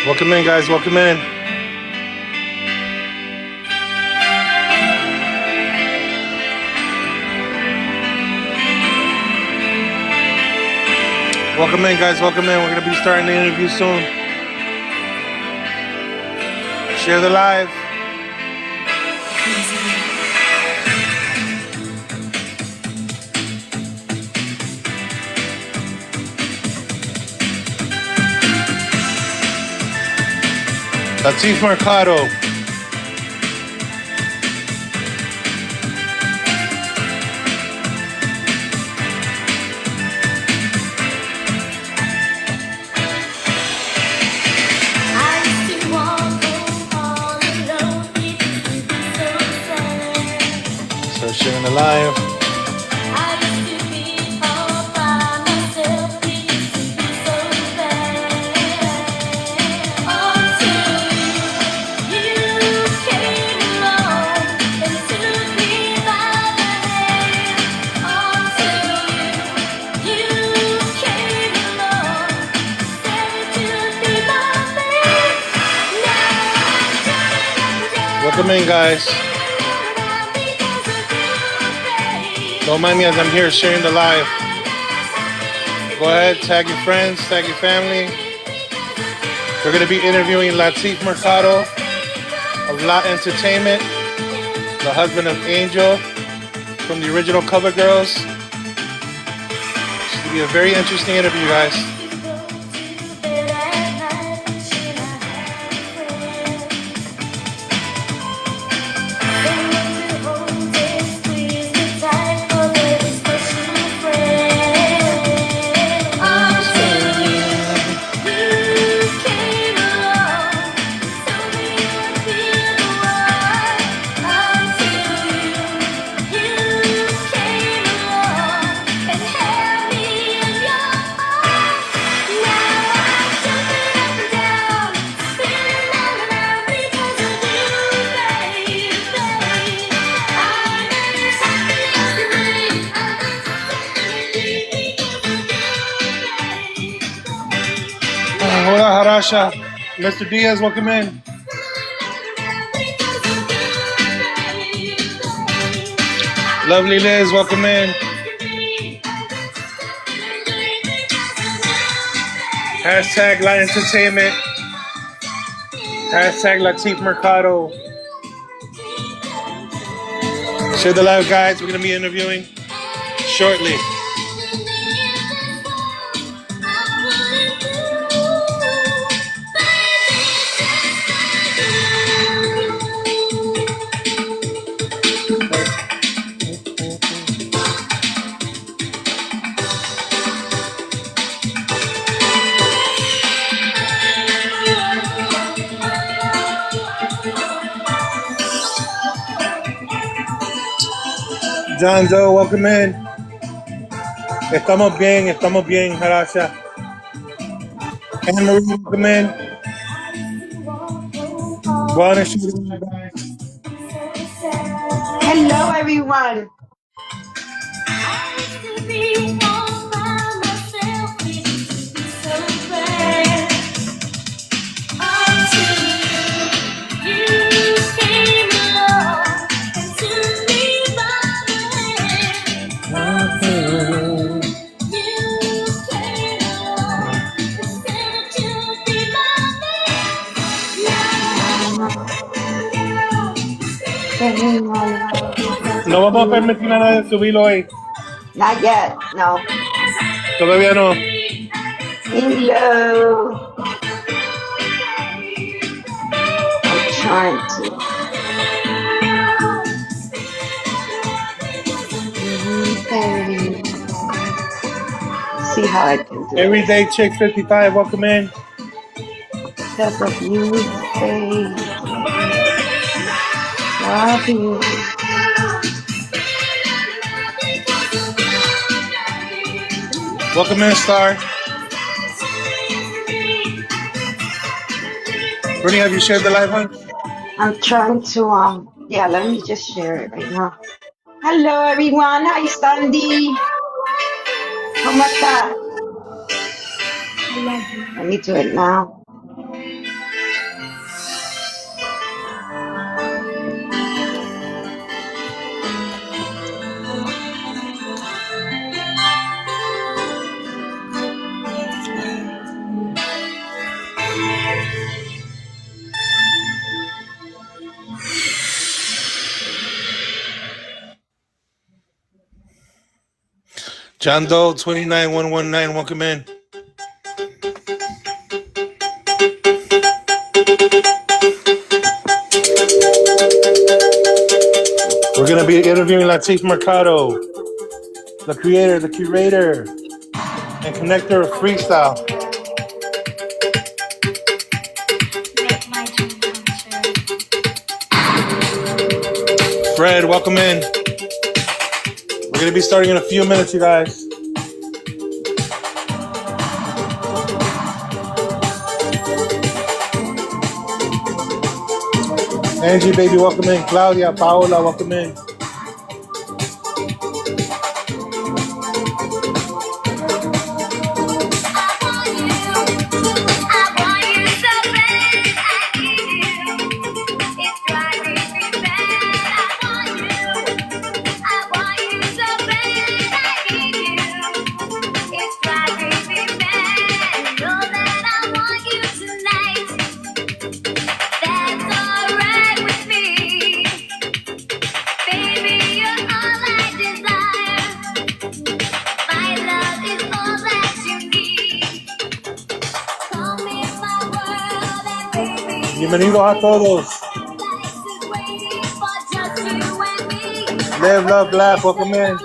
Welcome in, guys. Welcome in. Welcome in, guys. Welcome in. We're going to be starting the interview soon. Share the live. Latif Mercado. So sharing the live. Welcome in, guys. Don't mind me as I'm here sharing the live. Go ahead, tag your friends, tag your family. We're going to be interviewing Latif Mercado of La Entertainment, the husband of Angel from the original Cover Girls. It's going to be a very interesting interview, guys. Hola, Harasha. Mr. Diaz, welcome in. Lovely Liz, welcome in. Hashtag La Entertainment. Hashtag Latif Mercado. Share the live, guys. We're going to be interviewing shortly. John Doe, welcome in. Estamos bien, Harasha. Anne Marie, welcome in. Go on and shoot it, guys. Hello, everyone. No vamos a permitir a nadie subirlo hoy. Not yet, no. Todavía no. Hello. I'm trying to. See how I can do it. Everyday Chick 55, welcome in. That's a beautiful face. Love you. Welcome in, Star. Bruni, have you shared the live one? I'm trying to yeah, let me just share it right now. Hello everyone. Hi Sandy. ¿Cómo está? Let me do it now. John Doe 29119, welcome in. We're gonna be interviewing Latif Mercado, the creator, the curator, and connector of freestyle. Fred, welcome in. We're gonna be starting in a few minutes, you guys. Angie, baby, welcome in. Claudia, Paola, welcome in. Bienvenidos a todos. Live, love, laugh, welcome in.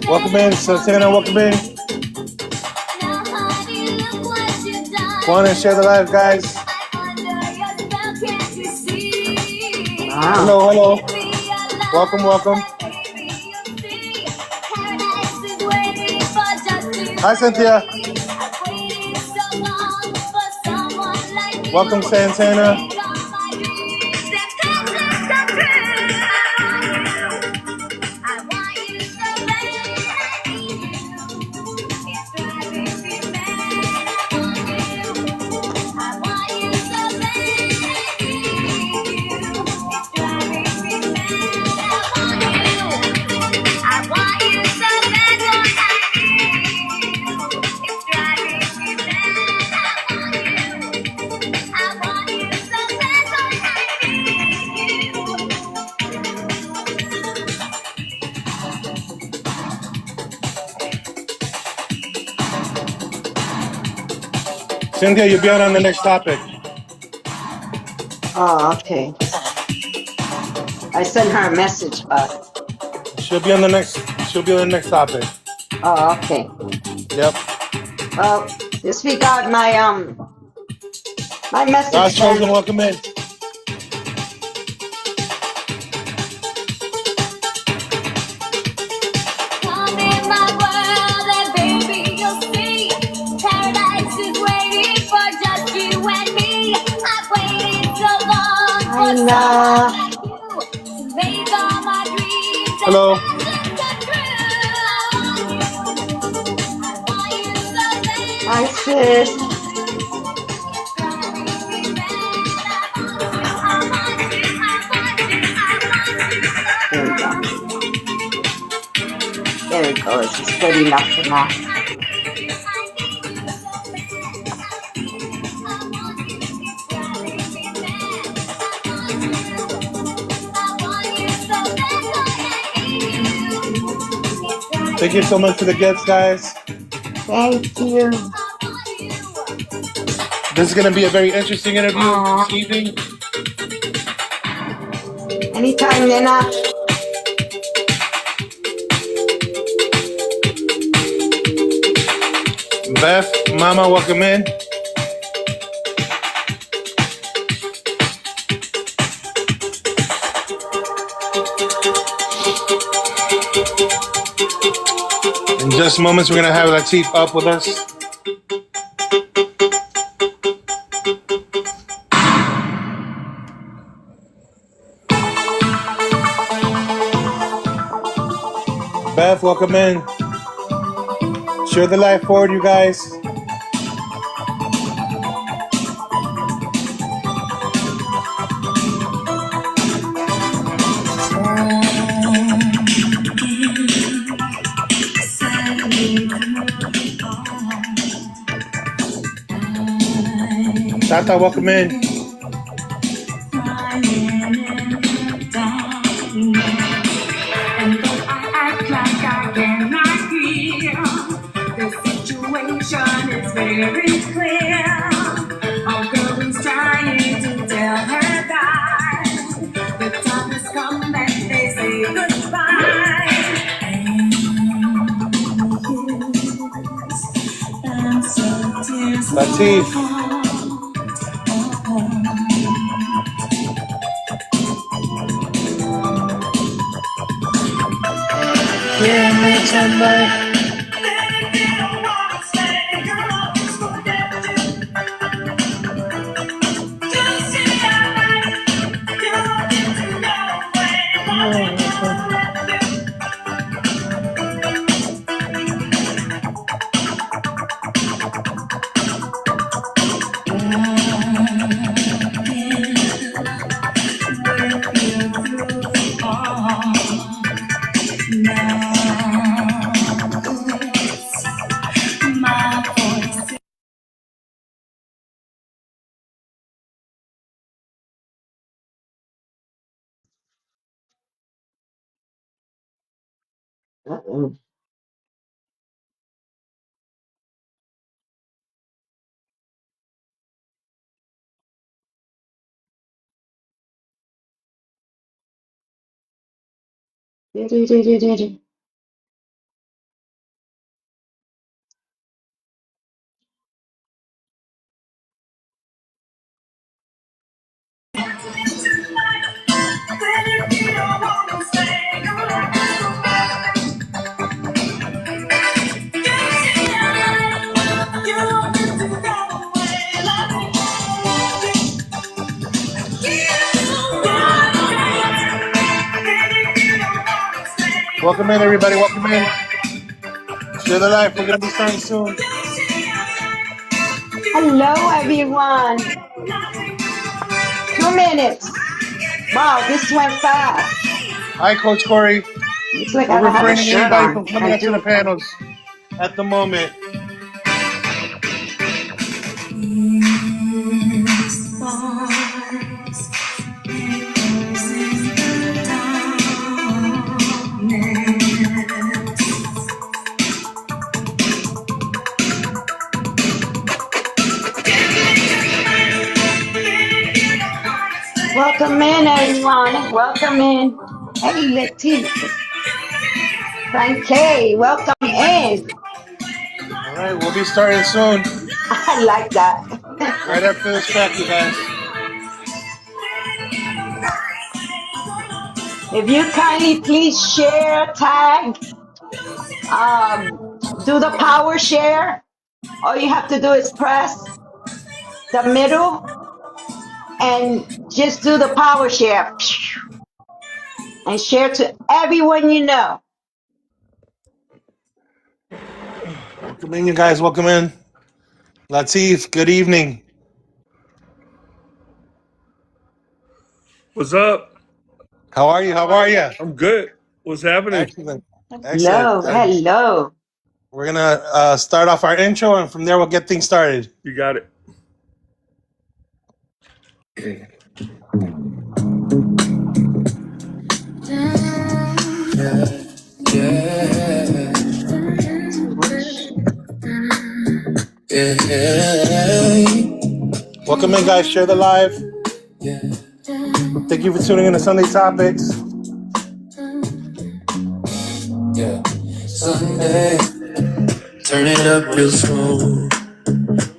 Welcome in, Santana, welcome in. Go on and share the live, guys. Wow. Hello, hello. Welcome, welcome. Hi, Cynthia. Welcome, Santana. Cynthia, you'll be on the next topic. Oh, okay. I sent her a message, but She'll be on the next topic. oh, okay. Yep. Well, this week got my my message. God's chosen, welcome in. Hello. Hi, sis. There we go. There it goes. It's good enough for now. Thank you so much for the gifts, guys. Thank you. This is going to be a very interesting interview this evening. Anytime, Nena. Beth, Mama, welcome in. In just moments, we're going to have Latif up with us. Beth, welcome in. Share the life forward, you guys. Tata, welcome in. Is very clear. Although he's trying to tell her that the time has come that they say goodbye. And so tears Latif. Uh-oh. Welcome in, everybody. Welcome in. Share the life. We're going to be starting soon. Hello, everyone. 2 minutes. Wow, this went fast. Hi, Coach Corey. Looks like We're I don't have a refraining shirt anybody on. from coming up to the panels at the moment. Welcome in, everyone. Welcome in. Hey, Latif. Frank K, welcome in. All right, we'll be starting soon. I like that. Right after this track, you guys. If you kindly please share, tag, do the power share. All you have to do is press the middle and just do the power share and share to everyone you know. Welcome in, you guys. Welcome in. Latif, good evening. What's up? How are you? How are you? I'm good. What's happening? Excellent. Hello, hello. We're going to start off our intro, and from there, we'll get things started. You got it. Welcome in, guys. Share the live. Thank you for tuning in to Sunday Topics. Yeah. Sunday, turn it up real slow.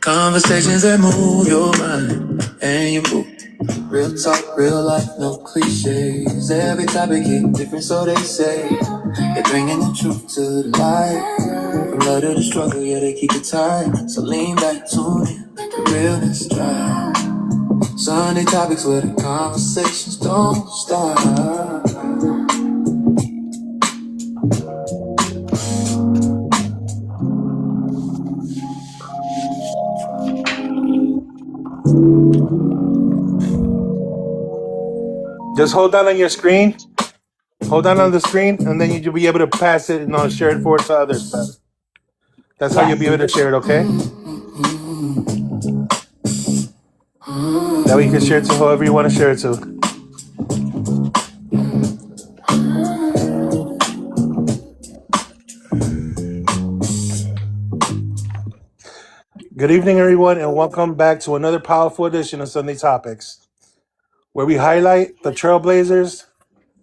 Conversations that move your mind and you move. Real talk, real life, no cliches. Every topic hit different, so they say. They're bringing the truth to the light. From love to the struggle, yeah, they keep it tight. So lean back, tune in, the realness drive. Sunday topics where the conversations don't stop. Just hold down on your screen. Hold down on the screen, and then you'll be able to pass it and share it forward to others. That's how you'll be Yes. able to share it, okay? That way you can share it to whoever you want to share it to. Good evening, everyone, and welcome back to another powerful edition of Sunday Topics, where we highlight the trailblazers,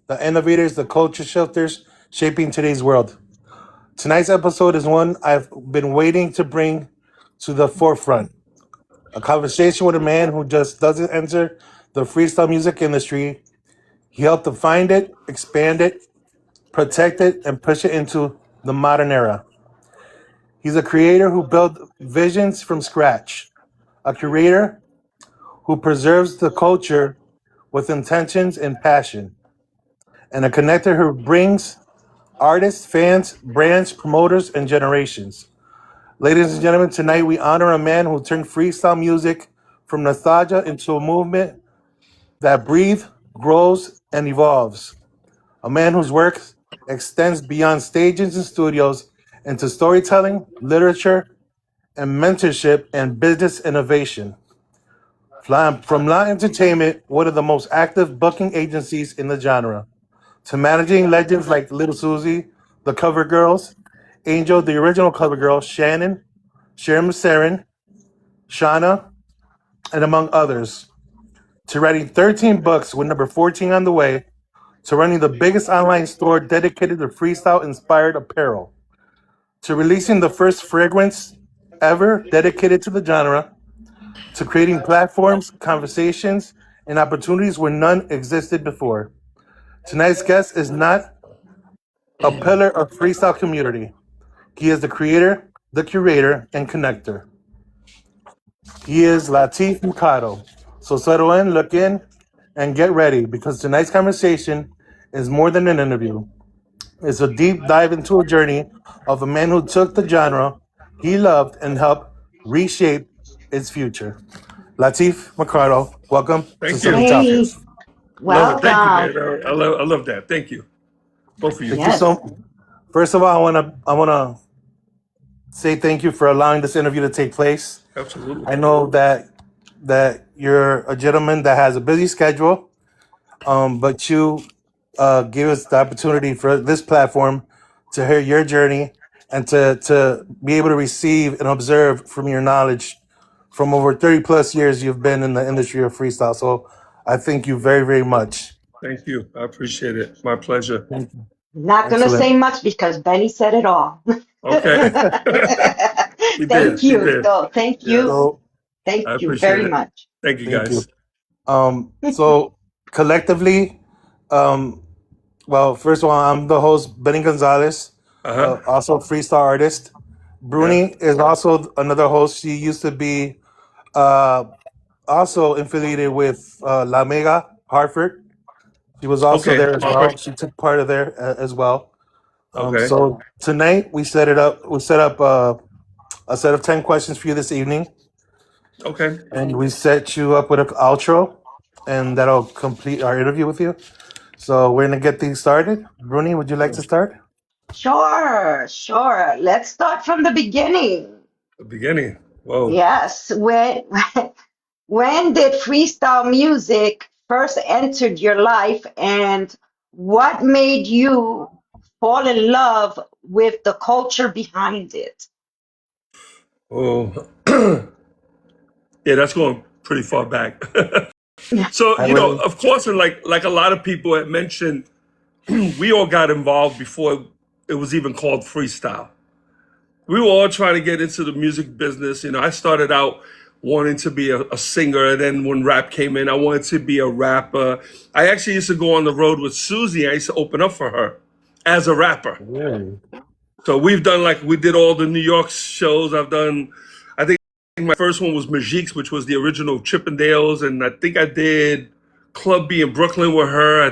the innovators, the culture shifters shaping today's world. Tonight's episode is one I've been waiting to bring to the forefront. A conversation with a man who just doesn't enter the freestyle music industry. He helped define it, expand it, protect it, and push it into the modern era. He's a creator who built visions from scratch, a curator who preserves the culture with intentions and passion, and a connector who brings artists, fans, brands, promoters, and generations. Ladies and gentlemen, tonight we honor a man who turned freestyle music from nostalgia into a movement that breathes, grows, and evolves. A man whose work extends beyond stages and studios into storytelling, literature, and mentorship and business innovation. From La Entertainment, one of the most active booking agencies in the genre, to managing legends like Little Susie, the Cover Girls, Angel, the original Cover Girl, Shannon, Sharon Masarin, Shauna, and among others, to writing 13 books with number 14 on the way, to running the biggest online store dedicated to freestyle-inspired apparel, to releasing the first fragrance ever dedicated to the genre, to creating platforms, conversations, and opportunities where none existed before. Tonight's guest is not a pillar of freestyle community. He is the creator, the curator, and connector. He is Latif Mercado. So settle in, look in, and get ready because tonight's conversation is more than an interview. It's a deep dive into a journey of a man who took the genre he loved and helped reshape its future. Latif Mercado, welcome to Thank Sunday you. Hey, Topics. Love it. Thank you, welcome. man. I love that. Thank you. Both of you. Thank you Yes. so. First of all, I wanna say thank you for allowing this interview to take place. Absolutely. I know that you're a gentleman that has a busy schedule, but you give us the opportunity for this platform to hear your journey and to be able to receive and observe from your knowledge from over 30 plus years you've been in the industry of freestyle. So I thank you very, very much. Thank you. I appreciate it. My pleasure. Thank you. Not going to Excellent. say much because Benny said it all. Okay. He Thank did. He you. did. So thank Yeah. you. So Thank I you appreciate very it. much. Thank you, thank you. guys. So collectively, well, first of all, I'm the host, Benny Gonzales, Uh huh. also freestyle artist. Yeah. Bruni is also another host. She used to be uh, also affiliated with La Mega Hartford. She was also Okay. there as well. She took part of there as well. Okay. So tonight we set it up. We set up a set of 10 questions for you this evening, Okay. and we set you up with an outro, and that'll complete our interview with you. So we're gonna get things started. Bruni, would you like to start? Sure, sure. Let's start from the beginning. The beginning. Whoa. Yes. When did freestyle music first entered your life and what made you fall in love with the culture behind it? Oh, yeah, that's going pretty far back. Yeah. So, of course, and like a lot of people had mentioned, we all got involved before it was even called freestyle. We were all trying to get into the music business. I started out wanting to be a singer. And then when rap came in, I wanted to be a rapper. I actually used to go on the road with Susie. I used to open up for her as a rapper. Really? So we did all the New York shows. I think my first one was Magic's, which was the original Chippendales. And I think I did Club B in Brooklyn with her. I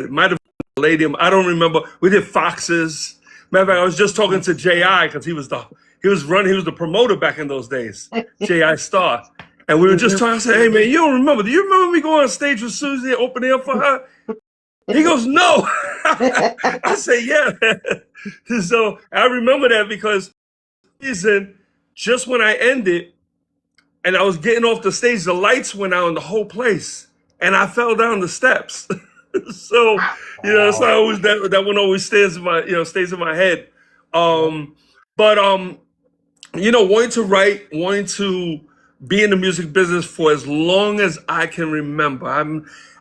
might have done Palladium. I don't remember. We did Foxes. Matter of fact, I was just talking to J.I. because he was the promoter back in those days, J.I. Star. And we were just talking, I said, hey man, do you remember me going on stage with Susie and opening up for her? He goes, no. I say, yeah. So I remember that because just when I ended and I was getting off the stage, the lights went out in the whole place and I fell down the steps. So, it's not always that one always stays in my head. But wanting to write, wanting to be in the music business for as long as I can remember.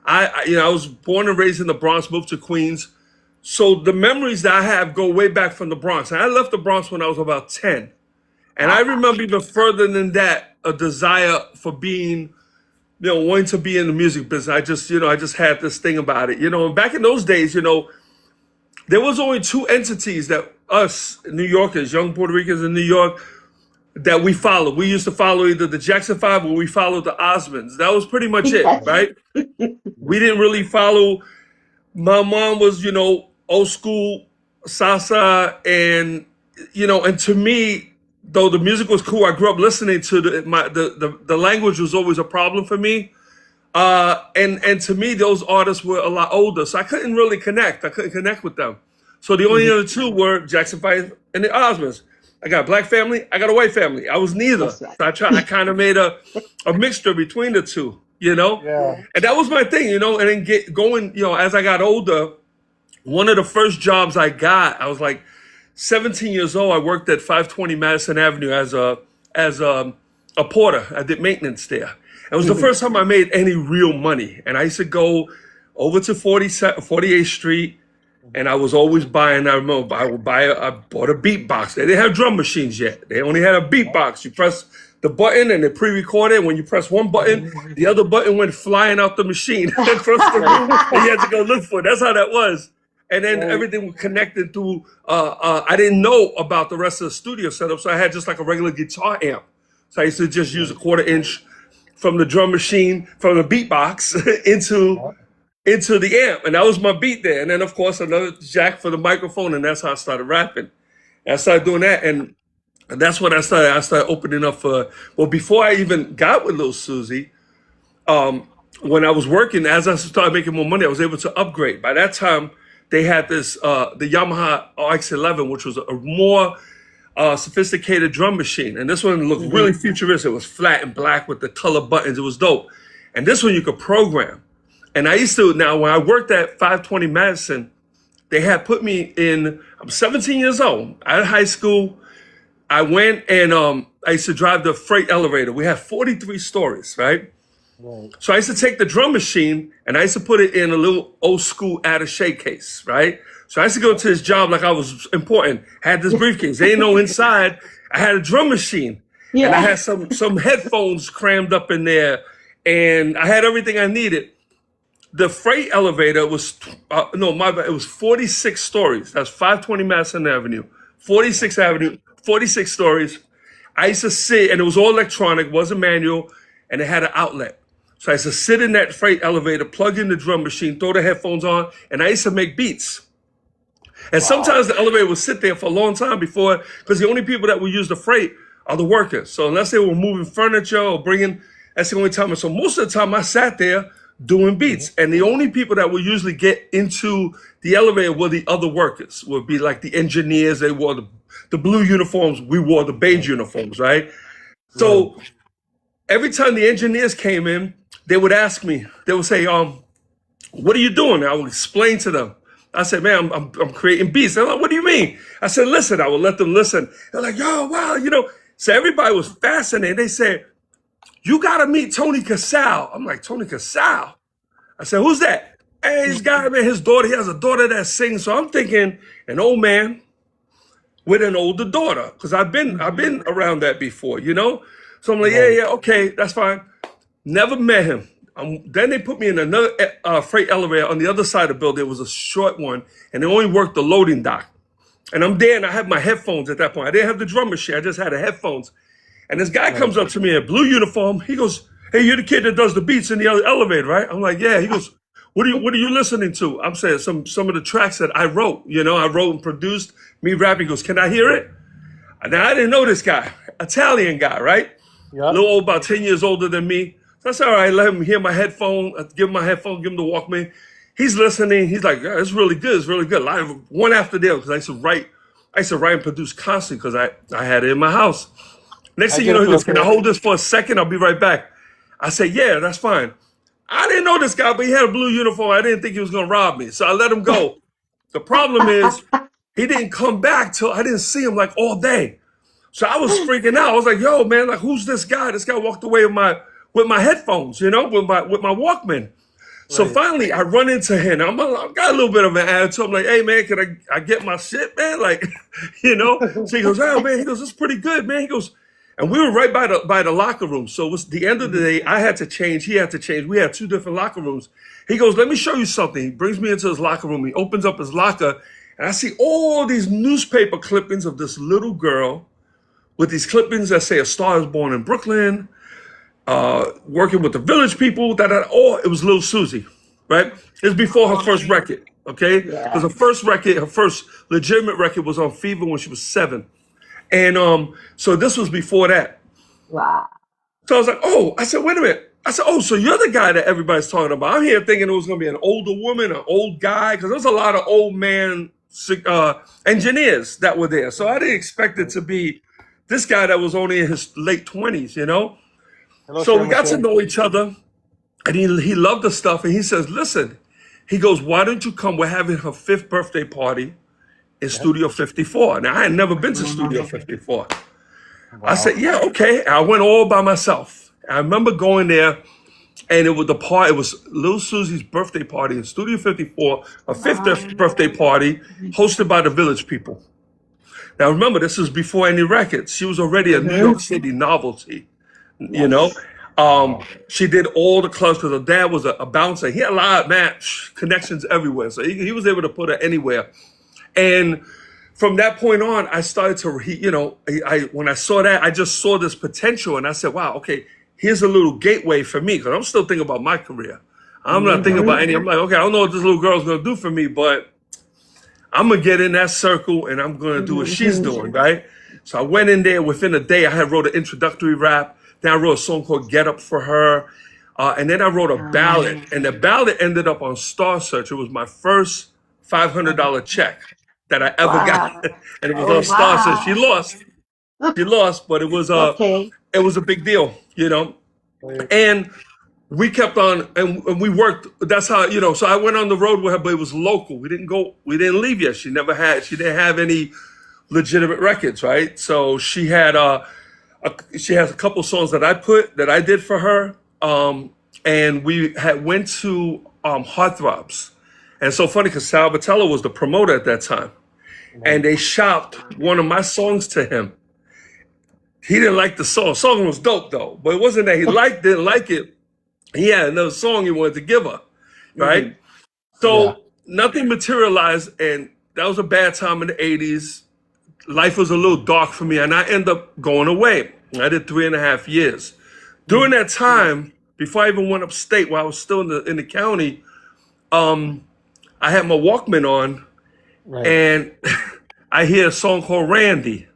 I was born and raised in the Bronx, moved to Queens. So the memories that I have go way back from the Bronx. And I left the Bronx when I was about 10. And I remember even further than that, a desire for being, wanting to be in the music business. I just had this thing about it, and back in those days, there was only two entities that us New Yorkers, young Puerto Ricans in New York, that we followed. We used to follow either the Jackson 5 or we followed the Osmonds. That was pretty much it, right? We didn't really follow. My mom was, old school salsa, and and to me, though the music was cool, I grew up listening to the language was always a problem for me. And to me, those artists were a lot older, so I couldn't really connect. I couldn't connect with them. So the only other two were Jackson 5 and the Osmonds. I got a black family, I got a white family. I was neither. Right. So I kind of made a mixture between the two, Yeah. And that was my thing, and then going, as I got older, one of the first jobs I got, I was like 17 years old. I worked at 520 Madison Avenue as a porter. I did maintenance there. It was the first time I made any real money. And I used to go over to 48th Street, and I was always buying. I remember I bought a beatbox. They didn't have drum machines yet. They only had a beatbox. You press the button and they pre-recorded. When you press one button, the other button went flying out the machine across the room, and you had to go look for it. That's how that was. And then everything was connected through. I didn't know about the rest of the studio setup, so I had just like a regular guitar amp. So I used to just use a 1/4 inch from the drum machine, from the beatbox into the amp, and that was my beat there. And then of course another jack for the microphone, and that's how I started rapping. And I started doing that, and that's when I started opening up for. Well, before I even got with Lil Susie, when I was working, as I started making more money, I was able to upgrade. By that time, they had this the Yamaha RX-11, which was a more sophisticated drum machine. And this one looked really futuristic. It was flat and black with the color buttons. It was dope. And this one you could program. And I used to, now when I worked at 520 Madison, they had put me in, I'm 17 years old, out of high school. I went and I used to drive the freight elevator. We had 43 stories, right? So I used to take the drum machine and I used to put it in a little old school attaché case, right? So I used to go to this job like I was important. Had this briefcase. They didn't know inside I had a drum machine. Yeah. And I had some headphones crammed up in there. And I had everything I needed. The freight elevator was, it was 46 stories. That's 520 Madison Avenue. 46 stories. I used to sit, and it was all electronic, wasn't manual, and it had an outlet. So I used to sit in that freight elevator, plug in the drum machine, throw the headphones on, and I used to make beats. And sometimes the elevator would sit there for a long time before, because the only people that would use the freight are the workers. So unless they were moving furniture or bringing, that's the only time. So most of the time I sat there doing beats. And the only people that would usually get into the elevator were the other workers, would be like the engineers. They wore the blue uniforms. We wore the beige uniforms, right? So every time the engineers came in, they would ask me, they would say, what are you doing? I would explain to them. I said, man, I'm creating beats. They're like, what do you mean? I said, listen. I would let them listen. They're like, yo, wow, So everybody was fascinated. They said, "You got to meet Tony Casal." I'm like, "Tony Casal?" I said, "Who's that?" Hey, he's got his daughter. He has a daughter that sings. So I'm thinking an old man with an older daughter, because I've been around that before, you know. So I'm like, yeah, okay, that's fine. Never met him. Then they put me in another freight elevator on the other side of the building. It was a short one, and they only worked the loading dock. And I'm there, and I had my headphones at that point. I didn't have the drum machine. I just had the headphones. And this guy comes up to me in a blue uniform. He goes, "Hey, you're the kid that does the beats in the elevator, right?" I'm like, "Yeah." He goes, What are you listening to?" I'm saying some of the tracks that I wrote. You know, I wrote and produced me rapping. He goes, "Can I hear it?" Now I didn't know this guy, Italian guy, right? A little old, about 10 years older than me. So I said, all right, let him hear my headphone. I give him my headphone, give him the Walkman. He's listening. He's like, "Yeah, it's really good. It's really good." Live one after the other, because I used to write and produce constantly, because I had it in my house. Next thing you know, he goes, "Can I hold this for a second? I'll be right back." I said, "Yeah, that's fine." I didn't know this guy, but he had a blue uniform. I didn't think he was going to rob me. So I let him go. The problem is he didn't come back till I didn't see him like all day. So I was freaking out. I was like, "Yo, man, like, who's this guy?" This guy walked away with my headphones, you know, with my Walkman. So finally I run into him. I've got a little bit of an attitude. I'm like, "Hey, man, can I get my shit, man?" Like, you know? So he goes, "Oh, man." He goes, "It's pretty good, man." He goes, and we were right by the locker room. So it was the end of the day. I had to change. He had to change. We had two different locker rooms. He goes, "Let me show you something." He brings me into his locker room. He opens up his locker, and I see all these newspaper clippings of this little girl with these clippings that say "A Star Is Born in Brooklyn," working with the village people. It was Lil Susie, right? It was before her first record, okay? Because her first legitimate record was on Fever when she was 7. And so this was before that. Wow. So I was like, "Oh," I said, "Wait a minute." I said, "Oh, so you're the guy that everybody's talking about." I'm here thinking it was going to be an older woman, an old guy, because there's a lot of old man engineers that were there. So I didn't expect it to be this guy that was only in his late 20s, you know? So we got to know each other, and he loved the stuff. And he says, "Listen," he goes, "why don't you come? We're having her 5th birthday party in Studio 54. Now, I had never been to Studio 54. I said, "Yeah, okay." And I went all by myself. I remember going there, and it was Lil Susie's birthday party in Studio 54, a 5th birthday party hosted by the Village People. Now, remember, this is before any records. She was already a New York City novelty, you know? She did all the clubs because her dad was a bouncer. He had a lot of connections everywhere. So he was able to put her anywhere. And from that point on, I started to, when I saw that, I just saw this potential, and I said, "Wow, okay, here's a little gateway for me," because I'm still thinking about my career. I'm not thinking about any. I'm like, okay, I don't know what this little girl's gonna do for me, but I'm gonna get in that circle and I'm gonna do what she's doing, right? So I went in there. Within a day, I had wrote an introductory rap. Then I wrote a song called "Get Up" for her, and then I wrote a ballad, and the ballad ended up on Star Search. It was my first $500 check that I ever got, and it was on Star Search. She lost, but it was it was a big deal, you know. And we kept on, and we worked. That's how, you know. So I went on the road with her, but it was local. We didn't leave yet. She didn't have any legitimate records, right? So she had she has a couple songs that I did for her, and we went to Heartthrobs. And it's so funny because Sal Batella was the promoter at that time. And they shopped one of my songs to him. He didn't like the song. The song was dope, though. But it wasn't that he didn't like it. He had another song he wanted to give her, right? So nothing materialized, and that was a bad time in the 80s. Life was a little dark for me, and I ended up going away. I did 3.5 years. During that time, before I even went upstate, while I was still in the county, I had my Walkman on, and I hear a song called "Randy"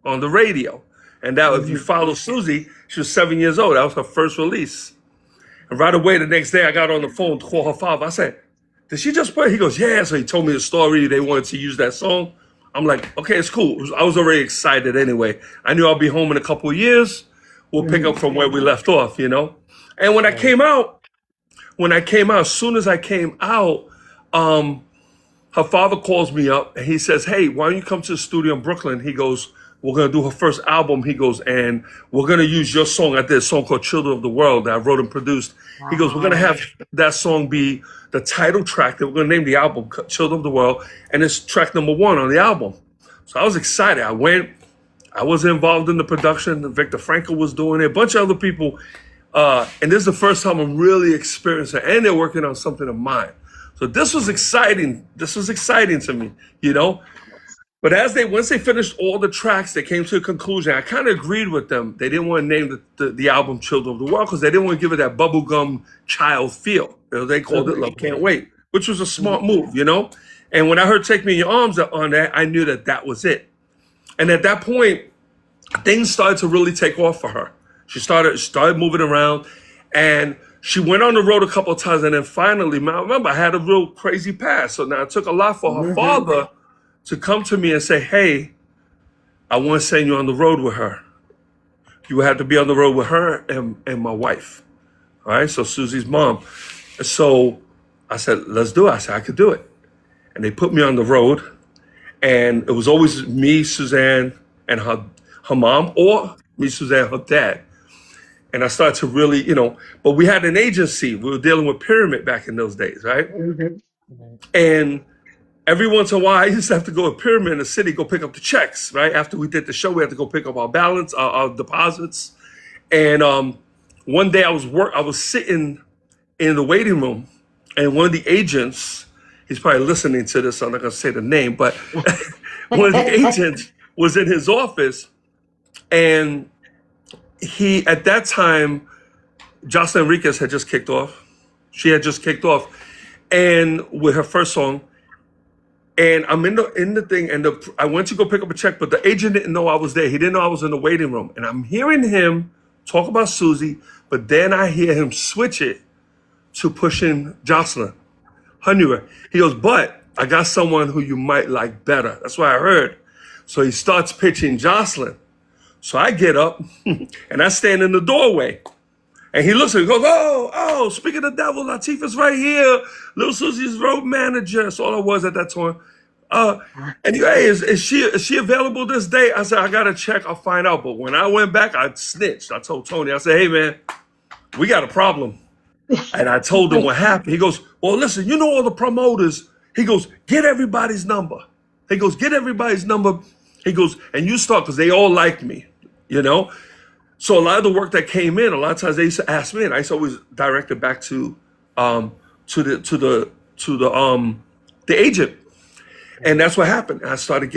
on the radio. And that, if you follow Susie, she was 7 years old. That was her first release. And right away, the next day, I got on the phone to call her father. I said, "Did she just play?" He goes, "Yeah." So he told me the story. They wanted to use that song. I'm like, okay, it's cool. I was already excited anyway. I knew I'll be home in a couple of years. We'll pick up from where we left off, you know? And when I came out, as soon as I came out, her father calls me up and he says, "Hey, why don't you come to the studio in Brooklyn?" He goes, we're gonna do her first album. He goes, and we're gonna use your song. I did a song called "Children of the World" that I wrote and produced. He goes, we're gonna have that song be the title track that we're gonna name the album "Children of the World," and it's track number 1 on the album. So I was excited. I went. I was involved in the production. Victor Frankl was doing it. A bunch of other people. And this is the first time I'm really experiencing it. And they're working on something of mine. So this was exciting. This was exciting to me, you know. But once they finished all the tracks, they came to a conclusion. I kind of agreed with them. They didn't want to name the album "Children of the World" because they didn't want to give it that bubblegum child feel. You know, they called it "Love Can't Wait," which was a smart move, you know. And when I heard "Take Me in Your Arms" on that, I knew that was it. And at that point, things started to really take off for her. She started moving around, and she went on the road a couple of times. And then finally, I remember I had a real crazy past. So now it took a lot for her father to come to me and say, "Hey, I want to send you on the road with her. You had to be on the road with her and my wife." All right, so Susie's mom. So I said, "Let's do it." I said, "I could do it." And they put me on the road, and it was always me, Suzanne, and her mom, or me, Suzanne, her dad. And I started to really, you know, but we had an agency. We were dealing with Pyramid back in those days, right? And every once in a while, I used to have to go to Pyramid in the city, go pick up the checks, right? After we did the show, we had to go pick up our balance, our deposits. And one day I was sitting in the waiting room, and one of the agents, he's probably listening to this, so I'm not gonna say the name, but one of the agents was in his office, and he, at that time, Jocelyn Enriquez had just kicked off. She had just kicked off, and with her first song. And I'm in the thing, and I went to go pick up a check, but the agent didn't know I was there. He didn't know I was in the waiting room. And I'm hearing him talk about Susie, but then I hear him switch it to pushing Jocelyn, her newer. He goes, "But I got someone who you might like better." That's what I heard. So he starts pitching Jocelyn. So I get up and I stand in the doorway. And he looks at me and goes, oh, speaking of the devil, Latif is right here. Little Susie's road manager. That's all I was at that time. And he, "Hey, is she available this day?" I said, "I got to check. I'll find out." But when I went back, I snitched. I told Tony, I said, "Hey, man, we got a problem." And I told him what happened. He goes, "Well, listen, you know all the promoters." He goes, "Get everybody's number." He goes, "Get everybody's number." He goes, "And you start," because they all like me, you know? So a lot of the work that came in, a lot of times they used to ask me, and I used to always direct it back to the agent. And that's what happened. I started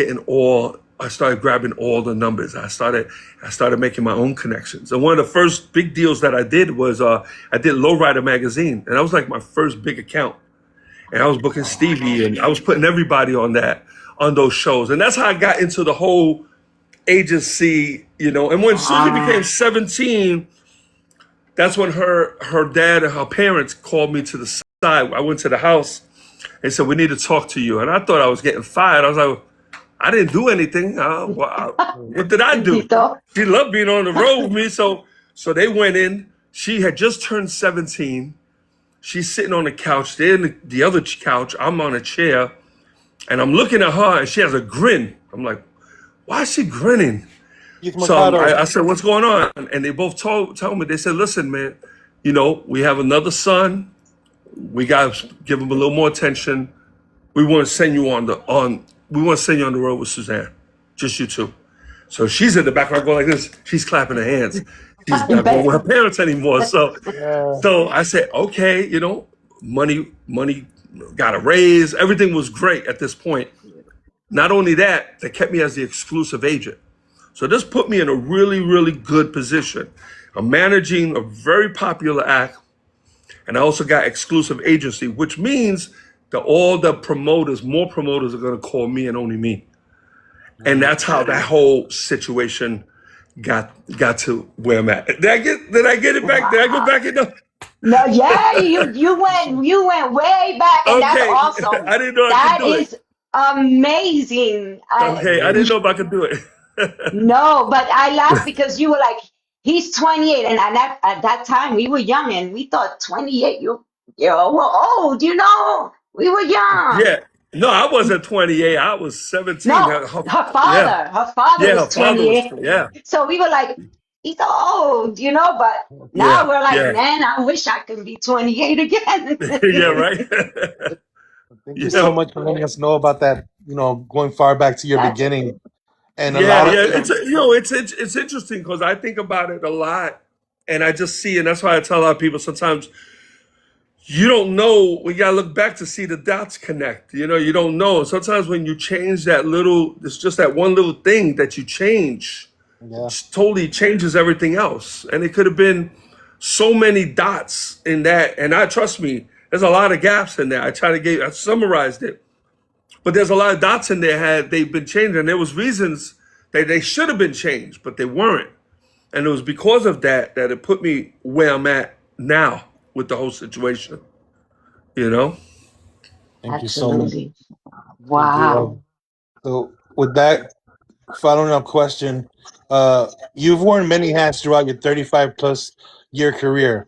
grabbing all the numbers. I started making my own connections. And one of the first big deals that I did was I did Lowrider magazine, and that was like my first big account. And I was booking Stevie, and I was putting everybody on those shows. And that's how I got into the whole agency, you know. And when Susie became 17, that's when her dad and her parents called me to the side. I went to the house and said, "We need to talk to you." And I thought I was getting fired. I was like, "I didn't do anything. What did I do?" She loved being on the road with me. So they went in. She had just turned 17. She's sitting on the couch. They're in the other couch. I'm on a chair. And I'm looking at her, and she has a grin. I'm like, "Why is she grinning?" So I said, "What's going on?" And they both told me, they said, "Listen, man, you know, we have another son. We got to give him a little more attention. We want to send you on the road with Suzanne, just you two." So she's in the background going like this. She's clapping her hands. She's not going with her parents anymore. So I said, "Okay, you know, money got a raise. Everything was great at this point." Not only that, they kept me as the exclusive agent. So this put me in a really, really good position. I'm managing a very popular act, and I also got exclusive agency, which means that all the more promoters are going to call me and only me. And that's how that whole situation got to where I'm at. Did I get it back? Did I go back in the... No, yeah, you went way back, and Okay. that's awesome. I didn't know I could do it. That is amazing. Okay, I didn't know if I could do it. No, but I laughed because you were like, "He's 28," and at that time we were young, and we thought 28, you're old, you know. We were young. Yeah, No, I wasn't 28. I was 17. No, Yeah. her father Yeah, was her father was, 28. yeah. So we were like, he's old, but now Yeah. we're like, Yeah. man, I wish I could be 28 again. Yeah, right? Thank you so Yeah. much for letting us know about that. Going far back to your That's beginning, and a Yeah, lot of yeah. It's interesting because I think about it a lot, and I just see, and that's why I tell a lot of people sometimes you don't know. We gotta look back to see the dots connect. You don't know. Sometimes when you change that little, it's just that one little thing that you change, yeah, totally changes everything else. And it could have been so many dots in that. And trust me, there's a lot of gaps in there. I summarized it, but there's a lot of dots in there had they've been changed, and there was reasons that they should have been changed, but they weren't. And it was because of that that it put me where I'm at now with the whole situation. You know? thank you so much. absolutely. Thank you. Wow. So with that following up question, you've worn many hats throughout your 35 plus year career: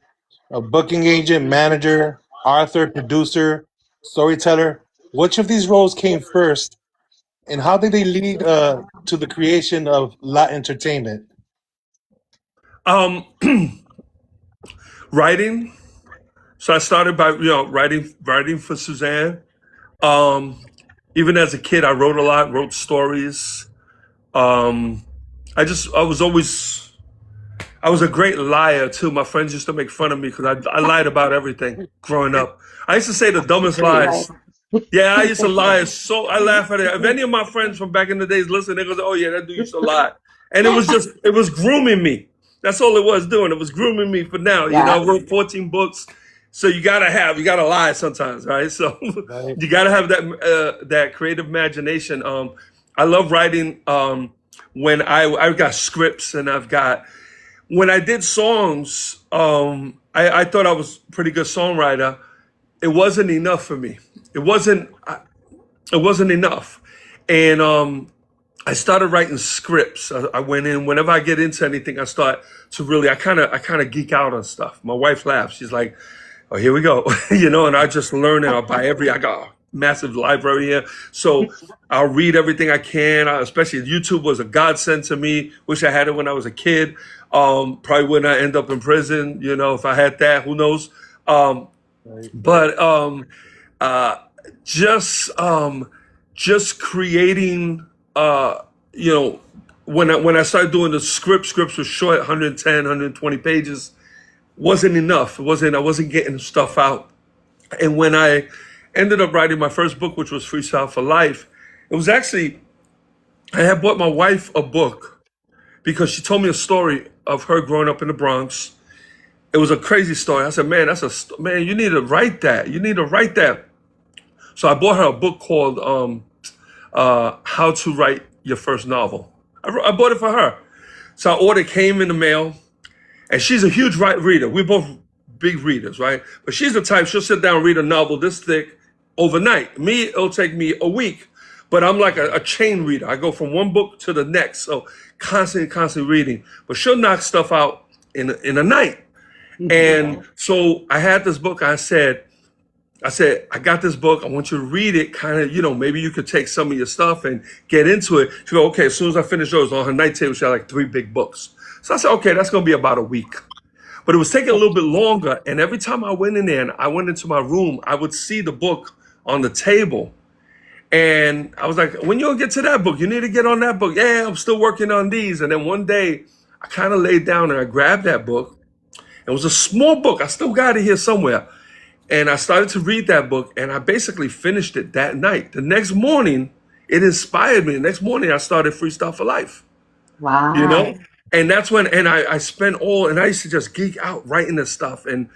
a booking agent, manager, author, producer, storyteller. Which of these roles came first, and how did they lead to the creation of La Entertainment? Um, writing. So I started by writing for Suzanne. Um, Even as a kid, I wrote a lot, wrote stories. Um, I was a great liar too. My friends used to make fun of me because I lied about everything growing up. I used to say the dumbest Great life. lies. Yeah, I used to lie. I laugh at it. If any of my friends from back in the days listen, they go, "Oh yeah, that dude used to lie," and it was grooming me. That's all it was doing. It was grooming me for now. I Yeah, wrote 14 books, so you gotta lie sometimes, right? So Right. you gotta have that creative imagination. I love writing. When I got scripts and when I did songs, I thought I was a pretty good songwriter. It wasn't enough for me. It wasn't. It wasn't enough, and I started writing scripts. I went in whenever I get into anything. I start to really. I kind of geek out on stuff. My wife laughs. She's like, "Oh, here we go," And I just learn it. I got a massive library here, so I'll read everything I can. Especially YouTube was a godsend to me. Wish I had it when I was a kid. Probably wouldn't I end up in prison, if I had that. Who knows? Right. But uh, just just creating you know when I started doing the scripts were short, 110, 120 pages. Wasn't enough. I wasn't getting stuff out. And when I ended up writing my first book, which was Freestyle for Life, it was actually I had bought my wife a book because she told me a story of her growing up in the Bronx. It was a crazy story. I said, man, man, you need to write that. You need to write that. So I bought her a book called How to Write Your First Novel. I bought it for her. So I ordered, came in the mail, and she's a huge reader. We're both big readers, right? But she's the type, she'll sit down and read a novel this thick overnight. Me, it'll take me a week. But I'm like a chain reader. I go from one book to the next. So constantly reading. But she'll knock stuff out in a night. And so I had this book. I said, I got this book. I want you to read it. Kind of, maybe you could take some of your stuff and get into it. She go, okay, as soon as I finish those, on her night table, she had like 3 big books. So I said, okay, that's going to be about a week. But it was taking a little bit longer. And every time I went in there and I went into my room, I would see the book on the table. And I was like, when you gonna get to that book? You need to get on that book. Yeah, I'm still working on these. And then one day I kind of laid down and I grabbed that book. It was a small book. I still got it here somewhere. And I started to read that book and I basically finished it that night. The next morning, it inspired me. The next morning, I started Freestyle for Life, wow. And that's when, and I spent and I used to just geek out writing this stuff. And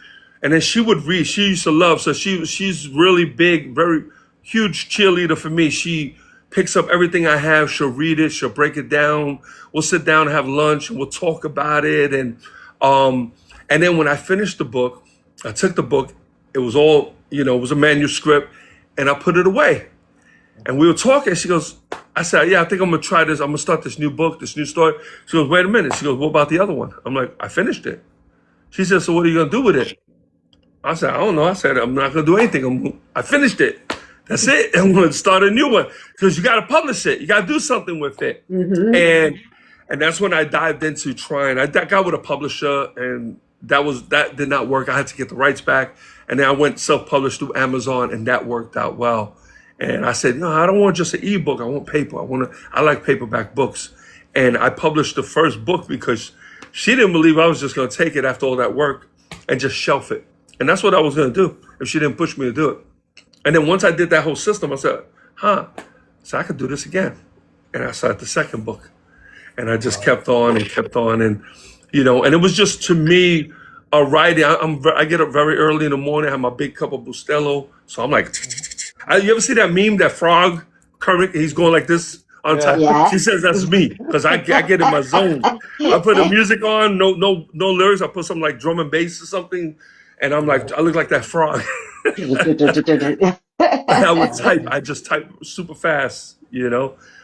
then she would read, she used to love. So she's really big, very huge cheerleader for me. She picks up everything I have. She'll read it. She'll break it down. We'll sit down and have lunch and we'll talk about it. And then when I finished the book, I took the book. It was all, it was a manuscript, and I put it away. And we were talking. She goes, I said, yeah, I think I'm going to try this. I'm going to start this new book, this new story. She goes, wait a minute. She goes, what about the other one? I'm like, I finished it. She said, so what are you going to do with it? I said, I don't know. I said, I'm not going to do anything. I finished it. That's it. And we'll start a new one because you got to publish it. You got to do something with it. And that's when I dived into trying. I got with a publisher, and that did not work. I had to get the rights back, and then I went self-published through Amazon, and that worked out well. And I said, no, I don't want just an ebook. I want paper. I like paperback books. And I published the first book because she didn't believe I was just going to take it after all that work and just shelf it. And that's what I was going to do if she didn't push me to do it. And then once I did that whole system, I said, so I could do this again. And I started the second book. And I just kept on and kept on. And, and it was just, to me, a writing. I get up very early in the morning, I have my big cup of Bustelo. So I'm like, you ever see that meme, that frog, Kermit, he's going like this on time? Yeah. She says that's me, because I get in my zone. I put the music on, no lyrics. I put some like drum and bass or something. And I'm like, I look like that frog. I would type. I just type super fast,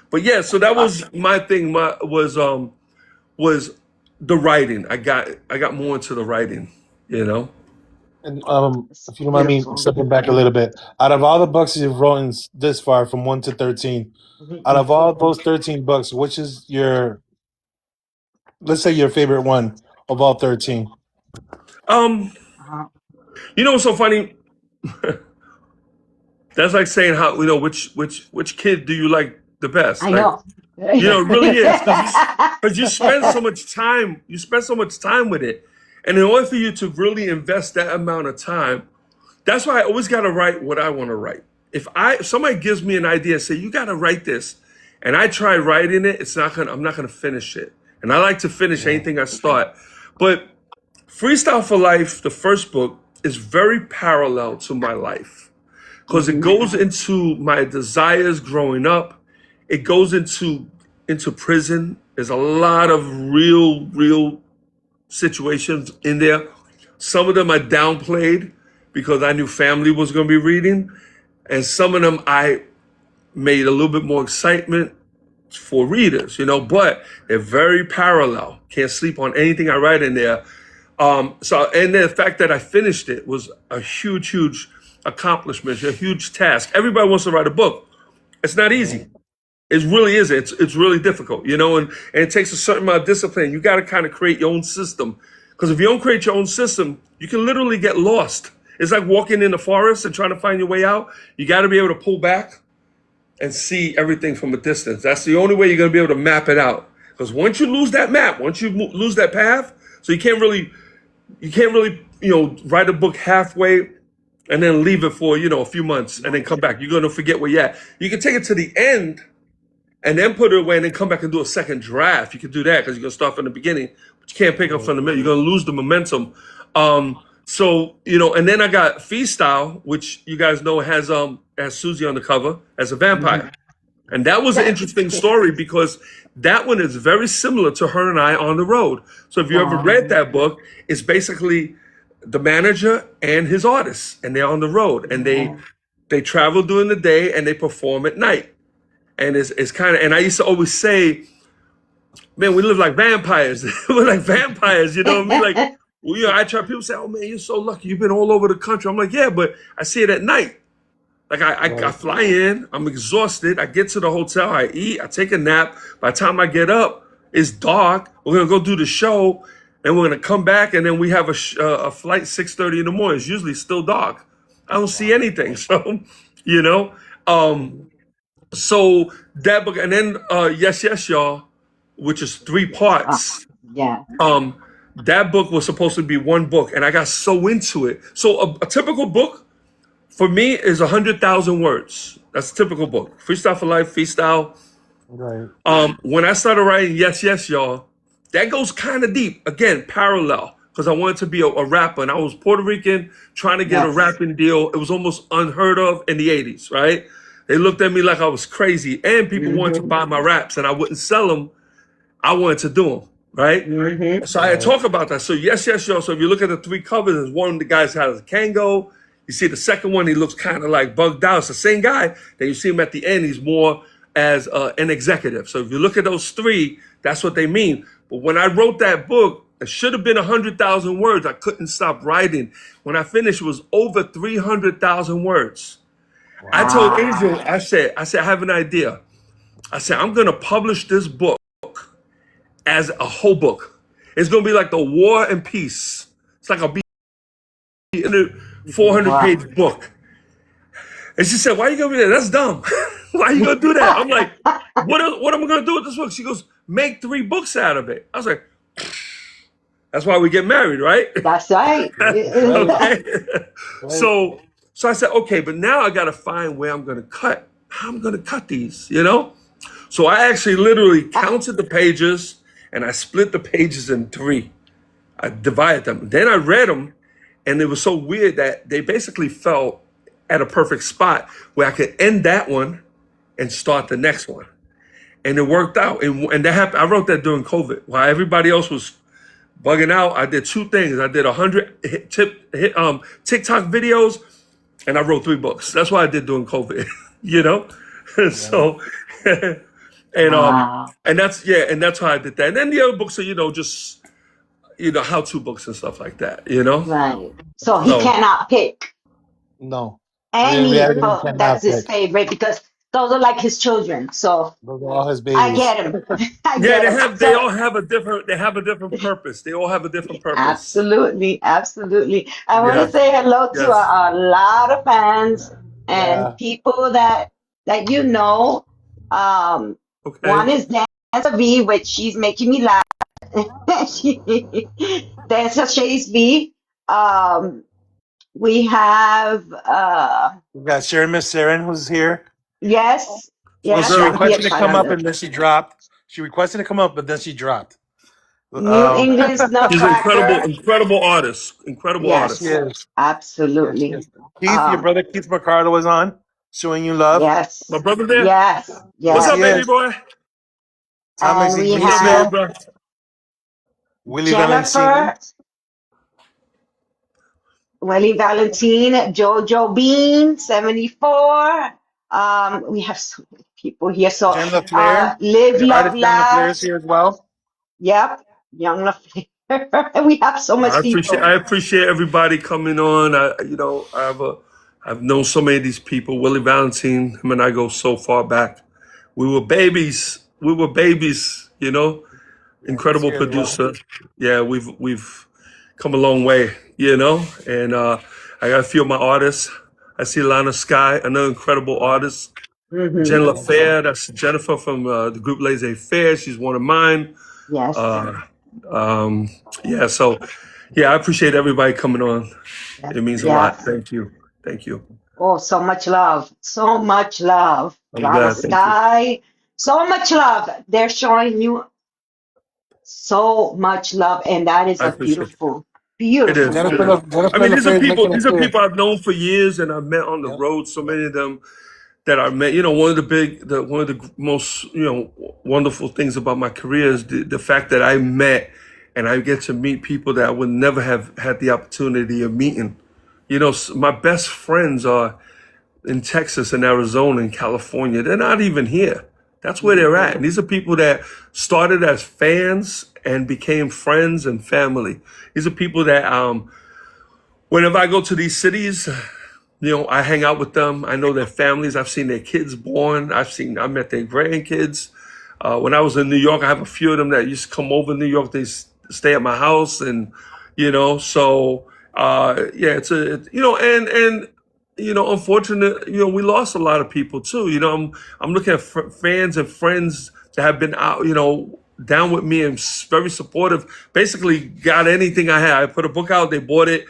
But yeah, so that was my thing. Was the writing. I got more into the writing, And if you don't mind me stepping back a little bit, out of all the books you've written this far, from 1 to 13, out of all those 13 books, which is let's say your favorite one of all 13? What's so funny? That's like saying how which kid do you like the best? I know. It really is, because you spend so much time. You spend so much time with it, and in order for you to really invest that amount of time, that's why I always got to write what I want to write. If somebody gives me an idea, say you got to write this, and I try writing it, I'm not gonna finish it. And I like to finish anything I start. But Freestyle for Life, the first book, is very parallel to my life, because it goes into my desires growing up. It goes into prison. There's a lot of real situations in there. Some of them I downplayed because I knew family was going to be reading. And some of them I made a little bit more excitement for readers, but they're very parallel. Can't sleep on anything I write in there. And the fact that I finished it was a huge accomplishment, a huge task. Everybody wants to write a book. It's not easy. It really isn't. It's really difficult, and it takes a certain amount of discipline. You got to kind of create your own system, because if you don't create your own system, you can literally get lost. It's like walking in the forest and trying to find your way out. You got to be able to pull back and see everything from a distance. That's the only way you're going to be able to map it out. Because once you lose that map, once you lose that path, so you can't really, write a book halfway and then leave it for, a few months and then come back. You're going to forget where you're at. You can take it to the end and then put it away and then come back and do a second draft. You can do that because you're going to start from the beginning, but you can't pick up from the middle. You're going to lose the momentum. And then I got Freestyle, which you guys know has Susie on the cover as a vampire. And that was an interesting story because that one is very similar to Her and I on the Road. So if you ever read that book, it's basically the manager and his artists, and they're on the road, and they travel during the day and they perform at night. And it's kind of, and I used to always say, man, we live like vampires. We're like vampires, you know what I mean? Like, I try, people say, oh man, you're so lucky. You've been all over the country. I'm like, yeah, but I see it at night. Like I fly in, I'm exhausted. I get to the hotel, I eat, I take a nap. By the time I get up, it's dark. We're going to go do the show, and we're going to come back, and then we have a flight 6:30 in the morning. It's usually still dark. I don't see anything. So, so that book, and then Yes, Yes, Y'all, which is 3 parts. Yeah. That book was supposed to be one book, and I got so into it. So a typical book for me is 100,000 words. That's a typical book. Freestyle for Life, Freestyle. Right. When I started writing Yes, Yes, Y'all, that goes kind of deep. Again, parallel, because I wanted to be a rapper, and I was Puerto Rican trying to get a rapping deal. It was almost unheard of in the 80s, right? They looked at me like I was crazy, and people wanted to buy my raps, and I wouldn't sell them. I wanted to do them, right? So I had talk about that. So Yes, Yes, Y'all. So if you look at the 3 covers, there's one of the guys has a Kango. You see the second one, he looks kind of like bugged out. It's the same guy. Then you see him at the end, he's more as an executive. So if you look at those 3, that's what they mean. But when I wrote that book, it should have been 100,000 words. I couldn't stop writing. When I finished, it was over 300,000 words. I told Wow. Angel, I have an idea. I said, I'm gonna publish this book as a whole book. It's gonna be like the War and Peace. It's like a 400 Wow. page book. And she said, "Why are you gonna do that? That's dumb. Why are you gonna do that?" I'm like, what am I gonna do with this book? She goes, "Make 3 books out of it." I was like, "That's why we get married, right?" That's right. Right. Okay. Right. So so I said, okay, but now I gotta find where I'm gonna cut. How I'm gonna cut these, you know? So I actually literally counted the pages and I split the pages in 3. I divided them. Then I read them, and it was so weird that they basically fell at a perfect spot where I could end that one and start the next one. And it worked out. And that happened. I wrote that during COVID. While everybody else was bugging out, I did 2 things. I did 100 TikTok videos, and I wrote 3 books. That's what I did during COVID, you know? Yeah. So, and Wow. and that's how I did that. And then the other books are, just, how-to books and stuff like that, you know? Right. So he So, cannot pick No. The any reality book that's cannot his pick. favorite because those are like his children. So Those are all his I babies. get him. I yeah, get him. they So all have a different purpose. They all have a different purpose. absolutely, absolutely. I want to Yeah. say hello to Yes. a lot of fans and Yeah. people that you know. Um, Okay. One is Dancer V, which she's making me laugh. She, Dancer Chase V. Um, we have We got Sharon Miss Saren who's here. yes, Oh, yes, She I'm girl. here requested to trying come up to and then she dropped. She requested to come up, but then she dropped. New Um, England She's an incredible, Snuffcracker. incredible artist. Incredible yes, she Yes, artist. is. Yes, she absolutely. is. Keith, your Um, brother Keith Mercado was on, showing you love. My yes, brother there. yes, What's Yes, he up, yes. baby is. boy? Thomas And we What's up, Ignacio, baby have bro? Willie Valentine. Jennifer, Willie Valentine, Jojo Bean, 74. We have so many people here. So, Jen LaFleur. Live, Your Love, artist Jen LaFleur is Laugh. here as well. Yep, Young LaFleur. We have so much I people. appreciate everybody coming on. I've known so many of these people. Willie Valentine, him and I go so far back. We were babies. We were babies. Yeah, he's Incredible here as well. producer. Yeah, we've come a long way. And I got a few of my artists. I see Lana Sky, another incredible artist. Hmm. Jen LaFair, that's Jennifer from the group Laissez Faire. She's one of mine. Yes, Uh, um, yeah, so yeah, I appreciate everybody coming on. yes, It means a lot. yes. Thank you. Thank you. Oh, so much love. So much love. I'm Lana glad. Thank you. Sky. So much love. They're showing you so much love, and that is I a appreciate it. beautiful, It beautiful is. It Jennifer, is. thing. Jennifer I mean, LaFleur is making these it are clear. people I've known for years and I've met on the Yep. road. So many of them that I met. One of the most wonderful things about my career is the fact that I met and I get to meet people that I would never have had the opportunity of meeting. My best friends are in Texas and Arizona and California. They're not even here. That's where they're at. And these are people that started as fans and became friends and family. These are people that whenever I go to these cities, I hang out with them. I know their families. I've seen their kids born. I met their grandkids. When I was in New York, I have a few of them that used to come over to New York. They stay at my house, and so yeah, and unfortunate, we lost a lot of people too. I'm looking at fans and friends that have been out, down with me and very supportive. Basically, got anything I had. I put a book out, they bought it.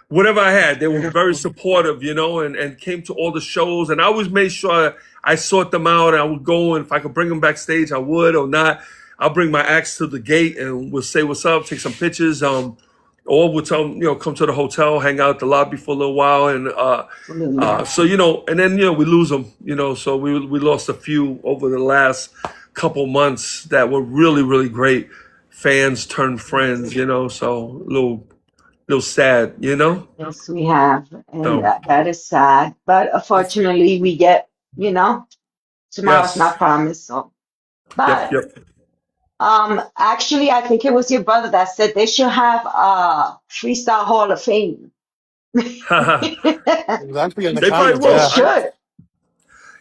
Whatever I had, they were very supportive, and came to all the shows. And I always made sure I sought them out. And I would go, and if I could bring them backstage, I would, or not. I'll bring my acts to the gate, and we'll say what's up, take some pictures. Or we'll tell them, come to the hotel, hang out at the lobby for a little while, and Absolutely. so and then we lose them, So we lost a few over the last couple months that were really, really great. Fans turned friends, So a little sad. Yes, we have. And So that is sad. But unfortunately, we get, tomorrow's yes, not promised. So, yep, but yep. actually, I think it was your brother that said they should have a Freestyle Hall of Fame. It was actually in the They probably comments. They will. Yeah. should.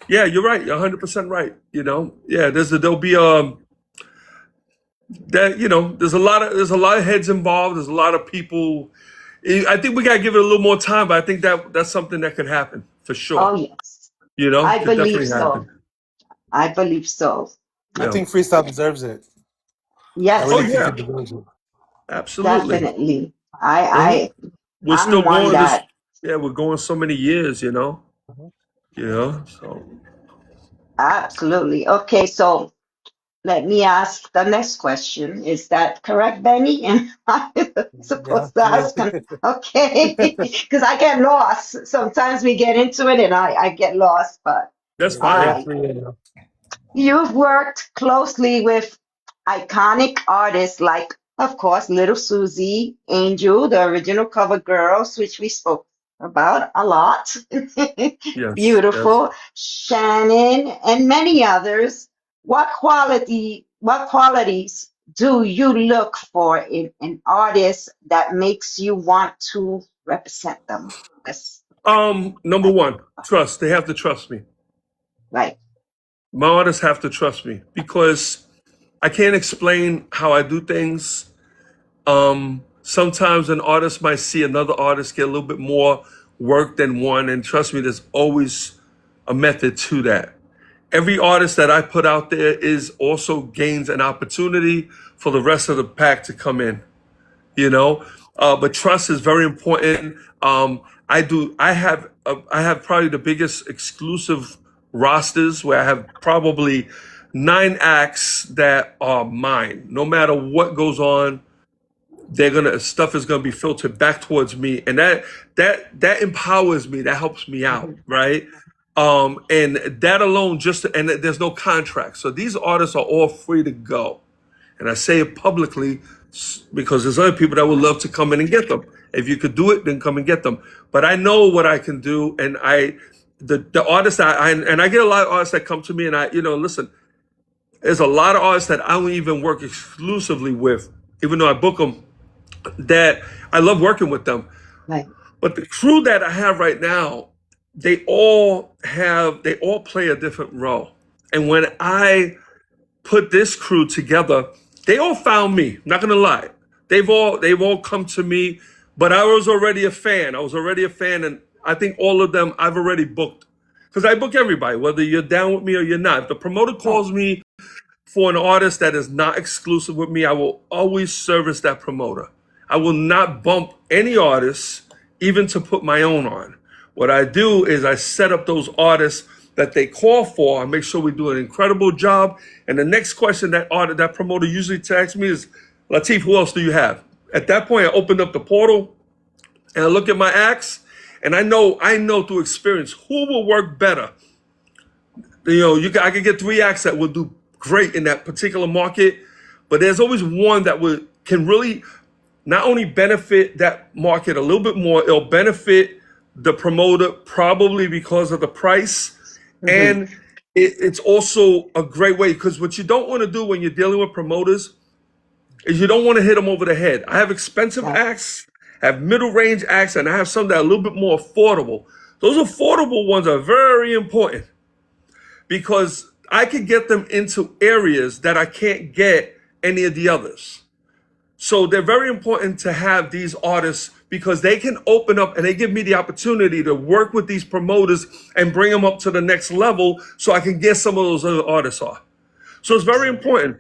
Yeah, you're right. You're 100% right. You know, yeah. There'll be that there's a lot of heads involved. There's a lot of people. I think we gotta give it a little more time, but I think that's something that could happen for sure. Oh, yes. You know, I could believe definitely so. happen. I believe so. I Yeah. think freestyle deserves it. I Yes, Oh really think yeah, it deserves it. absolutely. definitely. And we're I'm still one going this. that Yeah, we're going so many years. Mhm. So absolutely. Okay, so let me ask the next question. Is that correct, Benny? And I'm Yeah, supposed to it ask. Okay, because I get lost. Sometimes we get into it and I get lost. But that's all We fine. got right. 3 now. You've worked closely with iconic artists like, of course, Little Susie, Angel, the original cover girls, which we spoke about a lot. Yes, yes. Beautiful, Shannon, and many others. What qualities do you look for in an artist that makes you want to represent them? That's Number like, one, trust. They have to trust me. right, My artists have to trust me because I can't explain how I do things. Sometimes an artist might see another artist get a little bit more work than one, and trust me, there's always a method to that. Every artist that I put out there is also gains an opportunity for the rest of the pack to come in. you know. But trust is very important. I have probably the biggest exclusive rosters where I have probably 9 acts that are mine. No matter what goes on, stuff is gonna be filtered back towards me, and that empowers me. That helps me out, right? And that alone, and there's no contract, so these artists are all free to go. And I say it publicly because there's other people that would love to come in and get them. If you could do it, then come and get them. But I know what I can do, and the artists and I get a lot of artists that come to me, and listen. There's a lot of artists that I don't even work exclusively with, even though I book them. That I love working with them. right. But the crew that I have right now, they all play a different role. And when I put this crew together, they all found me. Not gonna lie, they've all come to me, but I was already a fan. And I think all of them I've already booked because I book everybody, whether you're down with me or you're not. If the promoter Right. calls me for an artist that is not exclusive with me, I will always service that promoter. I will not bump any artists, even to put my own on. What I do is I set up those artists that they call for. I make sure we do an incredible job. And the next question that promoter usually asks me is, Latif, who else do you have? At that point, I open up the portal and I look at my acts, and I know through experience who will work better. I could get 3 acts that will do great in that particular market, but there's always one that can really not only benefit that market a little bit more, it'll benefit the promoter probably because of the price, Mhm. and it's also a great way because what you don't want to do when you're dealing with promoters is you don't want to hit them over the head. I have expensive Right. acts, I have middle range acts, and I have some that are a little bit more affordable. Those affordable ones are very important because I could get them into areas that I can't get any of the others. So they're very important to have these artists because they can open up and they give me the opportunity to work with these promoters and bring them up to the next level so I can get some of those other artists off. So it's very important.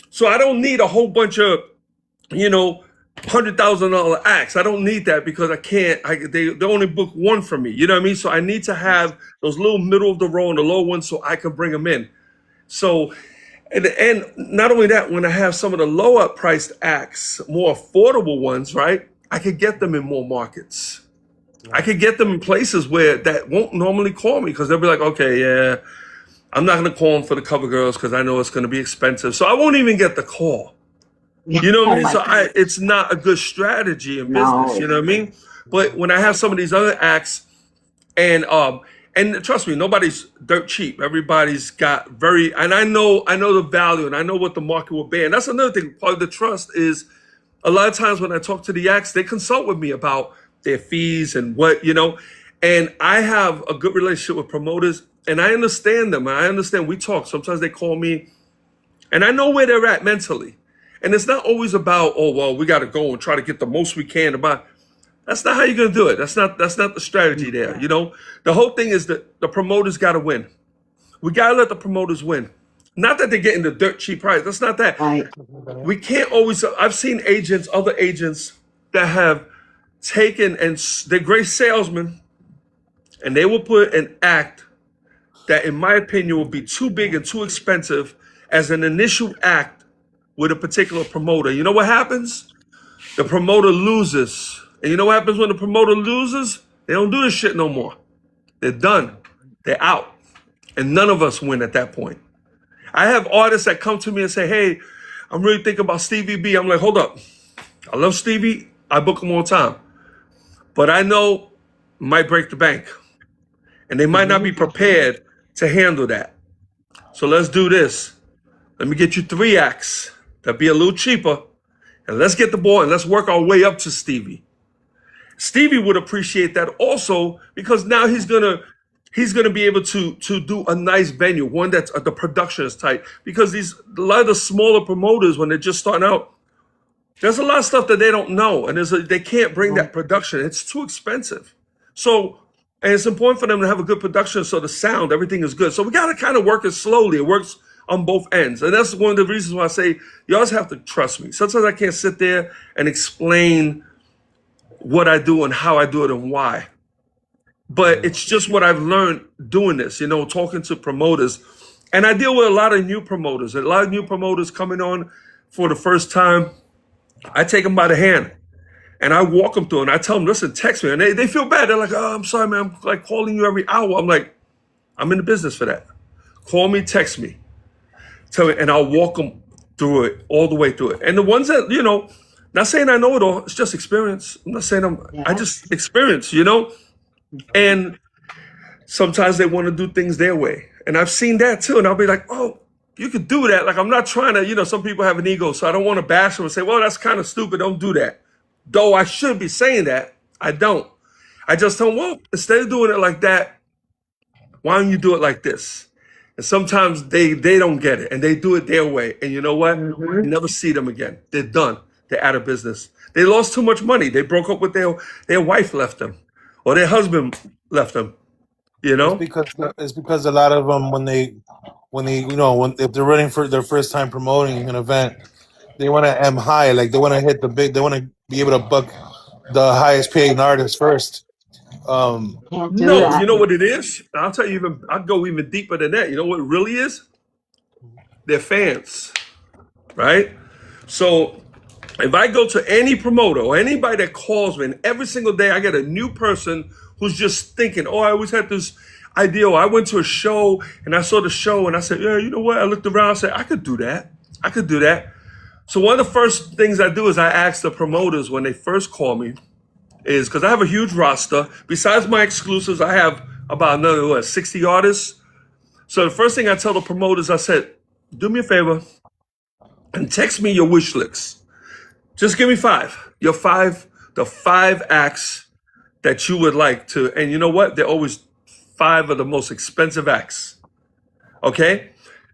So I don't need a whole bunch of, $100,000 acts. I don't need that because I can't. They only book one for me. You know what I mean? So I need to have those little middle of the row and the low ones so I can bring them in. So, and not only that, when I have some of the lower priced acts, more affordable ones, right? I could get them in more markets. I could get them in places where that won't normally call me because they'll be like, okay, yeah, I'm not going to call them for the cover girls because I know it's going to be expensive. So I won't even get the call. Yeah. You know what I Oh mean? my So God. it's not a good strategy in business. You No. know what I mean? But when I have some of these other acts, and trust me, nobody's dirt cheap. Everybody's got and I know the value, and I know what the market will bear. And that's another thing. Part of the trust is a lot of times when I talk to the acts, they consult with me about their fees and and I have a good relationship with promoters. and I understand them. I understand we talk. Sometimes they call me, and I know where they're at mentally. And it's not always about, oh, well, we got to go and try to get the most we can to buy. That's not how you're going to do it. That's not the strategy there. You know, the whole thing is that the promoters got to win. We got to let the promoters win. Not that they're getting the dirt cheap price. That's not that. Right. We can't always, I've seen agents, other agents that have taken, and they're great salesmen, and they will put an act that, in my opinion, will be too big and too expensive as an initial act with a particular promoter. You know what happens? The promoter loses. And you know what happens when the promoter loses? They don't do this shit no more. They're done. They're out. And none of us win at that point. I have artists that come to me and say, hey, I'm really thinking about Stevie B. I'm like, hold up. I love Stevie. I book him all the time. But I know might break the bank. And they might not be prepared to handle that. So let's do this. Let me get you 3 acts. That'll be a little cheaper. And let's get the ball and let's work our way up to Stevie. Stevie would appreciate that also, because now he's gonna be able to do a nice venue, one that's the production is tight. Because a lot of the smaller promoters, when they're just starting out, there's a lot of stuff that they don't know, and they can't bring that production. It's too expensive. So, and it's important for them to have a good production, so the sound, everything is good. So we got to kind of work it slowly. It works on both ends, and that's one of the reasons why I say you always have to trust me. Sometimes I can't sit there and explain what I do and how I do it and why. But it's just what I've learned doing this, you know, talking to promoters. And I deal with a lot of new promoters. A lot of new promoters coming on for the first time. I take them by the hand and I walk them through and I tell them, listen, text me. And they feel bad. They're like, oh, I'm sorry, man. I'm like calling you every hour. I'm like, I'm in the business for that. Call me, text me. Tell me, and I'll walk them through it, all the way through it. And the ones that, you know, not saying I know it all, it's just experience. I'm not saying I just experience, you know? And sometimes they want to do things their way. And I've seen that too. And I'll be like, oh, you could do that. Like, I'm not trying to, you know, some people have an ego, so I don't want to bash them and say, well, that's kind of stupid. Don't do that. Though I should be saying that, I don't. I just tell them, well, instead of doing it like that, why don't you do it like this? And sometimes they don't get it and they do it their way. And you know what? You never see them again. They're done. They're out of business. They lost too much money. They broke up with their wife left them, or their husband left them. You know, it's because a lot of them when if they're running for their first time promoting an event, they want to aim high, like they want to hit they want to be able to book the highest paying artist first. Can't do no, that. you know what it is? I'll tell you I'll go even deeper than that. You know what it really is? They're fans, right? So if I go to any promoter or anybody that calls me, and every single day I get a new person who's just thinking, oh, I always had this idea. I went to a show and I saw the show and I said, yeah, you know what? I looked around and said, I could do that. I could do that. So one of the first things I do is I ask the promoters when they first call me is, because I have a huge roster. Besides my exclusives, I have about another, 60 artists. So the first thing I tell the promoters, I said, do me a favor and text me your wish list. Just give me 5. The 5 acts that you would like to. And you know what? They're always 5 of the most expensive acts. Okay?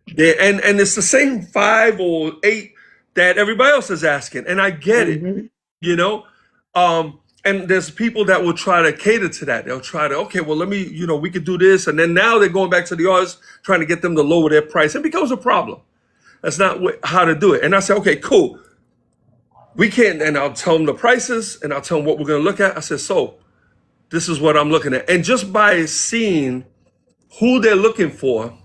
And it's the same 5 or 8 that everybody else is asking. And I get it, you know? And there's people that will try to cater to that. They'll try to, okay, well, let me, you know, we could do this. And then now they're going back to the artists, trying to get them to lower their price. It becomes a problem. That's not how to do it. And I say, okay, cool. We can't, and I'll tell them the prices and I'll tell them what we're going to look at. I said, so this is what I'm looking at. And just by seeing who they're looking for,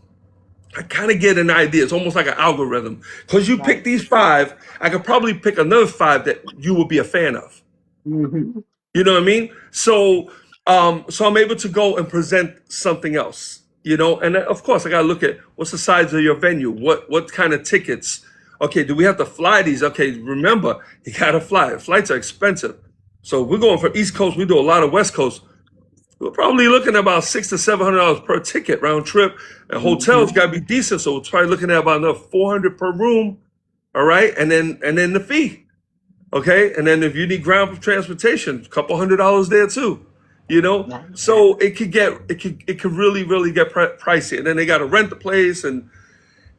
I kind of get an idea. It's almost like an algorithm. Because you pick these 5, I could probably pick another 5 that you would be a fan of. You know what I mean? So I'm able to go and present something else, you know? And of course, I got to look at what's the size of your venue? What kind of tickets? Okay, do we have to fly these? Okay, remember, you got to fly. Flights are expensive. So we're going from East Coast. We do a lot of West Coast. We're probably looking at about $600 to $700 per ticket round trip. And hotels got to be decent. So we're probably looking at about another $400 per room. All right. And then the fee. Okay. And then if you need ground transportation, a couple $100 there too. you know. Right. So it could really get pricey, and then they got to rent the place and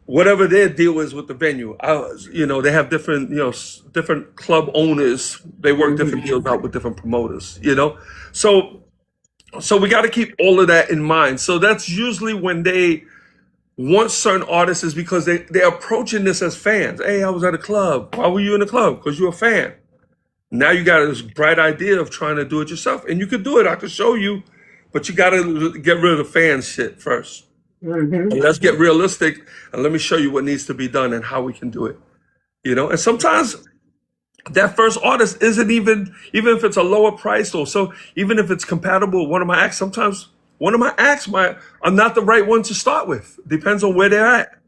whatever their deal is with the venue. You know, they have different, you know, different club owners. They work different deals out with different promoters. You know, so we got to keep all of that in mind. So that's usually when they want certain artists, is because they're approaching this as fans. Hey, I was at a club. Why were you in the club? Because you're a fan. Now you got this bright idea of trying to do it yourself, and you could do it. I could show you, but you got to get rid of the fan shit first. Mm-hmm. And let's get realistic, and let me show you what needs to be done and how we can do it. You know, and sometimes that first artist isn't even if it's a lower price, or so even if it's compatible with one of my acts, sometimes one of my acts are not the right one to start with. Depends on where they're at,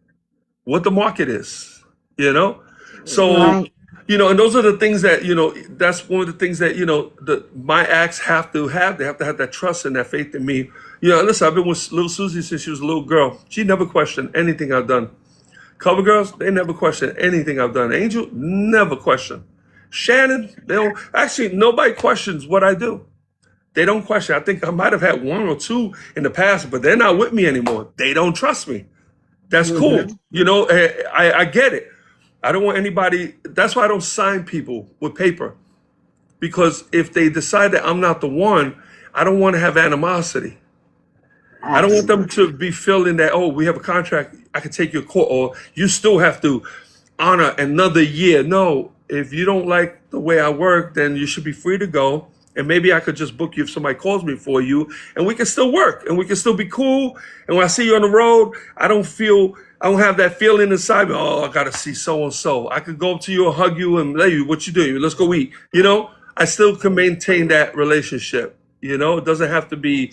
what the market is, you know? So, Right. you know, and those are the things that, you know, that's one of the things that, you know, my acts have to have. They have to have that trust and that faith in me. You know, listen, I've been with Little Susie since she was a little girl. She never questioned anything I've done. Cover girls, they never question anything I've done. Angel, never question. Shannon, they don't, actually, nobody questions what I do. They don't question. I think I might have had one or two in the past, but they're not with me anymore. They don't trust me. That's cool. You know, I get it. I don't want anybody, that's why I don't sign people with paper. Because if they decide that I'm not the one, I don't want to have animosity. I don't want them to be feeling that, oh, we have a contract, I can take you to court, or you still have to honor another year. No, if you don't like the way I work, then you should be free to go. And maybe I could just book you if somebody calls me for you, and we can still work, and we can still be cool. And when I see you on the road, I don't have that feeling inside me, oh, I got to see so-and-so. I could go up to you and hug you and let you, what you doing? Let's go eat. You know, I still can maintain that relationship. You know, it doesn't have to be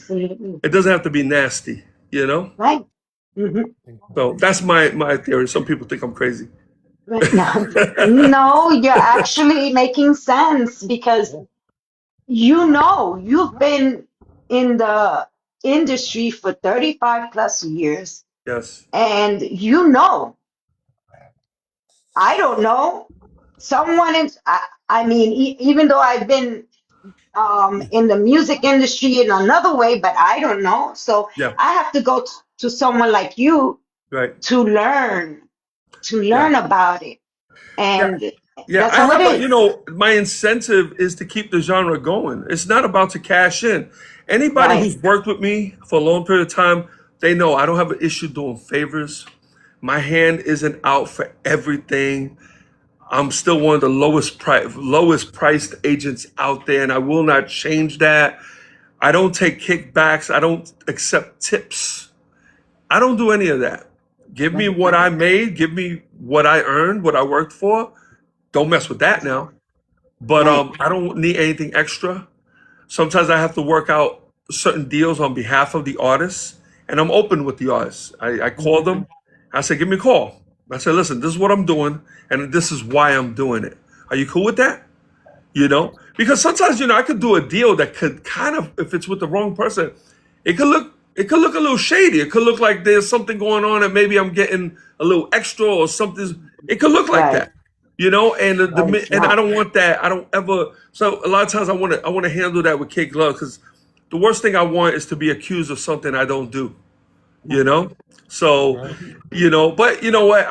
nasty, you know? Right. Mm-hmm. So that's my theory. Some people think I'm crazy. No, you're actually making sense, because you've been in the industry for 35 plus years, Yes. and I don't know, someone is, I mean, even though I've been in the music industry in another way, but I don't know. So Yeah. I have to go to someone like you Right. to learn Yeah. about it. And Yeah, that's I how have it is. you know, my incentive is to keep the genre going. It's not about to cash in. Anybody Right. who's worked with me for a long period of time, they know I don't have an issue doing favors. My hand isn't out for everything. I'm still one of the lowest priced agents out there, and I will not change that. I don't take kickbacks. I don't accept tips. I don't do any of that. Give me what I made. Give me what I earned, what I worked for. Don't mess with that now. But I don't need anything extra. Sometimes I have to work out certain deals on behalf of the artists, and I'm open with the artists. I call them. I say, give me a call. I say, listen, this is what I'm doing, and this is why I'm doing it. Are you cool with that? You know, because sometimes, you know, I could do a deal that could kind of, if it's with the wrong person, it could look a little shady. It could look like there's something going on, and maybe I'm getting a little extra or something. It could look like Right. that. You know, and Right. and I don't want that. I don't ever. So a lot of times I want to handle that with kid gloves, because the worst thing I want is to be accused of something I don't do. You know, so you know, but you know what,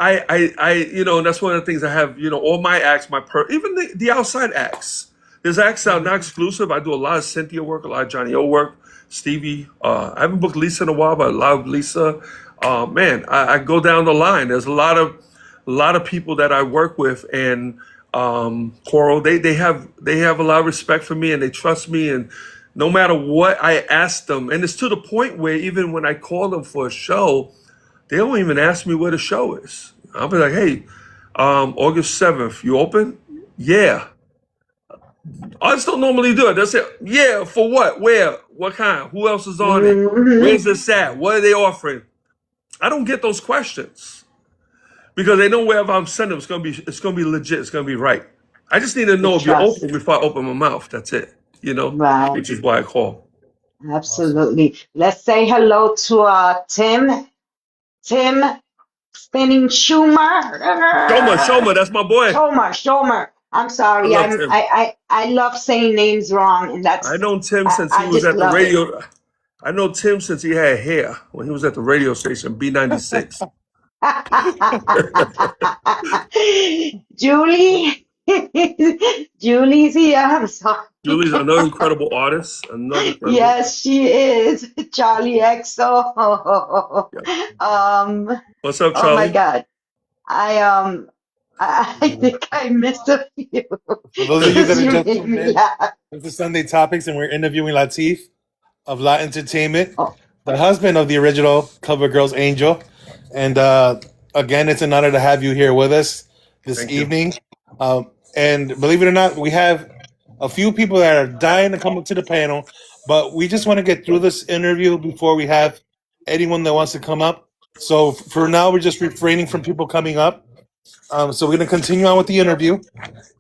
you know, and that's one of the things I have. You know, all my acts, even the outside acts. There's acts that are not exclusive. I do a lot of Cynthia work, a lot of Johnny O work, Stevie. I haven't booked Lisa in a while, but I love Lisa. Man, I go down the line. There's a lot of people that I work with, and Coral, they have a lot of respect for me, and they trust me, and no matter what I ask them, and it's to the point where even when I call them for a show, they don't even ask me where the show is. I'll be like, hey, August 7th, you open? Yeah. I just don't normally do it. They'll say, yeah, for what? Where? What kind? Who else is on it? Where's this at? What are they offering? I don't get those questions, because they know wherever I'm sending them, it's gonna be legit. It's gonna be right. I just need to know if you're Trust. open before I open my mouth. That's it. You know, Right. which is why I call. Absolutely. Let's say hello to Tim. Tim Spinning Schumer. Shoma, that's my boy. Shomer. I'm I sorry. love Tim. I love saying names wrong, and I know Tim since he I was just at the love it. radio. I know Tim since he had hair when he was at the radio station B96. Julie, Julie's here. I'm sorry. Julie's another incredible artist. Another incredible. Yes, she is. Charlie XO. Yeah. Um, What's up, oh my Charlie? God. I I think I missed a few For those of you that because are you just made tuned me in, laugh. this is Sunday Topics, and we're interviewing Latif of La Entertainment, Oh, the husband of the original Cover Girls Angel. And again, it's an honor to have you here with us this Thank you. evening. And believe it or not, we have a few people that are dying to come up to the panel, but we just want to get through this interview before we have anyone that wants to come up. So for now, we're just refraining from people coming up. So we're going to continue on with the interview.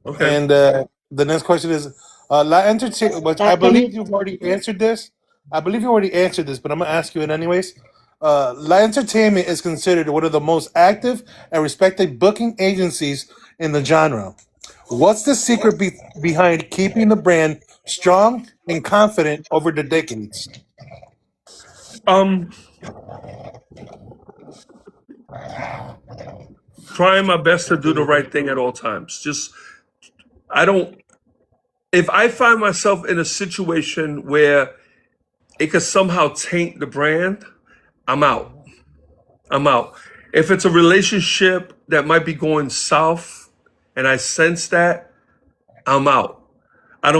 Okay. And the next question is La Entertainment, which I believe Stephanie, you've already answered this. I believe you already answered this, but I'm going to ask you it anyways. La Entertainment is considered one of the most active and respected booking agencies in the genre. What's the secret behind keeping the brand strong and confident over the decades? Um, trying my best to do the right thing at all times. Just I don't. If I find myself in a situation where it could somehow taint the brand, I'm out. I'm out. If it's a relationship that might be going south and I sense that, I'm out. I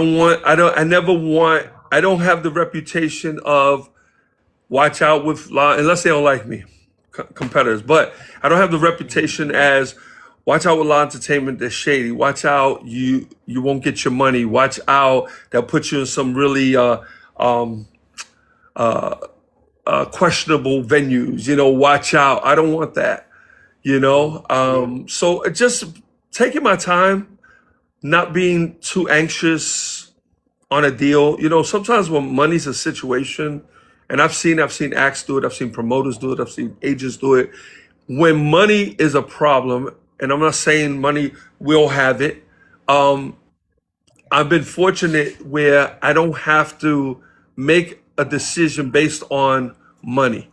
never want, I don't have the reputation of watch out with law, unless they don't like me, competitors, but I don't have the reputation as watch out with law entertainment, they're shady. Watch out, you won't get your money. Watch out, they'll put you in some really questionable venues. Watch out. I don't want that. So just taking my time, not being too anxious on a deal. Sometimes when money's a situation, and I've seen acts do it, I've seen promoters do it, I've seen agents do it. When money is a problem, and I'm not saying money will have it, I've been fortunate where I don't have to make a decision based on money.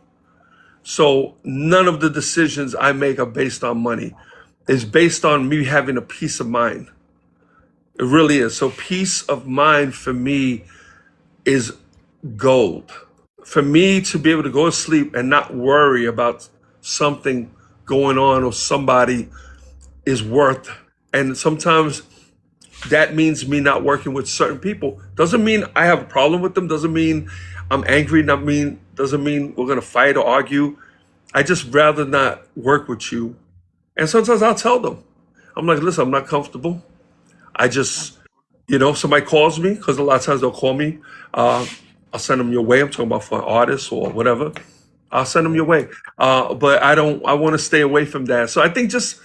So none of the decisions I make are based on money. It's based on me having a peace of mind. It really is. So peace of mind for me is gold. For me to be able to go to sleep and not worry about something going on or somebody is worth. And sometimes that means me not working with certain people. Doesn't mean I have a problem with them. Doesn't mean I'm angry. Doesn't mean we're going to fight or argue. I just rather not work with you. And sometimes I'll tell them. I'm like, listen, I'm not comfortable. I just, somebody calls me, because a lot of times they'll call me. I'll send them your way. I'm talking about for artists or whatever. I'll send them your way. But I want to stay away from that. So I think just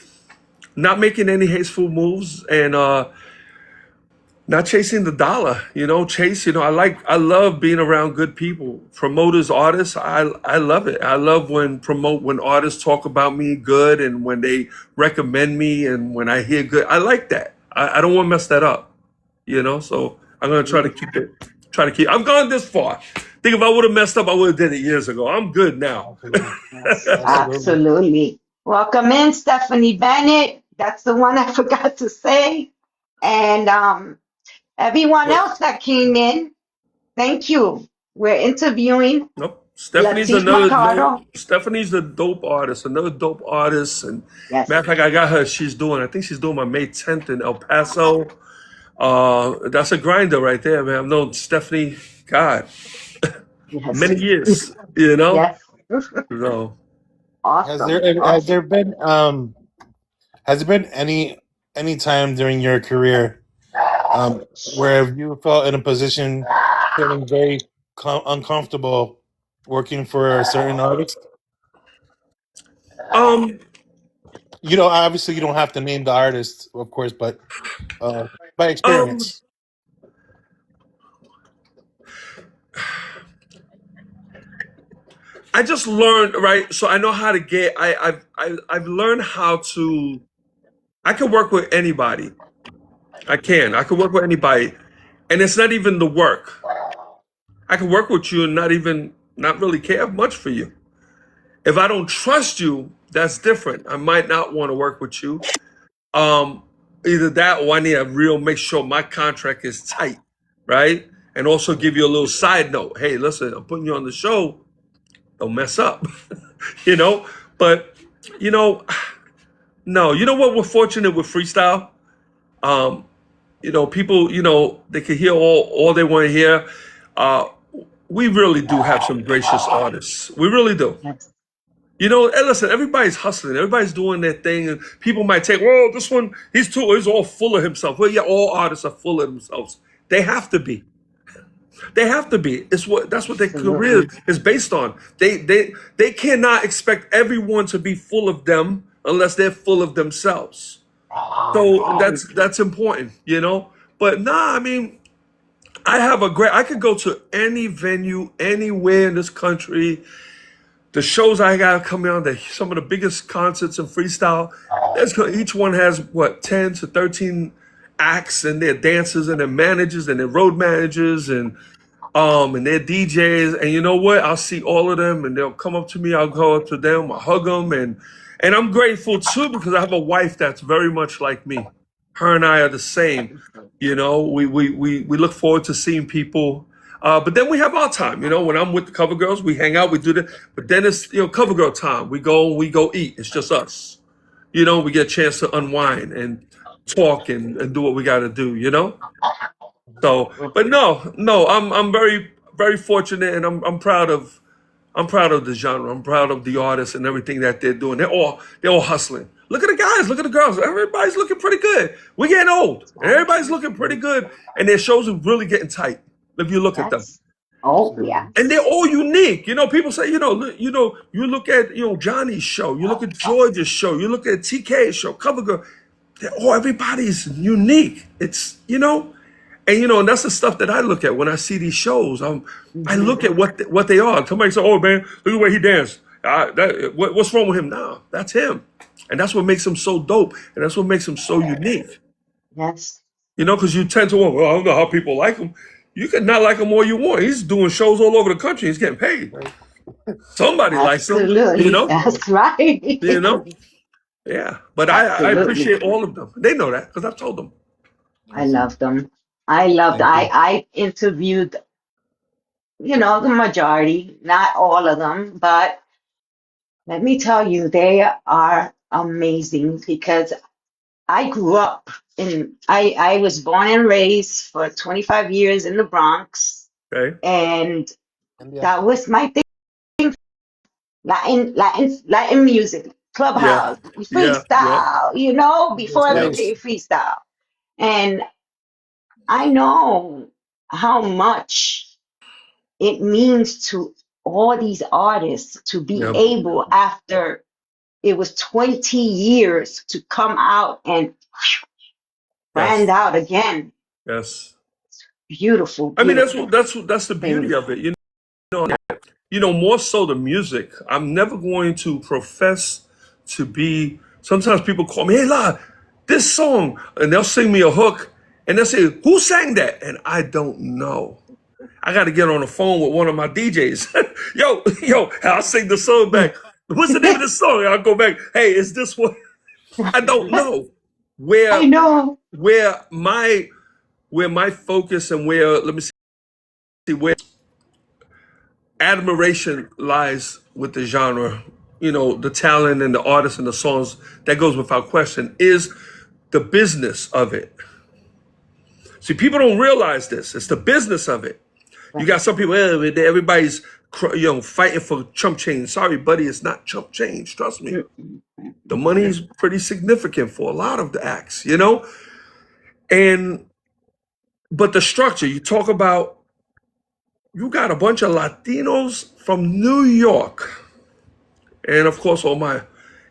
not making any hasteful moves and not chasing the dollar, I love being around good people, promoters, artists. I love it. I love when artists talk about me good and when they recommend me and when I hear good. I like that. I don't want to mess that up, so I'm going to try to keep, I've gone this far. Think if I would have messed up, I would have did it years ago. I'm good now. yes, absolutely. Welcome in, Stephanie Bennett. That's the one I forgot to say. And everyone else that came in, thank you. We're interviewing Nope. Latif Mercado. Stephanie's the dope artist, another dope artist. And Yes, matter of fact, I got her. I think she's doing my May 10th in El Paso. That's a grinder right there, man. I've known Stephanie, God, yes, many years, yes. So, Awesome. Has there been any time during your career where you felt in a position feeling very uncomfortable working for a certain artist? Obviously you don't have to name the artist, of course, but by experience. I just learned, right? So I know how to get. I've learned how to. I can work with anybody, I can. I can work with anybody, and it's not even the work. I can work with you and not really care much for you. If I don't trust you, that's different. I might not want to work with you. Um, Either that or I need to make sure my contract is tight, right? And also give you a little side note. Hey, listen, I'm putting you on the show. Don't mess up, you know. But you know, no. You know what? We're fortunate with freestyle. Um, people, they can hear all they want to hear. Uh, we really do have some gracious artists. We really do. Yes. And listen, everybody's hustling. Everybody's doing their thing. And people might take, well, this one, he's all full of himself. Well, yeah, all artists are full of themselves. They have to be. They have to be. That's what their career Absolutely. is based on. They cannot expect everyone to be full of them unless they're full of themselves. So that's important. But nah, I mean, I could go to any venue, anywhere in this country. The shows I got coming on, some of the biggest concerts in freestyle, each one has 10 to 13 acts and their dancers and their managers and their road managers and their DJs. And you know what? I'll see all of them and they'll come up to me. I'll go up to them, I'll hug them. And I'm grateful too because I have a wife that's very much like me. Her and I are the same. We look forward to seeing people. But then we have our time, when I'm with the cover girls, we hang out, we do that. But then it's, cover girl time. We go eat. It's just us. We get a chance to unwind and talk and do what we got to do. So, but no, I'm very, very fortunate and I'm proud of the genre. I'm proud of the artists and everything that they're doing. They're all hustling. Look at the guys, look at the girls. Everybody's looking pretty good. We're getting old and everybody's looking pretty good and their shows are really getting tight. If you look at them, Oh, yeah. and they're all unique. People say, you look at Johnny's show, you look at George's show, you look at TK's show, Cover Girl. Everybody's unique. It's and that's the stuff that I look at when I see these shows. I look at what they are. Somebody say, "Oh man, look at the way he danced. What's wrong with him now?" That's him, and that's what makes him so dope, and that's what makes him so unique. Yes. Because you tend to, well, I don't know how people like him. You can not like him all you want. He's doing shows all over the country. He's getting paid. Somebody likes him, Absolutely. That's right. Yeah. But I appreciate all of them. They know that because I've told them. I love them. I interviewed, the majority, not all of them, but let me tell you, they are amazing because I grew up I was born and raised for 25 years in the Bronx, Okay. and that was my thing. Latin music, Yeah. clubhouse, Yeah. Yeah. freestyle, before Yes, everything freestyle. And I know how much it means to all these artists to be Yeah. able, after it was 20 years, to come out and brand Yes. out again. Yes. Beautiful, I mean, beautiful that's the beauty things. of it. More so the music. I'm never going to profess to be. Sometimes people call me, "Hey, La, this song," and they'll sing me a hook, and they'll say, "Who sang that?" And I don't know. I got to get on the phone with one of my DJs. yo, I'll sing the song back. What's the name of the song? I'll go back. Hey, is this one? I don't know I where know. where my focus and let me see where admiration lies with the genre. The talent and the artists and the songs, that goes without question, is the business of it. See, people don't realize this. It's the business of it. You got some people, everybody's fighting for chump change. Sorry, buddy, it's not chump change. Trust me. The money's pretty significant for a lot of the acts, but the structure, you talk about, you got a bunch of Latinos from New York. And of course, all my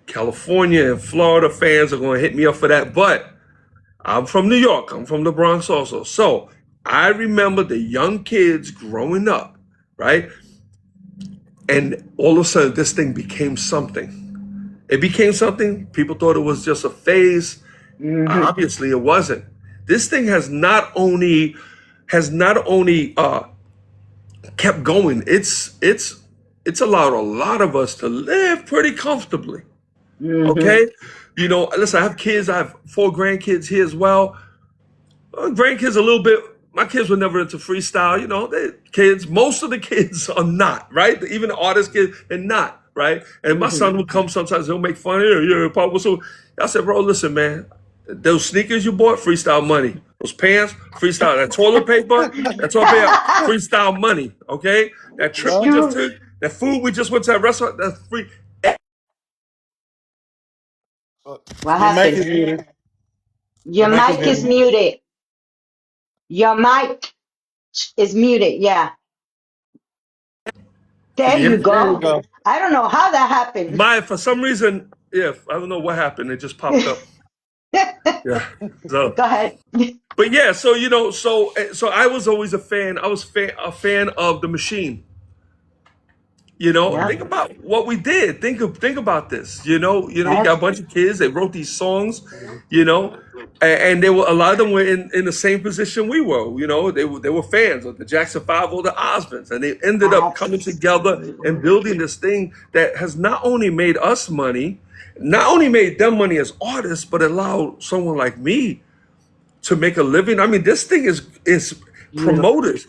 California and Florida fans are going to hit me up for that. But I'm from New York. I'm from the Bronx also. So I remember the young kids growing up, right? And all of a sudden, this thing became something. It became something. People thought it was just a phase. Obviously, it wasn't. this thing has not only kept going. It's allowed a lot of us to live pretty comfortably. Mm-hmm. Okay, listen, I have kids. I have 4 grandkids here as well. Grandkids a little bit. My kids were never into freestyle. Most of the kids are not, right? Even the artist kids, they're not, right? And my son will come sometimes. He'll make fun. Yeah, Papa. So I said, bro, listen, man. Those sneakers you bought, freestyle money. Those pants, freestyle. That toilet paper, freestyle money. Okay, that trip we just took, that food we just went to that restaurant, that's free. What Your mic is happened? muted. Your mic is muted. Your mic is muted. Yeah. There Can you hear you me? There you go. go. I don't know how that happened. For some reason, I don't know what happened. It just popped up. Yeah. So, Go ahead. but yeah, so I was always a fan. I was a fan of the machine. Yeah. Think about what we did. Think about this. You got a bunch of kids. They wrote these songs. And they were a lot of them were in the same position we were. They were fans of the Jackson 5 or the Osmonds, and they ended up coming together and building this thing that has not only made us money, not only made them money as artists, but allowed someone like me to make a living. I mean, this thing is promoters,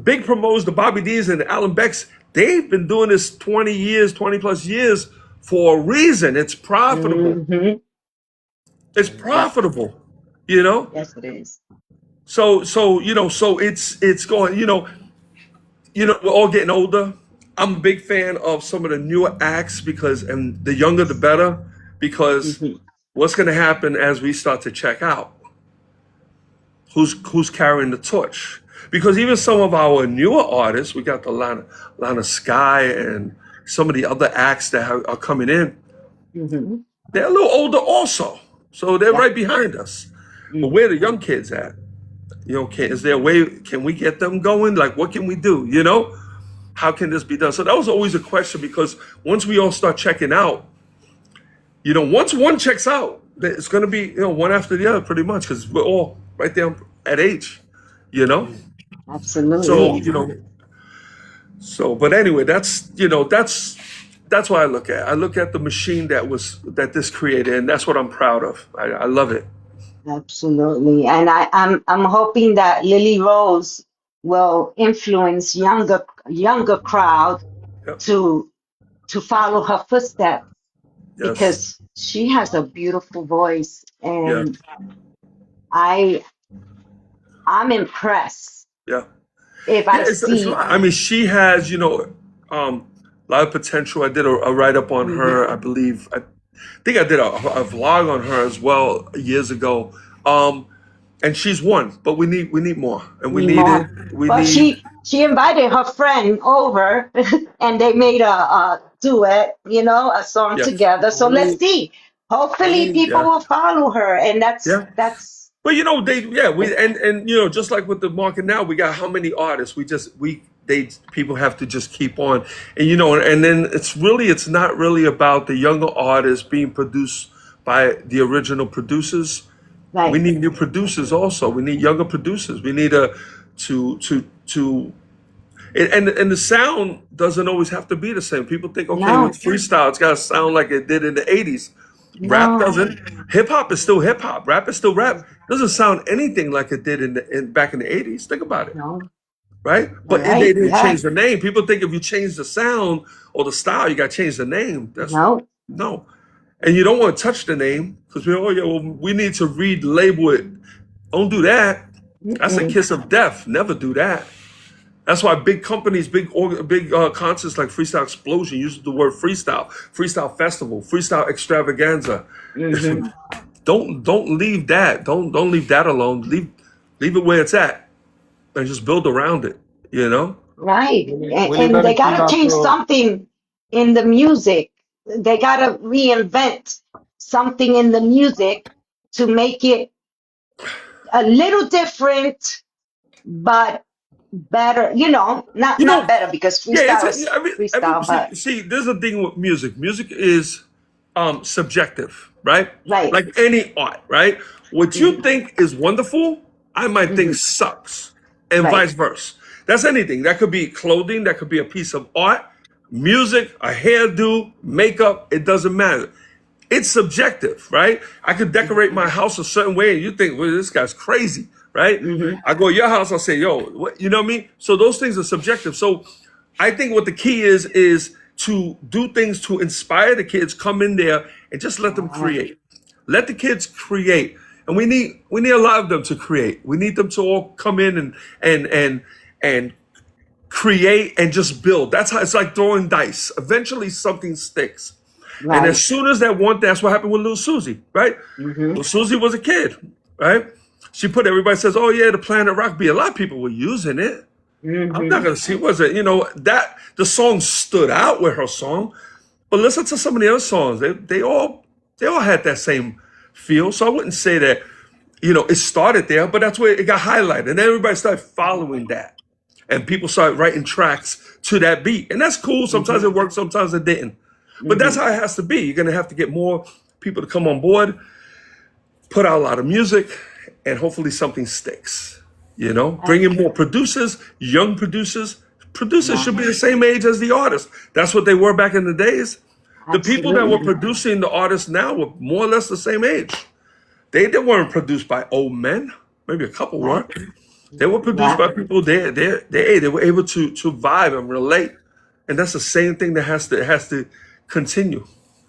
big promoters, the Bobby D's and the Alan Becks. They've been doing this 20 plus years for a reason. It's profitable. Mm-hmm. It's profitable, Yes, it is. So it's going. We're all getting older. I'm a big fan of some of the newer acts and the younger the better, because what's going to happen as we start to check out? Who's carrying the torch? Because even some of our newer artists, we got the Lana Sky and some of the other acts that are coming in. Mm-hmm. They're a little older also, so they're right behind us. But where the young kids at? Is there a way? Can we get them going? Like, what can we do? How can this be done? So that was always a question, because once we all start checking out, once one checks out, it's going to be one after the other, pretty much, because we're all right there at age. Absolutely. But anyway, that's why I look at. I look at the machine that this created, and that's what I'm proud of. I love it. Absolutely. And I'm hoping that Lily Rose will influence younger crowd Yep. to follow her footsteps, Yes. because she has a beautiful voice, and I'm impressed Yeah. if I It's see. I mean, she has a lot of potential. I did a write up on her. I believe I think I did a vlog on her as well years ago. And she's one, but we need more, and we need more. it. We Well, need. she invited her friend over, and they made a duet, a song Yes. together. So let's see. Hopefully, people will follow her, and that's. But just like with the market now, we got how many artists? People have to just keep on, and then it's not really about the younger artists being produced by the original producers. Right. We need new producers also. We need younger producers. We need and the sound doesn't always have to be the same. People think, okay, No. with freestyle, it's got to sound like it did in the 80s. Rap doesn't. Hip hop is still hip hop. Rap is still rap. It doesn't sound anything like it did back in the 80s. Think about it. No. Right? But Right, they didn't yeah. change the name. People think if you change the sound or the style, you got to change the name. No. And you don't want to touch the name, because we need to relabel it. Don't do that. That's a kiss of death. Never do that. That's why big companies, big concerts like Freestyle Explosion use the word freestyle, freestyle festival, freestyle extravaganza. Don't leave that. Don't leave that alone. Leave it where it's at, and just build around it. Right. When And you they gotta got to change keep something in the music. They got to reinvent something in the music to make it a little different, but better. Not better, because freestyle is freestyle, but see, there's a thing with music. Music is subjective, right? Right. Like any art, right? What you think is wonderful, I might think sucks, and Right. vice versa. That's anything. That could be clothing, that could be a piece of art, music, a hairdo, makeup, it doesn't matter. It's subjective, right? I could decorate my house a certain way and you think, well, this guy's crazy, right? I go to your house, I'll say, yo, what, you know what I mean? So those things are subjective. So I think what the key is to do things to inspire the kids, come in there and just let them create. Let the kids create. And we need a lot of them to create. We need them to all come in and create and just build. That's how it's like throwing dice. Eventually something sticks. And as Right. soon as that's what happened with little Susie, right? Little Susie was a kid, right? She put everybody says, oh yeah, the Planet Rock beat. A lot of people were using it. I'm not gonna see was it, that the song stood out with her song, but listen to some of the other songs. They all had that same feel. So I wouldn't say that, it started there, but that's where it got highlighted. And everybody started following that. And people started writing tracks to that beat. And that's cool. Sometimes it worked, sometimes it didn't. But that's how it has to be. You're going to have to get more people to come on board, put out a lot of music, and hopefully something sticks. Bring in more producers, young producers. Producers should be the same age as the artists. That's what they were back in the days. The people that were producing the artists now were more or less the same age. They weren't produced by old men. Maybe a couple were. They were produced by people they were able to vibe and relate. And that's the same thing that has to continue,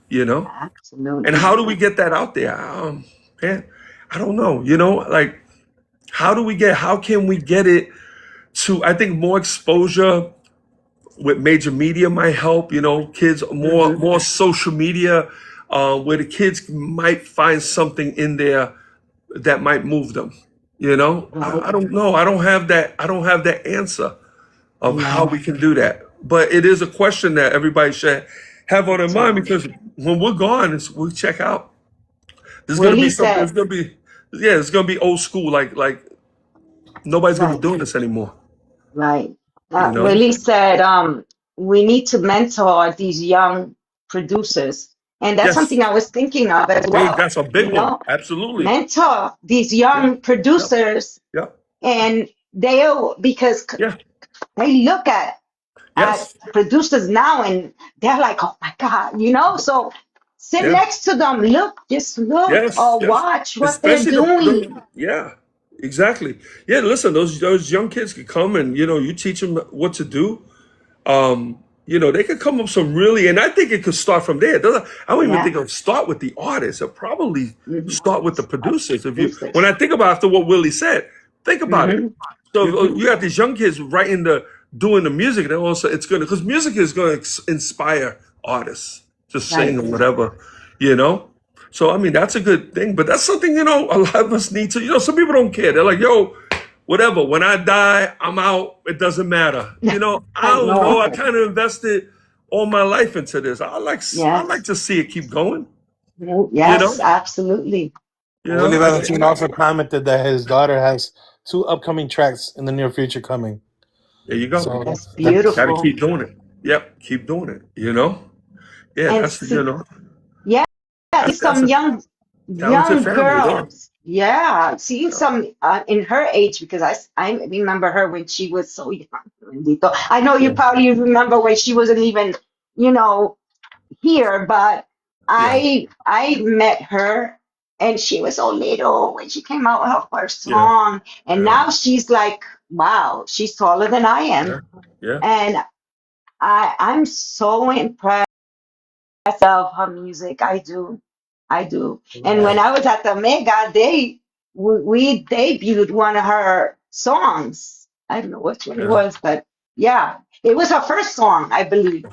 Absolutely. And how do we get that out there? Man, I don't know, like how can we get it to, I think more exposure with major media might help, kids more social media, where the kids might find something in there that might move them. I don't know. I don't have that answer of how we can do that. But it is a question that everybody should have on their mind, because when we're gone, we check out. There's gonna be something. It's gonna be old school. Like nobody's gonna be doing this anymore. Right. Willie said, we need to mentor these young producers. And that's Yes, something I was thinking of as well. that's a big one. Absolutely. Mentor these Yeah. young producers, Yeah. and because Yeah. they look at Yes. producers now and they're like, oh my God, so sit Yeah. next to them, just look Yes. or Yes. watch what they're Especially doing. yeah. Exactly. Yeah. Listen, those young kids could come and you teach them what to do. They could come up some really, and I think it could start from there. I don't even think it'll start with the artists. It'll probably start with the producers. When I think about after what Willie said, think about it. So you got these young kids doing the music, and also because music is gonna inspire artists to sing or whatever, So I mean that's a good thing, but that's something a lot of us need to. Some people don't care. They're like, yo, whatever. When I die, I'm out. It doesn't matter. I don't know. I kind of invested all my life into this. I like to see it keep going. Yes, absolutely. Willie Valentine also commented that his daughter has 2 upcoming tracks in the near future coming. There you go. So That's beautiful. Gotta keep doing it. Yep, keep doing it. Yeah, And that's some young talented family, girls. Yeah, seeing some in her age, because I remember her when she was so young. Bendito. I know you probably remember when she wasn't even, here, but I met her and she was so little when she came out with her first song, and now she's like, wow, she's taller than I am, and I'm so impressed of her music. I do. And when I was at the Mega, we debuted one of her songs. I don't know which one it was, but yeah, it was her first song, I believe,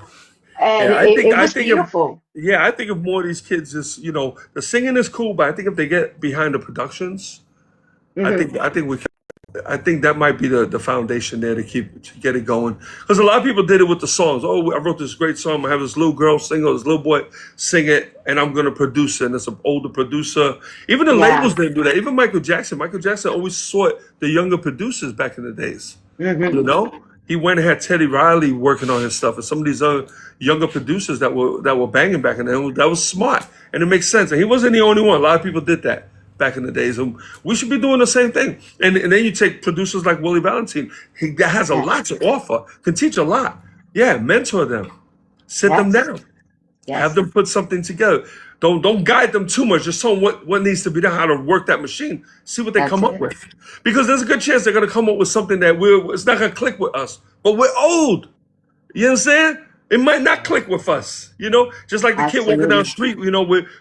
and it was beautiful. I think if more of these kids just, the singing is cool, but I think if they get behind the productions, I think that might be the foundation there to get it going. Because a lot of people did it with the songs. Oh, I wrote this great song. I have this little girl sing or this little boy sing it, and I'm going to produce it. And it's an older producer. Even the labels didn't do that. Even Michael Jackson. Michael Jackson always sought the younger producers back in the days. He went and had Teddy Riley working on his stuff, and some of these other younger producers that were banging back in then. That was smart, and it makes sense. And he wasn't the only one. A lot of people did that back in the days, and we should be doing the same thing. And then you take producers like Willie Valentine. He has a lot to offer, can teach a lot. Yeah, mentor them, sit them Yes. down, have Yes. them put something together. Don't guide them too much. Just tell them what needs to be done, how to work that machine. See what they That's come up it. with, because there's a good chance they're gonna come up with something that it's not gonna click with us. But we're old. You know what I'm saying? It might not click with us. Just like the kid walking down the Absolutely. street.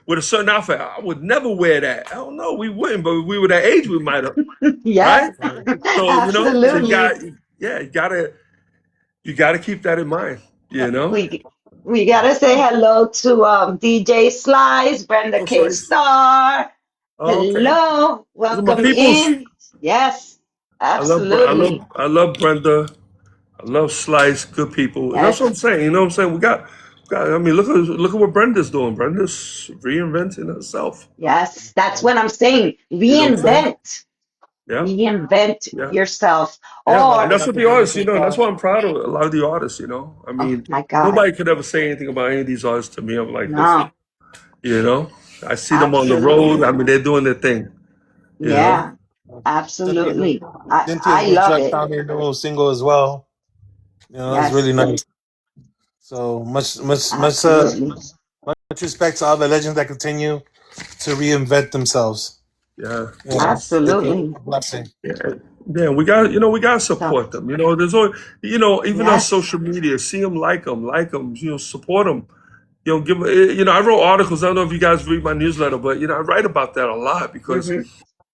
With a certain outfit. I would never wear that. I don't know. We wouldn't, but if we were that age, we might have. Yes. Right? So so Absolutely. you gotta keep that in mind. You know. We gotta say hello to DJ Slice, Brenda Oh, K. slice. Star. Oh, okay. Hello, Those are my welcome peoples. in. Yes, I love Bre- I love absolutely. I love Brenda. I love Slice. Good people, and that's what I'm Yes, saying. You know what I'm saying? I mean, look at what Brenda's doing. Brenda's reinventing herself. yes, that's what I'm saying. You know what I'm saying? Reinvent, Yeah, reinvent yeah, yourself. yeah. Or, And that's what the artists. That's why I'm proud of a lot of the artists. I oh mean, my God, nobody could ever say anything about any of these artists to me. I'm like, listen, no, you know, I see them on the road. I absolutely. mean, they're doing their thing. You know. Yeah, Cynthia, absolutely. Cynthia's I new love track it. found a new single as well. It's really Yes, nice. So absolutely. much respect to all the legends that continue to reinvent themselves. Yeah. It's a Absolutely. blessing. Yeah, yeah, we gotta So, support them. There's always, even on yes. social media, see them, like them, support them. I wrote articles. I don't know if you guys read my newsletter, but I write about that a lot because Hmm.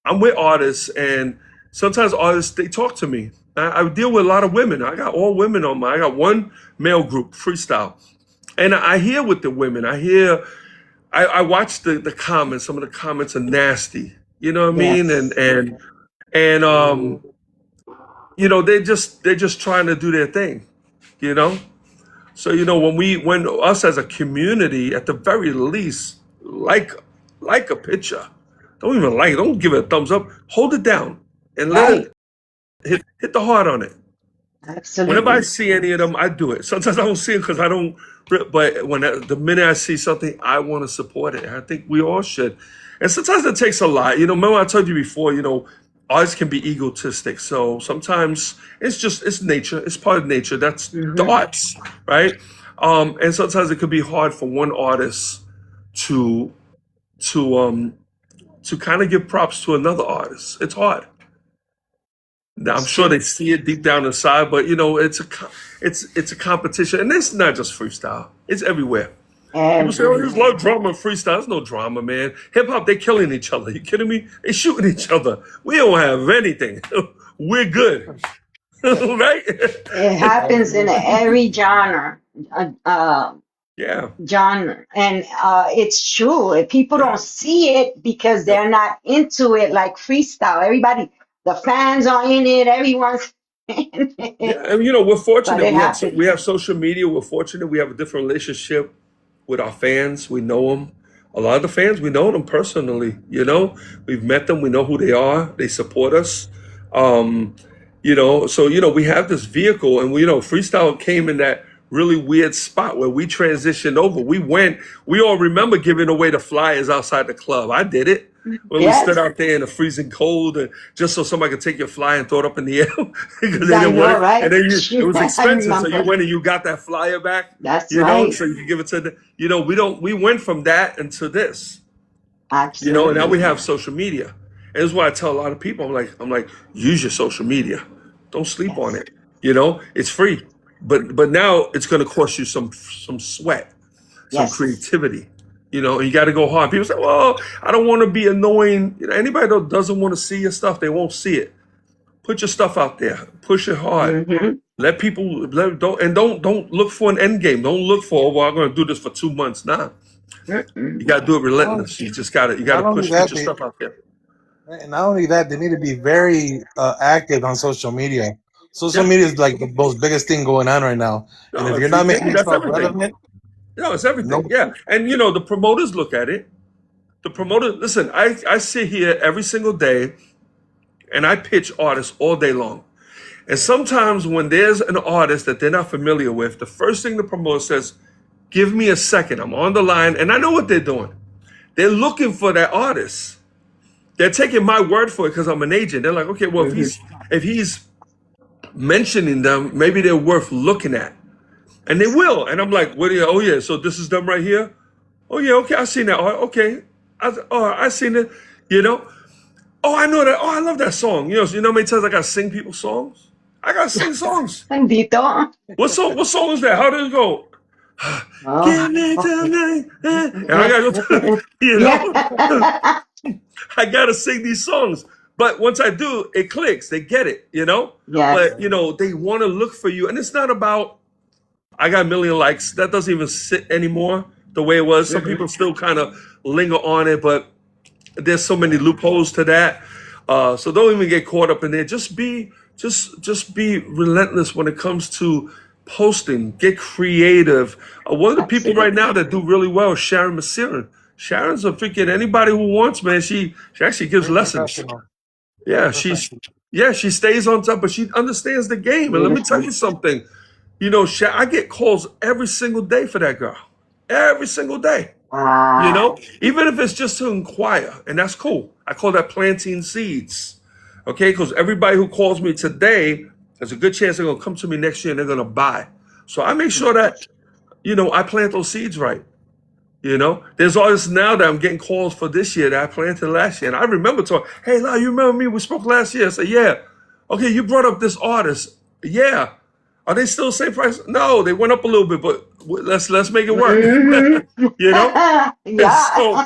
I'm with artists, and sometimes artists they talk to me. I deal with a lot of women. I got all women I got one male group, freestyle, and I hear with the women. I watch the comments. Some of the comments are nasty. You know what I mean? And Yes. and and they're just trying to do their thing. You know. So when us as a community, at the very least, like a picture, don't even like it, don't give it a thumbs up, hold it down and let Right. it hit the heart on it. Whenever I Absolutely. see any of them, I do it. Sometimes I don't see it because I don't. But the minute I see something, I want to support it. I think we all should. And sometimes it takes a lot. Remember I told you before. Artists can be egotistic. So sometimes it's nature. It's part of nature. That's the Hmm. arts, right? And sometimes it could be hard for one artist to to to kind of give props to another artist. It's hard. Now, I'm It's sure they true. see it deep down inside, but it's a competition, and it's not just freestyle; it's everywhere. People say, "Oh, there's a lot Everywhere. of drama in freestyle." There's no drama, man. Hip hop, they killing each other. You kidding me? They shooting each other. We don't have anything. We're good, right? It happens in every uh, uh, Yeah, genre, and it's true. If people yeah, don't see it because yeah, they're not into it, like freestyle. Everybody, the fans are in it. Everyone's in yeah. it, And we're but fortunate. it We have happens. social media. We're fortunate. We have a different relationship with our fans. We know them. A lot of the fans, we know them personally. We've met them. We know who they are. They support us. Um, so we have this vehicle, and freestyle came in that really weird spot where we transitioned over. We all remember giving away the flyers outside the club. I did it when we stood Yes, out there in the freezing cold, and just so somebody could take your flyer and throw it up in the air because they I didn't want know, it. And right? then it was I expensive, so you remember. went and you got that flyer back. That's right. So you can give it to we went from that into this, and now we Absolutely. have social media. And this is why I tell a lot of people, I'm like, use your social media. Don't sleep on Yes. it. It's free. But now it's gonna cost you some sweat, some Yes. creativity. And you gotta go hard. People say, well, I don't wanna be annoying. Anybody that doesn't want to see your stuff, they won't see it. Put your stuff out there. Push it hard. Hmm. Let people don't look for an end game. Don't look for, well, I'm gonna do this for 2 months. Nah. You Mm-mm. gotta do it Not, relentless. You gotta not only push, get that, your they stuff out there. not only that, they need to be very active on social media. Social Yeah. media is like the most biggest thing going on right now, and No, if you're not making that's yourself everything. relevant, No, it's everything. no. Yeah. And the promoters look at it. The promoter, listen, I sit here every single day and I pitch artists all day long. And sometimes when there's an artist that they're not familiar with, the first thing the promoter says, give me a second. I'm on the line and I know what they're doing. They're looking for that artist. They're taking my word for it because I'm an agent. They're like, okay, well, if he's mentioning them, maybe they're worth looking at. And they will. And I'm like, what do you, oh yeah, so this is them right here? Oh yeah, okay, I seen that art. Okay. I seen it, you know? Oh, I know that. Oh, I love that song. You know how many times I gotta sing people's songs? I gotta sing songs. Bendito. What song is that? How did it go? Give me tonight. And I gotta go, you know? I gotta sing these songs. But once I do, it clicks. They get it, you know? Yes. But, you know, they want to look for you. And it's not about, I got a million likes. That doesn't even sit anymore the way it was. Some people still kind of linger on it, but there's so many loopholes to that. So don't even get caught up in there. Just be relentless when it comes to posting. Get creative. One of the people right now that do really well is Sharon Masirin. Sharon's a freaking anybody who wants, man. She actually gives lessons. Yeah, she stays on top, but she understands the game. And let me tell you something. You know, I get calls every single day for that girl. Every single day. You know, even if it's just to inquire, and that's cool. I call that planting seeds. Okay, because everybody who calls me today, there's a good chance they're gonna come to me next year and they're gonna buy. So I make sure that, you know, I plant those seeds right. You know, there's artists now that I'm getting calls for this year that I planted last year. And I remember talking, hey, La, you remember me? We spoke last year. I said, yeah. Okay, you brought up this artist. Yeah. Are they still the same price? No, they went up a little bit, but let's make it work. You know? Yeah. So,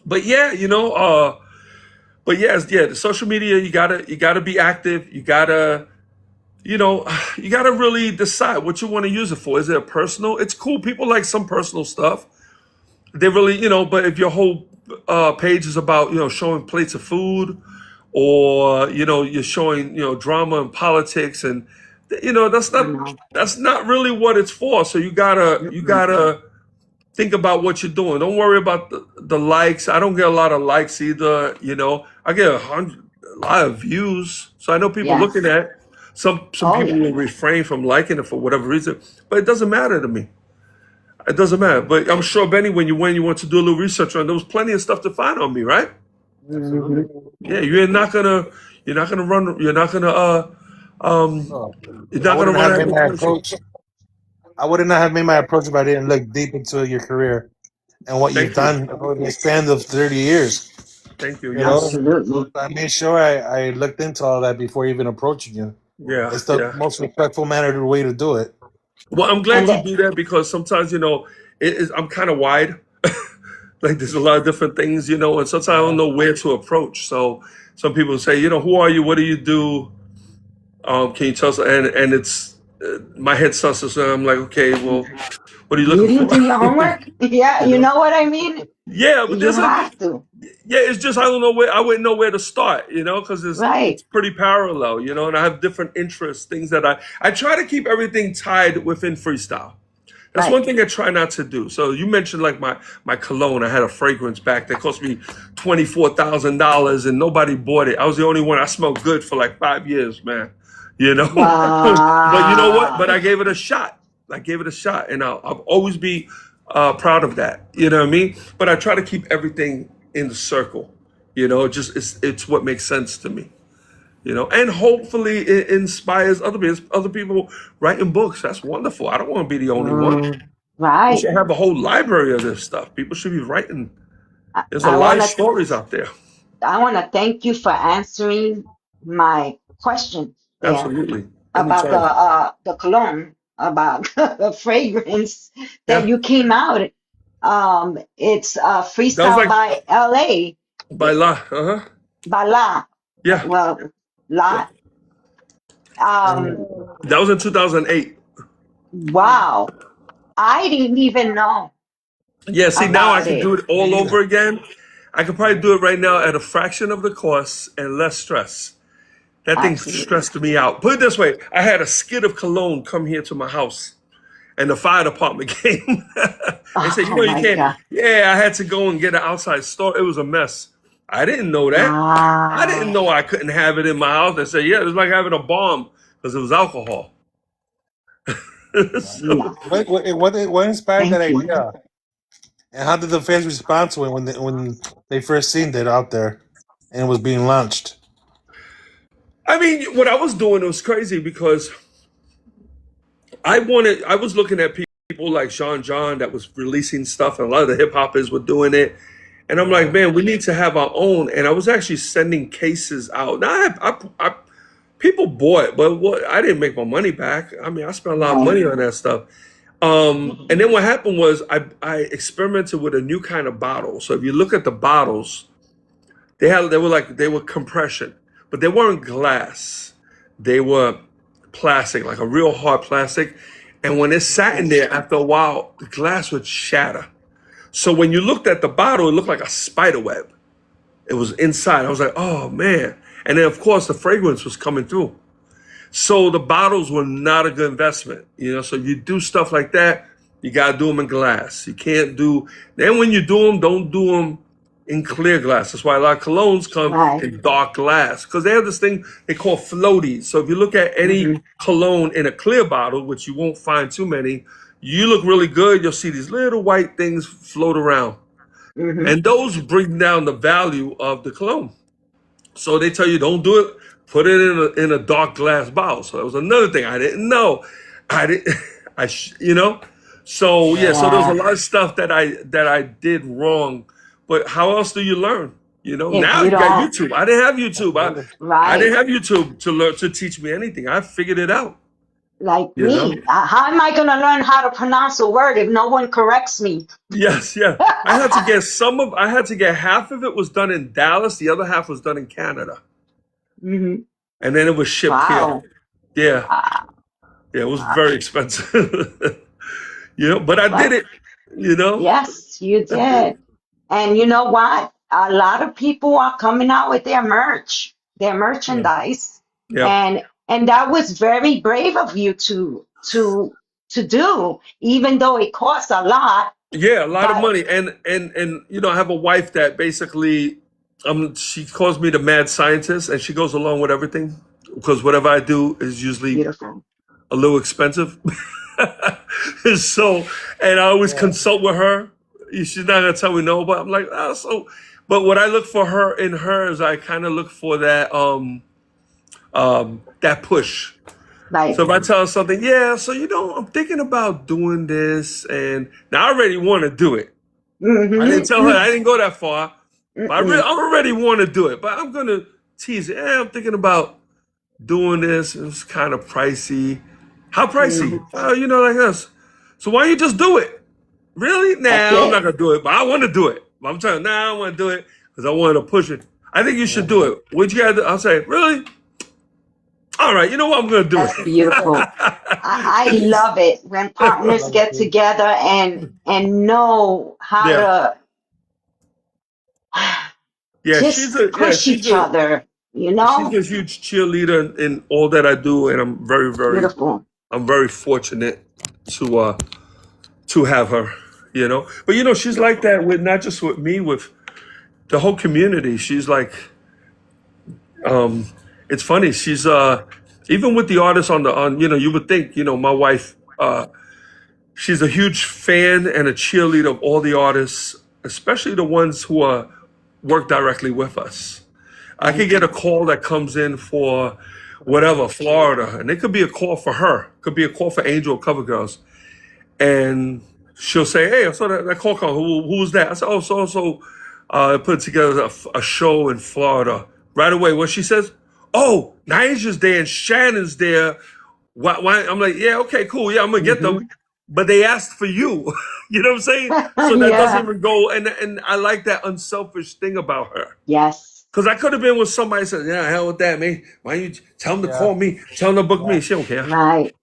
but yeah, you know, but yes, yeah, the social media, you gotta be active. You gotta really decide what you want to use it for. Is it a personal? It's cool. People like some personal stuff. They really, you know, but if your whole page is about, you know, showing plates of food, or, you know, you're showing, you know, drama and politics, and, you know, that's not really what it's for. So you gotta think about what you're doing. Don't worry about the likes. I don't get a lot of likes either. You know, I get a lot of views. So I know people looking at it. Some people will refrain from liking it for whatever reason, but it doesn't matter to me. It doesn't matter. But I'm sure, Benny, when you want to do a little research on, there was plenty of stuff to find on me, right? Yeah, you're not gonna run. You're not gonna run my approach. I would not have made my approach if I didn't look deep into your career and what you've done over the span of 30 years. Thank you. You know, I made sure I looked into all that before even approaching you. Yeah, it's the most respectful way to do it. Well, I'm glad you do that, because sometimes, you know, I'm kind of wide. Like, there's a lot of different things, you know, and sometimes I don't know where to approach. So some people say, you know, who are you? What do you do? Can you tell us? And it's my head susses, and I'm like, okay, well, what are you looking for? You do your homework? Yeah, you know what I mean? Yeah, but you have to. Yeah, it's just I wouldn't know where to start, you know, because it's pretty parallel, you know, and I have different interests, things that I try to keep everything tied within freestyle. That's one thing I try not to do. So you mentioned like my cologne. I had a fragrance back that cost me $24,000 and nobody bought it. I was the only one. I smelled good for like 5 years, man. You know, but you know what? But I gave it a shot. And I'll always be proud of that. You know what I mean? But I try to keep everything in the circle. You know, it's what makes sense to me. You know, and hopefully it inspires other people writing books. That's wonderful. I don't want to be the only one. Right. We should have a whole library of this stuff. People should be writing. There's a lot of stories out there. I want to thank you for answering my question. Absolutely. About the cologne, about the fragrance that you came out. It's Freestyle by LA. By La. By La. Yeah. Well, La. That was in 2008. Wow. I didn't even know. Yeah, see, now I can do it all over again. I could probably do it right now at a fraction of the cost and less stress. That thing stressed me out. Put it this way, I had a skid of cologne come here to my house, and the fire department came. They said, you know, you can't. God. Yeah, I had to go and get an outside store. It was a mess. I didn't know that. I didn't Right. know I couldn't have it in my house. They say, yeah, it was like having a bomb because it was alcohol. So, No. What inspired that Thank you. idea? And how did the fans respond to it when they first seen it out there and it was being launched? I mean, what I was doing was crazy because I was looking at people like Sean John that was releasing stuff, and a lot of the hip hoppers were doing it. And I'm like, Yeah. man, we need to have our own. And I was actually sending cases out. Now, people bought it, but what I didn't make my money back. I mean, I spent a lot of Right. money on that stuff. And then what happened was I experimented with a new kind of bottle. So if you look at the bottles, they were compression, but they weren't glass. They were plastic, like a real hard plastic. And when it sat in there, after a while, the glass would shatter. So when you looked at the bottle, it looked like a spider web. It was inside. I was like, oh man. And then of course the fragrance was coming through. So the bottles were not a good investment. So you do stuff like that, you gotta do them in glass. You can't do, then when you do them, don't do them in clear glass. That's why a lot of colognes come Right. in dark glass. Because they have this thing they call floaties. So if you look at any Mm-hmm. cologne in a clear bottle, which you won't find too many, you look really good, you'll see these little white things float around. Mm-hmm. And those bring down the value of the cologne. So they tell you don't do it, put it in a dark glass bottle. So that was another thing I didn't know. I didn't So yeah, so there's a Yeah. lot of stuff that I did wrong. But how else do you learn? If Now you you got don't, YouTube. I didn't have YouTube. I right, didn't have YouTube to teach me anything. I figured it out. like You know? me, how am I going to learn how to pronounce a word if no one corrects me? Yes, yeah. I had to get half of it was done in Dallas, the other half was done in Canada. Hmm. And then it was shipped here. Wow. Yeah. Uh, Yeah, it was very expensive. But I did but it, you know? yes, you I did it. did. And you know what? A lot of people are coming out with their Yeah. merchandise, Yeah. and that was very brave of you to do, even though it costs a lot. Yeah, a lot of But money. And I have a wife that basically she calls me the mad scientist and she goes along with everything because whatever I do is usually beautiful. a little expensive. So, and I always Yeah. consult with her. She's not gonna tell me no, but I'm like, oh, so. But what I look for her in her is I kind of look for that push. Like, So if I tell her something, yeah, so I'm thinking about doing this, and now I already want to do it. I didn't tell her mm-hmm, I didn't go that far, but mm-mm, I already want to do it. But I'm gonna tease it. I'm thinking about doing this. It's kind of pricey. How pricey? mm-hmm. Well, like this. So why don't you just do it? Really? That's Nah, I'm not it. gonna do it. But I want to do it. But I'm telling you, nah, I want to do it because I wanted to push it. I think you should do it. What you gotta do? I'll say, really? All right. You know what? I'm gonna do That's beautiful. it. I love it when partners get together and know how Yeah. to Yeah. just push each other, She's a huge cheerleader in all that I do, and Beautiful. I'm very fortunate to have her. But she's like that with not just with me, with the whole community. She's like, it's funny. She's even with the artists on you would think my wife. She's a huge fan and a cheerleader of all the artists, especially the ones who work directly with us. I could get a call that comes in for whatever, Florida, and it could be a call for her. Could be a call for Angel Cover Girls. And she'll say, hey, I saw that call call. Who was that? I said, oh, so put together a show in Florida. Right away, what she says, oh, Nigel's there and Shannon's there. Why? I'm like, yeah, okay, cool. Yeah, I'm going to get them. Hmm. But they asked for you. You know what I'm saying? So that doesn't Yeah. even go. And I like that unselfish thing about her. Yes. Because I could have been with somebody who said, yeah, hell with that, man. Why don't you tell them to Yeah. call me? Tell them to book me. She don't care. Right.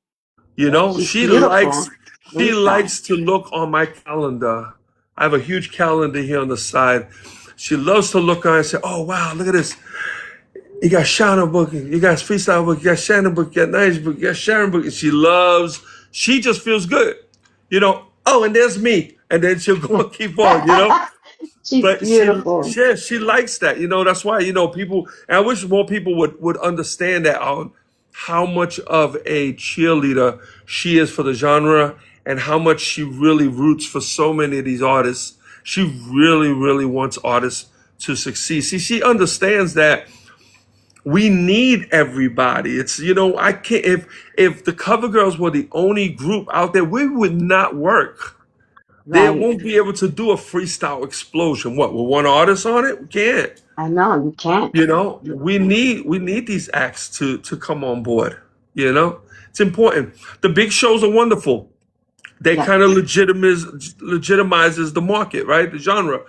She's She beautiful. Lisa. likes to look on my calendar. I have a huge calendar here on the side. She loves to look on and say, oh, wow, look at this. You got Shannon booking, you got freestyle book, you got Shannon book, you got Nice book, you got Sharon book. She just feels good. Oh, and there's me. And then she'll go and keep on. She's But beautiful. she likes that. That's why, people, and I wish more people would understand that on how much of a cheerleader she is for the genre and how much she really roots for so many of these artists. She really, really wants artists to succeed. See, she understands that we need everybody. It's, I can't, if the cover girls were the only group out there, we would not work. They Right. won't be able to do a freestyle explosion. What, with one artist on it? We can't. I know you can't. We need these acts to come on board. It's important. The big shows are wonderful. They Yeah. kind of legitimizes the market, right? The genre.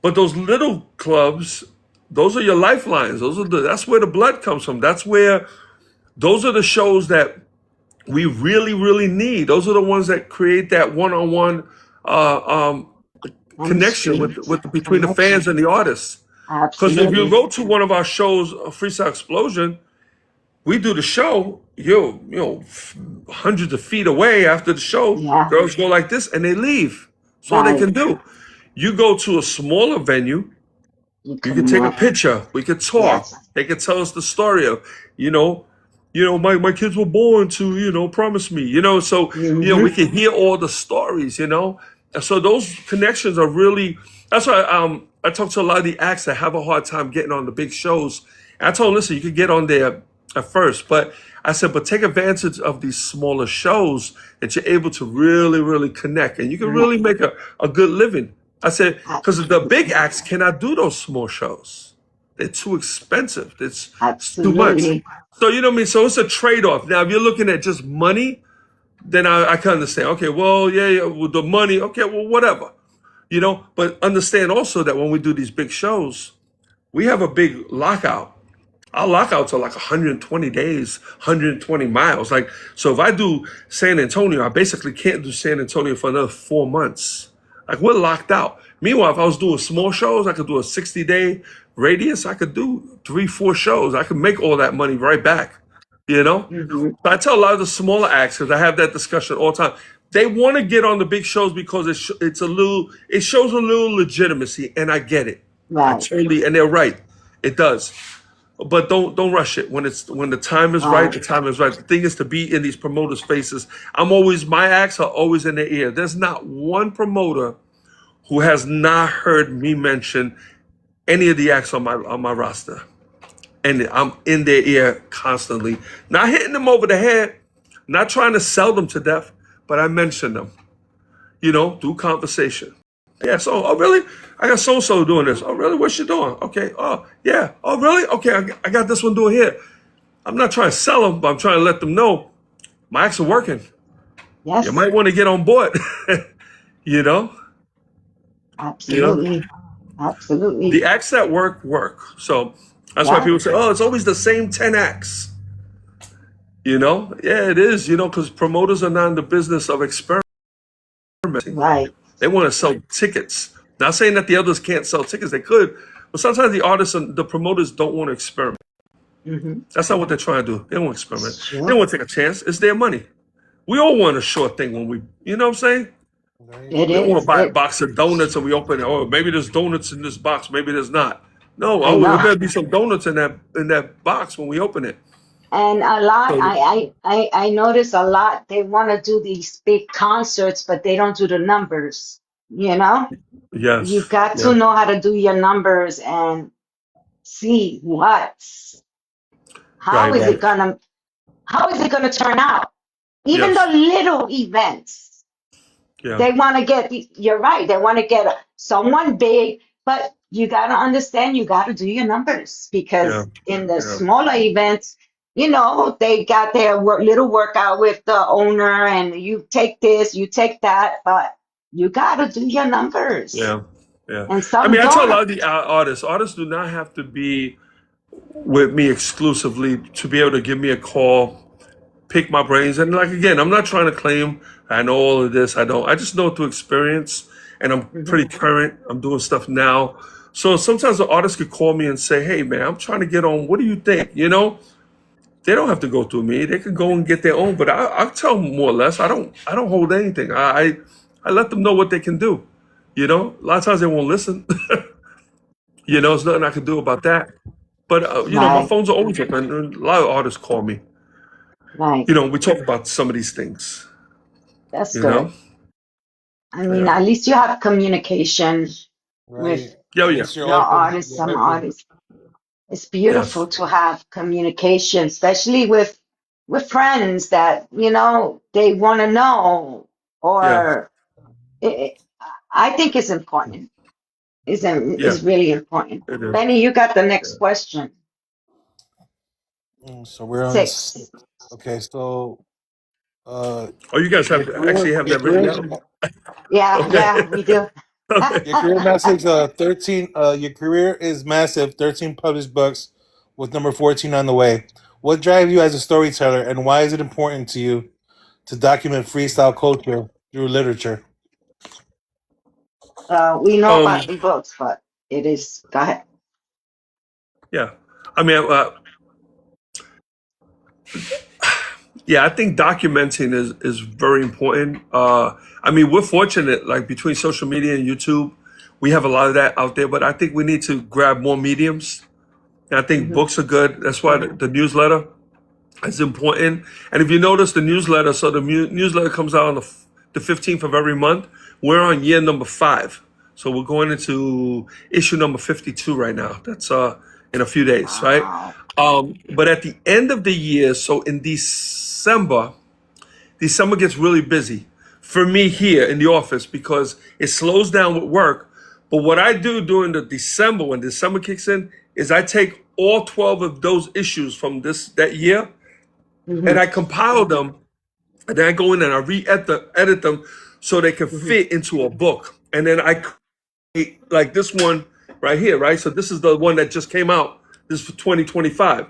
But those little clubs, those are your lifelines. That's where the blood comes from. Those are the shows that we really, really need. Those are the ones that create that one-on-one connection Chemistry. between the fans and the artists. Because if you Absolutely. go to one of our shows, Freestyle Explosion, we do the show, hundreds of feet away after the show, Yeah. girls go like this and they leave. That's all they Right. can do. You go to a smaller venue, You you can take a connect. picture, we could talk, Yes. they could tell us the story of, my kids were born to, promise me, so, we Mm-hmm. can hear all the stories, And so those connections are really, that's why I talk to a lot of the acts that have a hard time getting on the big shows. And I told them, listen, you could get on there at first, but I said, but take advantage of these smaller shows that you're able to really, really connect and you can really make a good living. I said, because the big acts cannot do those small shows. They're too expensive. It's too much. Absolutely. So, you know what I mean? So it's a trade-off. Now, if you're looking at just money, then I can understand. Okay, well, yeah, with the money, okay, well, whatever. But understand also that when we do these big shows, we have a big lockout. Our lockouts are like 120 days, 120 miles. Like, so if I do San Antonio, I basically can't do San Antonio for another 4 months. Like, we're locked out. Meanwhile, if I was doing small shows, I could do a 60-day radius. I could do 3, 4 shows. I could make all that money right back. Mm-hmm. So I tell a lot of the smaller acts, because I have that discussion all the time. They want to get on the big shows because it shows a little legitimacy, and I get it. I Right. totally, and they're right. It does. But don't rush it. When the time is right, the time is right. The thing is to be in these promoters' faces. My acts are always in their ear. There's not one promoter who has not heard me mention any of the acts on my roster. And I'm in their ear constantly. Not hitting them over the head, not trying to sell them to death, but I mention them, through conversation. Yeah, so, oh, really? I got so-and-so doing this. Oh, really? What's she doing? Okay, oh, yeah. Oh, really? Okay, I got this one doing here. I'm not trying to sell them, but I'm trying to let them know my acts are working. Yes. You might want to get on board, you know? Absolutely. Absolutely. The acts that work. So that's why Yeah. people say, oh, it's always the same 10 acts. Yeah, it is, because promoters are not in the business of experimenting. Right. They want to sell tickets. Not saying that the others can't sell tickets, they could, but sometimes the artists and the promoters don't want to experiment. Mm-hmm. That's not what they're trying to do. They don't want to experiment. They Sure. don't want to take a chance. It's their money. We all want a short thing when you know what I'm saying? It We don't want is. to buy a It, box of donuts and we open it. Oh, maybe there's donuts in this box. Maybe there's not. No, I there know. better be some donuts in that box when we open it. And a lot, So I notice a lot, they want to do these big concerts, but they don't do the numbers. You yes, got yeah, to know how to do your numbers and see how right, is it right, gonna, how is it gonna turn out? Even the yes, little events, yeah, they want to get, you're right, they want to get someone big, but you got to understand, you got to do your numbers yeah, because in the yeah, smaller events, they got their little workout with the owner and you take this, you take that, but you got to do your numbers. yeah, yeah. And I some mean, I tell a lot don't. of the artists do not have to be with me exclusively to be able to give me a call, pick my brains. And like, again, I'm not trying to claim I know all of this. I don't. I just know through experience and I'm Mhm. pretty current. I'm doing stuff now. So sometimes the artist could call me and say, hey, man, I'm trying to get on. What do you think? They don't have to go through me. They can go and get their own. But I tell them more or less. I don't hold anything. I let them know what they can do. You know, a lot of times they won't listen. You know, there's nothing I can do about that. But you know, my Right, phone's are always open. And a lot of artists call me. right. You know, we talk about some of these things. That's You know, good. I mean, yeah, at least you have communication with Right. yeah, At yeah, least you're your open. artists, You're some open. artists. It's beautiful yes, to have communication, especially with friends that, they want to know, yeah, or it, I think it's important. yeah. Is really important. It is. Benny, you got the Yeah. next question. So we're on this. 6. Okay, so Oh, you guys your have career, actually have your that written career, down. Yeah, Okay, yeah, we do. okay. your career message. 13. Your career is massive. 13 published books, with number 14 on the way. What drives you as a storyteller, and why is it important to you to document freestyle culture through literature? We know Um, about the books, but it is. Go ahead. yeah. I mean, yeah, I think documenting is very important. I mean, we're fortunate, like between social media and YouTube, we have a lot of that out there. But I think we need to grab more mediums. And I think Hmm. books are good. That's why the newsletter is important. And if you notice the newsletter, so the newsletter comes out on the 15th of every month. We're on year number 5. So we're going into issue number 52 right now. That's in a few days, right? Wow. But at the end of the year, so in December gets really busy for me here in the office because it slows down with work. But what I do during the December, when December kicks in, is I take all 12 of those issues from that year Hmm. and I compile them, and then I go in and I edit them so they can Hmm. fit into a book. And then I create like this one right here, right? So this is the one that just came out. This is for 2025.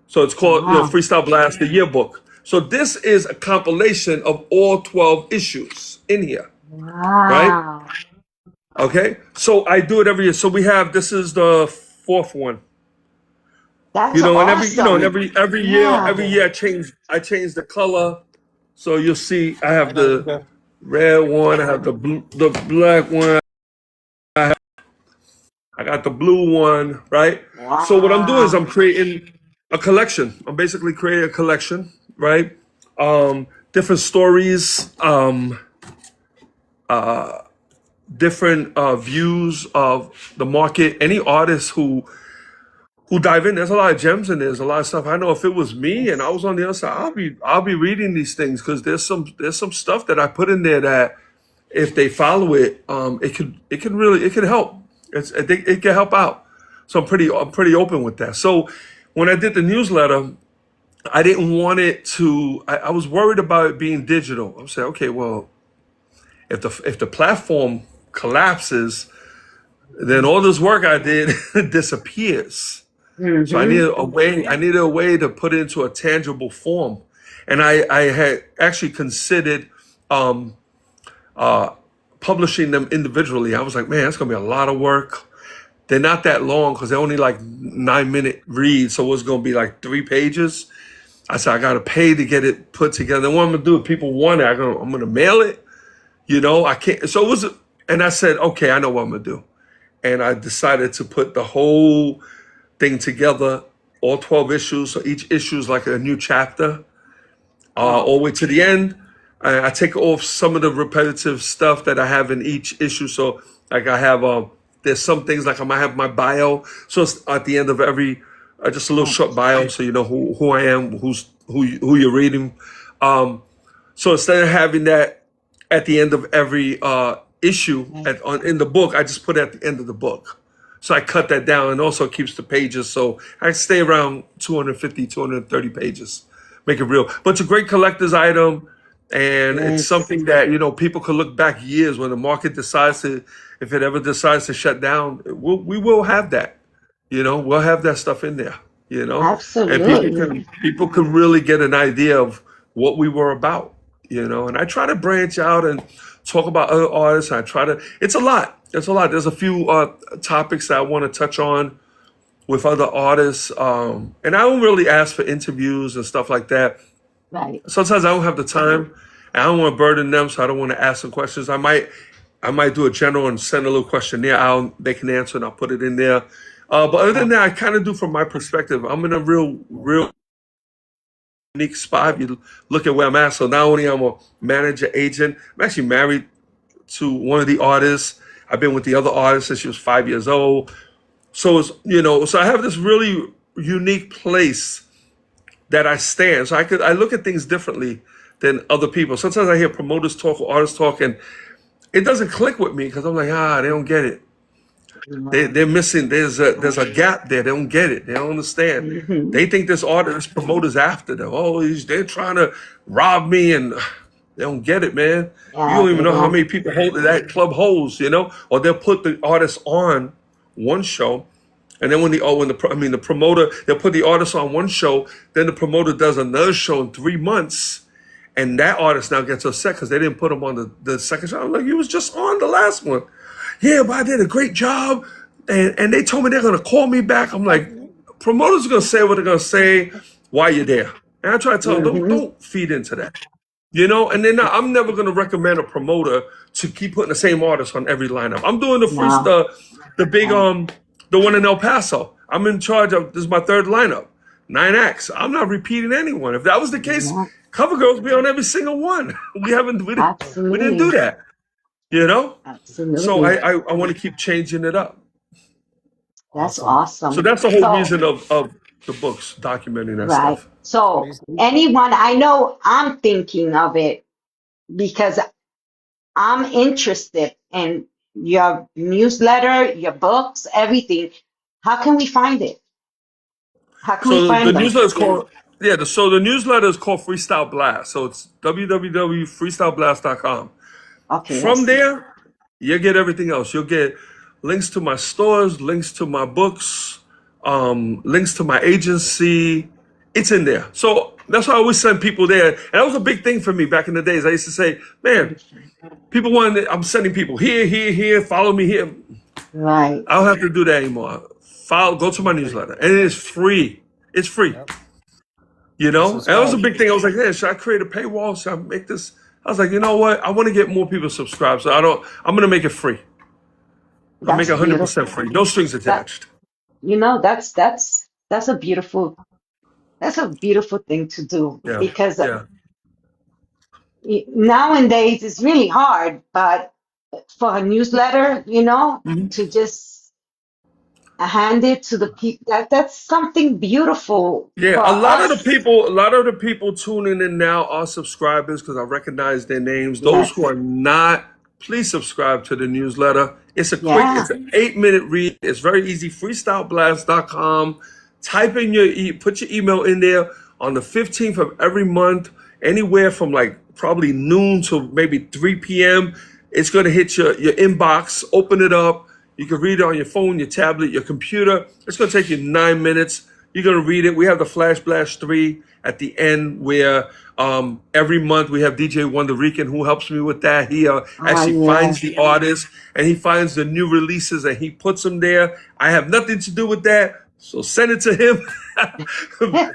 So it's called, Wow. Freestyle Blast, the yearbook. So this is a compilation of all 12 issues in here, right? Wow. Okay. So I do it every year. So this is the 4th one. That's And awesome. every Yeah. year I change the color. So you'll see I have Okay. the red one, I have the black one, I got the blue one, right? So what I'm doing is I'm Wow. creating a collection. I'm basically creating a collection, right? Different stories, different views of the market. Any artist who dive in, there's a lot of gems in there. There's a lot of stuff. I know if it was me and I Yes. was on the other side, I'll be reading these things because there's some stuff that I put in there that if they follow it, it could help. It can help out. So I'm pretty open with that. So when I did the newsletter, I didn't want it to. I was worried about it being digital. I'm saying, okay, well, if the platform collapses, then all this work I did disappears. So I Hmm. needed a way. I needed a way to put it into a tangible form, and I had actually considered um, publishing them individually. I was like, man, that's gonna be a lot of work. They're not that long because they're only like 9-minute reads, so it's gonna be like 3 pages. I said I gotta pay to get it put together. And what I'm gonna do if people want it, I'm gonna mail it. I can't. So it was, and I said, okay, I know what I'm gonna do, and I decided to put the whole thing together, all 12 issues. So each issue is like a new chapter, Wow. all the way to the end. I take off some of the repetitive stuff that I have in each issue. So like I have, there's some things like I might have my bio. So it's at the end of every, just a little short Nice. bio, so you know who I am, who you're reading. So instead of having that at the end of every issue Nice. in the book, I just put it at the end of the book. So I cut that down and also keeps the pages. So I stay around 250, 230 pages. Make it real. But it's a great collector's item. And it's Yes. something that, people can look back years when the market decides to, if it ever decides to shut down, we will have that. We'll have that stuff in there, and Absolutely. people can really get an idea of what we were about, and I try to branch out and talk about other artists. It's a lot. It's a lot. There's a few topics that I want to touch on with other artists. And I don't really ask for interviews and stuff like that. Right. Sometimes I don't have the time and I don't want to burden them, so I don't want to ask them questions. I might I might do a general and send a little questionnaire out. They can answer, and I'll put it in there. But other than that, I kind of do from my perspective. I'm in a real unique spot. You look at where I'm at. So not only I'm a manager, agent, I'm actually married to one of the artists. I've been with the other artist since she was 5 years old. So it's, so I have this really unique place that I stand. So I look at things differently than other people. Sometimes I hear promoters talk or artists talk, and it doesn't click with me because I'm like, they don't get it. They're missing. There's a gap there. They don't get it. They don't understand. They think this artist promoters after them. They're trying to rob me, and they don't get it, man. You don't even know how many people that club holds, or they'll put the artist on one show, and then when the promoter, they'll put the artist on one show, then the promoter does another show in 3 months, and that artist now gets upset because they didn't put him on the second show. I'm like, you was just on the last one. Yeah, but I did a great job, and they told me they're gonna call me back. I'm like, promoters are gonna say what they're gonna say while you're there, and I try to tell them, don't feed into that, And then I'm never gonna recommend a promoter to keep putting the same artist on every lineup. I'm doing the big the one in El Paso. I'm in charge of. This is my third lineup, 9 acts. I'm not repeating anyone. If that was the case, Cover Girls be on every single one. We didn't do that. Absolutely. So I want to keep changing it up. That's awesome. So that's the whole reason of the books, documenting that stuff. So anyone, I know I'm thinking of it because I'm interested in your newsletter, your books, everything. How can we find it? How can we find the them? newsletter is called the newsletter is called Freestyle Blast. So it's www.freestyleblast.com. Okay. From there, you'll get everything else. You'll get links to my stores, links to my books, links to my agency. It's in there. So that's why I always send people there. And that was a big thing for me back in the days. I used to say, man, people I'm sending people here, follow me here. Right. I don't have to do that anymore. Go to my newsletter. And it is free. It's free. And that was a big thing. I was like, hey, should I create a paywall? Should I make this? I was like, you know what? I want to get more people subscribed. So I'm going to make it free. I'll make it 100% free. No strings attached. That's a beautiful thing to do because nowadays it's really hard, but for a newsletter, to just hand it to the people, that's something beautiful. Yeah, a lot of the people tuning in now are subscribers because I recognize their names. Those who are not, please subscribe to the newsletter. It's a quick, it's an 8-minute read. It's very easy. Freestyleblast.com. Type in put your email in there on the 15th of every month, anywhere from like probably noon to maybe 3 p.m. It's going to hit your inbox. Open it up. You can read it on your phone, your tablet, your computer. It's going to take you 9 minutes. You're going to read it. We have the Flash Blast 3 at the end where every month we have DJ Wonder Rican who helps me with that. He actually finds the artists and he finds the new releases and he puts them there. I have nothing to do with that. So send it to him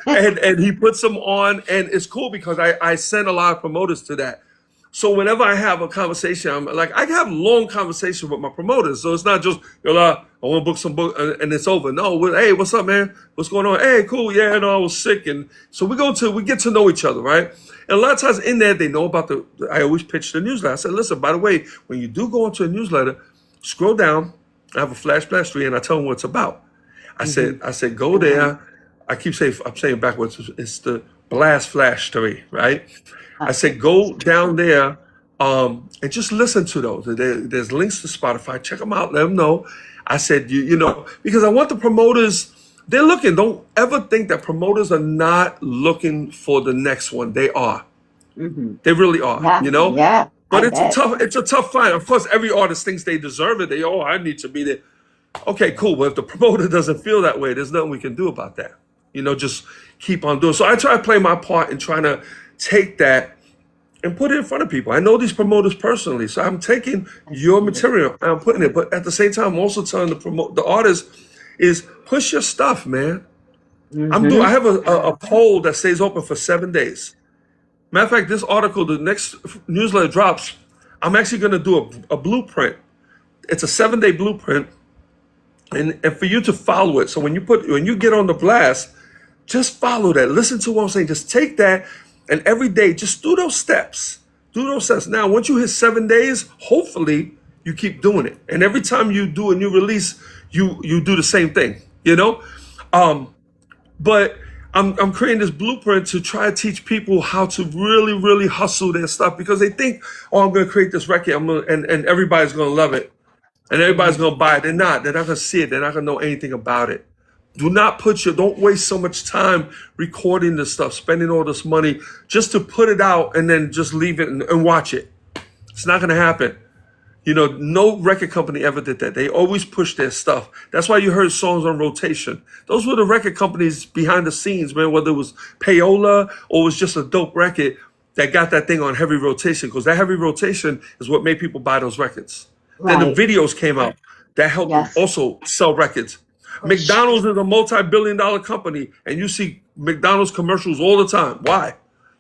and he puts them on. And it's cool because I send a lot of promoters to that. So whenever I have a conversation, I'm like, I can have long conversations with my promoters. So it's not just, I want to book some book and it's over. No, hey, what's up, man? What's going on? Hey, cool. Yeah, I was sick. And so we get to know each other, right? And a lot of times in there, they know about I always pitch the newsletter. I said, listen, by the way, when you do go into a newsletter, scroll down. I have a Flash Blast 3 and I tell them what it's about. I said, go there. I'm saying backwards. It's the Blast Flash 3, right? I said, go down there and just listen to those. There's links to Spotify. Check them out. Let them know. I said, because I want the promoters, they're looking. Don't ever think that promoters are not looking for the next one. They are. They really are, Yeah. But it's a tough fight. Of course, every artist thinks they deserve it. I need to be there. Okay, cool. But if the promoter doesn't feel that way, there's nothing we can do about that. Just keep on doing. So I try to play my part in trying to take that and put it in front of people. I know these promoters personally, so I'm taking your material and I'm putting it. But at the same time, I'm also telling the artist is push your stuff, man. I have a poll that stays open for 7 days. Matter of fact, this article, the next newsletter drops, I'm actually going to do a blueprint. It's a 7-day blueprint, and for you to follow it. So when you get on the blast, just follow that. Listen to what I'm saying. Just take that, and every day, just do those steps. Do those steps. Now, once you hit 7 days, hopefully you keep doing it. And every time you do a new release, you do the same thing. You know, but I'm creating this blueprint to try to teach people how to really, really hustle their stuff, because they think, oh, I'm going to create this record, and everybody's going to love it, and everybody's going to buy it. They're not. They're not going to see it. They're not going to know anything about it. Don't waste so much time recording this stuff, spending all this money just to put it out and then just leave it and watch it. It's not going to happen. You know, no record company ever did that. They always push their stuff. That's why you heard songs on rotation. Those were the record companies behind the scenes, man, whether it was payola or it was just a dope record that got that thing on heavy rotation, because that heavy rotation is what made people buy those records. Right. Then the videos came out. That helped them also sell records. McDonald's is a multi-billion-dollar company, and you see McDonald's commercials all the time. Why?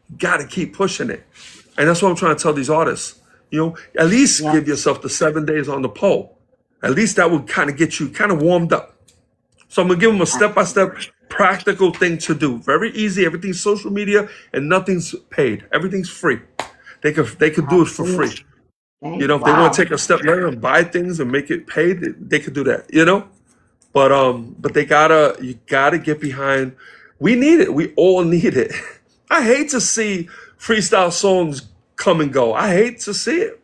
You got to keep pushing it. And that's what I'm trying to tell these artists. You know, at least give yourself the 7 days on the pole. At least that would kind of get you kind of warmed up. So I'm going to give them a step-by-step practical thing to do. Very easy. Everything's social media and nothing's paid. Everything's free. They could do it for free. You know, if they want to take a step further and buy things and make it paid, they could do that, you know? But you gotta get behind. We need it. We all need it. I hate to see freestyle songs come and go. I hate to see it.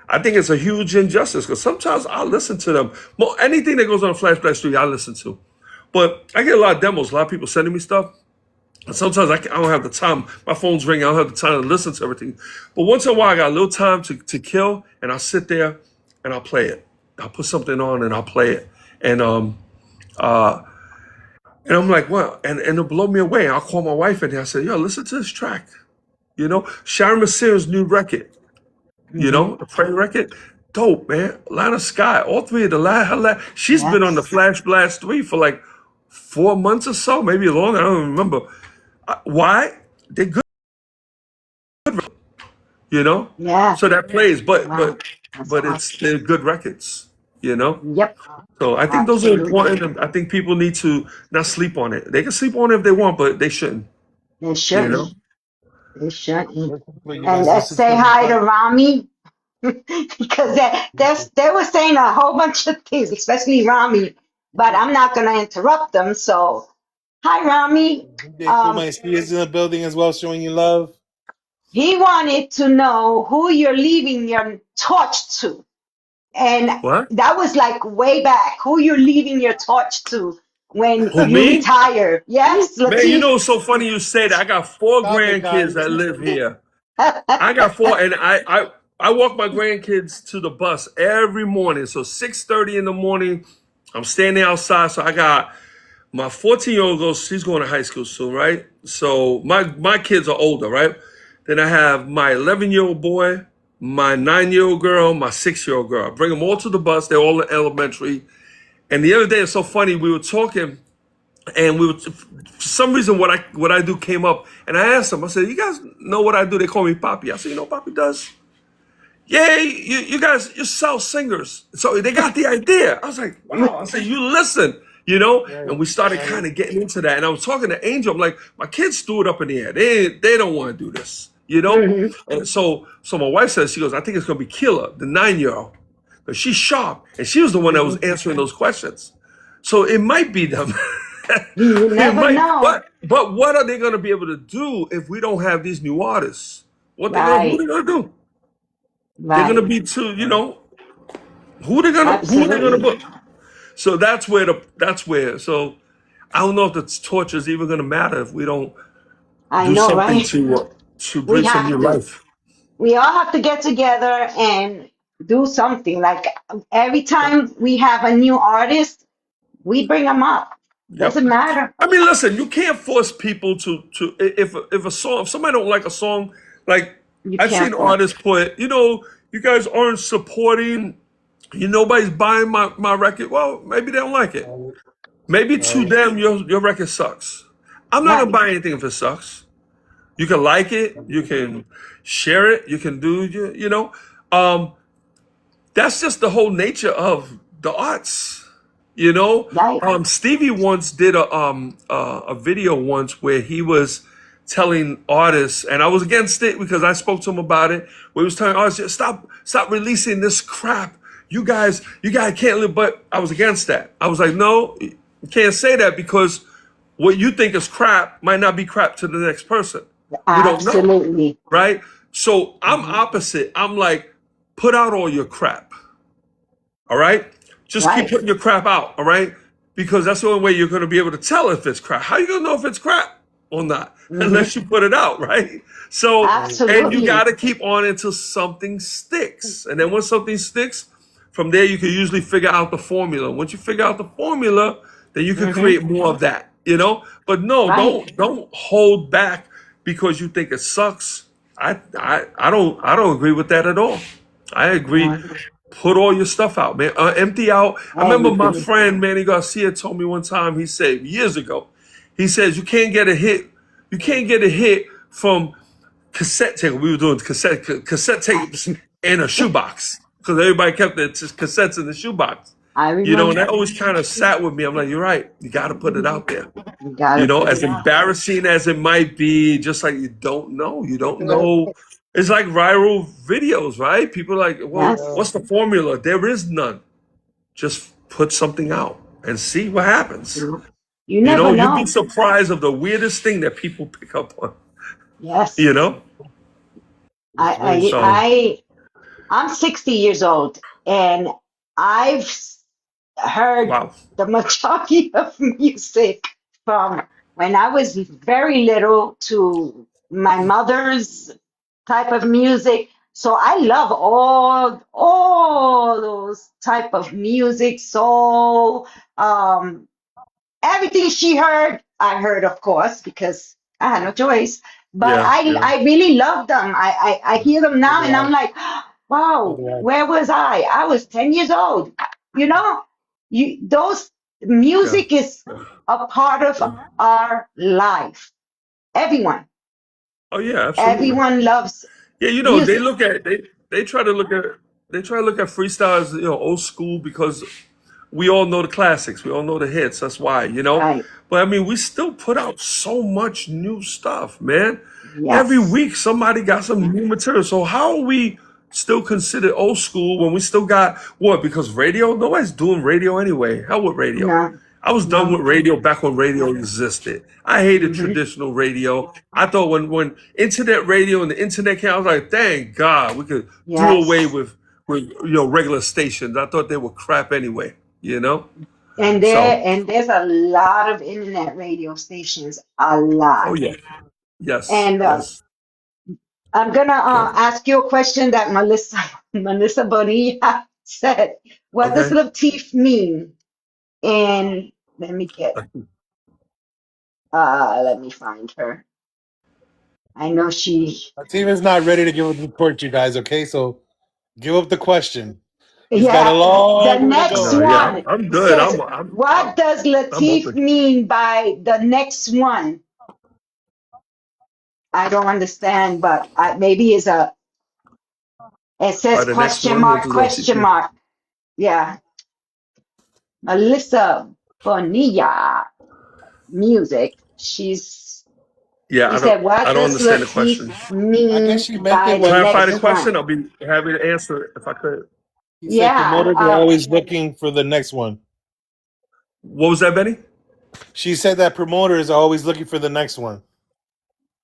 I think it's a huge injustice, because sometimes I listen to them. Well, anything that goes on Flash Black Street, I listen to. But I get a lot of demos, a lot of people sending me stuff. And sometimes I don't have the time. My phone's ringing. I don't have the time to listen to everything. But once in a while, I got a little time to kill, and I'll sit there and I'll play it. I'll put something on and I'll play it. And I'm like, well, and it'll blow me away. I'll call my wife and I say, yo, listen to this track. You know, Sharon Maseer's new record, you know, the Pray record, dope, man. Line of Sky, all three of the she's been on the Flash Blast 3 for like 4 months or so, maybe longer. I don't remember. Why? They're good, you know? Yeah. So that plays, but they're good records, you know? Yep. So I think those are important. And I think people need to not sleep on it. They can sleep on it if they want, but they shouldn't. They shouldn't. You know? They shouldn't. And let's say hi to Rami, because they were saying a whole bunch of things, especially Rami, but I'm not going to interrupt them. So, hi, Rami. He is in the building as well, showing you love. He wanted to know who you're leaving your torch to. And What? that was like way back. Who you're leaving your torch to when Who, you me? retire. Yes, Man, Latif. you know, it's so funny you say that. I got 4 grandkids that live here. I got 4, and I walk my grandkids to the bus every morning. So 6:30 in the morning, I'm standing outside. So I got my 14-year-old girl. She's going to high school soon, right? So my kids are older, right? Then I have my 11-year-old boy, my 9-year-old girl, my 6-year-old girl. I bring them all to the bus. They're all in elementary. And the other day, it's so funny. We were talking, and for some reason, what I do came up. And I asked them, I said, you guys know what I do? They call me Poppy. I said, you know what Poppy does? Yeah, you guys, you're South singers. So they got the idea. I was like, wow. I said, you listen, you know? And we started kind of getting into that. And I was talking to Angel. I'm like, my kids threw it up in the air. They don't want to do this. You know? And so my wife says, she goes, I think it's going to be Killa, the 9-year-old. But she's sharp. And she was the one that was answering those questions. So it might be them. You never know. But what are they going to be able to do if we don't have these new artists? What they going to do? Right. They're going to be too, you know, who they going to book? So that's where. So I don't know if the torch is even going to matter if we don't do something to bring some new life. We all have to get together and do something. Like every time we have a new artist, we bring them up. Doesn't matter. I mean, listen, you can't force people to if somebody don't like a song, like I've seen artists put, you know, you guys aren't supporting, nobody's buying my record. Well, maybe they don't like it. Maybe to them your record sucks. I'm not gonna buy anything if it sucks. You can like it, you can share it, you can do um, that's just the whole nature of the arts. Right. Stevie once did a video once where he was telling artists, and I was against it because I spoke to him about it, where he was telling artists, stop releasing this crap. You guys can't live, but I was against that. I was like, no, you can't say that because what you think is crap might not be crap to the next person. You don't know, Absolutely. right? So I'm opposite. I'm like, put out all your crap. All right? Just keep Right. putting your crap out, all right? Because that's the only way you're going to be able to tell if it's crap. How you going to know if it's crap or not? Unless you put it out, right? So, and you got Absolutely. to keep on until something sticks. And then once something sticks, from there you can usually figure out the formula. Once you figure out the formula, then you can create more of that. But no, Right. don't hold back because you think it sucks. I don't agree with that at all. I agree. No. Put all your stuff out, man. Empty out. I remember my Everything. friend Manny Garcia told me one time. He said years ago. He says you can't get a hit. You can't get a hit from cassette tape. We were doing cassette tapes in a shoebox because everybody kept their cassettes in the shoebox. I And that remember. always kind of sat with me. I'm like, you're right. You got to put it out there. You gotta put As it out. embarrassing as it might be, just like you don't know. You don't know. It's like viral videos, right? People are like, well, Yes. what's the formula? There is none. Just put something out and see what happens. You never You'd be know. surprised of the weirdest thing that people pick up on. Yes. You know? I So, I I'm 60 years old and I've heard wow. the majority of music from when I was very little to my mother's type of music. So I love all those type of music, soul, um, everything she heard, I heard, of course, because I had no choice. But Yeah, I yeah, I really love them. I hear them So now, do and I'm I. like, So wow, do I. where was I? I was 10 years old. You know, those yeah, music is yeah. a part of Yeah. our life. Everyone, Oh yeah, absolutely. everyone loves Yeah, they music, look at they try to look at freestyle as old school because we all know the classics, we all know the hits. That's why. right? But I mean, we still put out so much new stuff, man. Every Yes. week somebody got some new material. So how are we still considered old school when we still got what? Because radio, nobody's doing radio anyway. Hell with radio. No, I was done with no. radio back when radio existed. I hated Hmm. traditional radio. I thought when internet radio and the internet came, I was like, thank God we could do away Yes. with regular stations. I thought they were crap anyway. You know. And So, there's a lot of internet radio stations, a oh lot. yeah, yes, And yes. I'm gonna Yeah. ask you a question that Melissa Bonilla said. What does Okay. Latif mean? And let me find her. I know she. Steven's not ready to give up the report, you guys. Okay, so give up the question. He's got a Yeah, the long way to next go. No, yeah, one I'm good. says, I'm what does I'm Latif open. mean by the next one? I don't understand, but maybe it By says the next one, what does question LTP? mark. Yeah, Melissa Bonilla music. Yeah, She said, I what don't does understand the question. Latif I guess mean she meant by it the when Clarify the next question. one? I'll be happy to answer it if I could. he said Yeah. promoters are always looking for the next one. What was that, Benny? She said that promoters are always looking for the next one.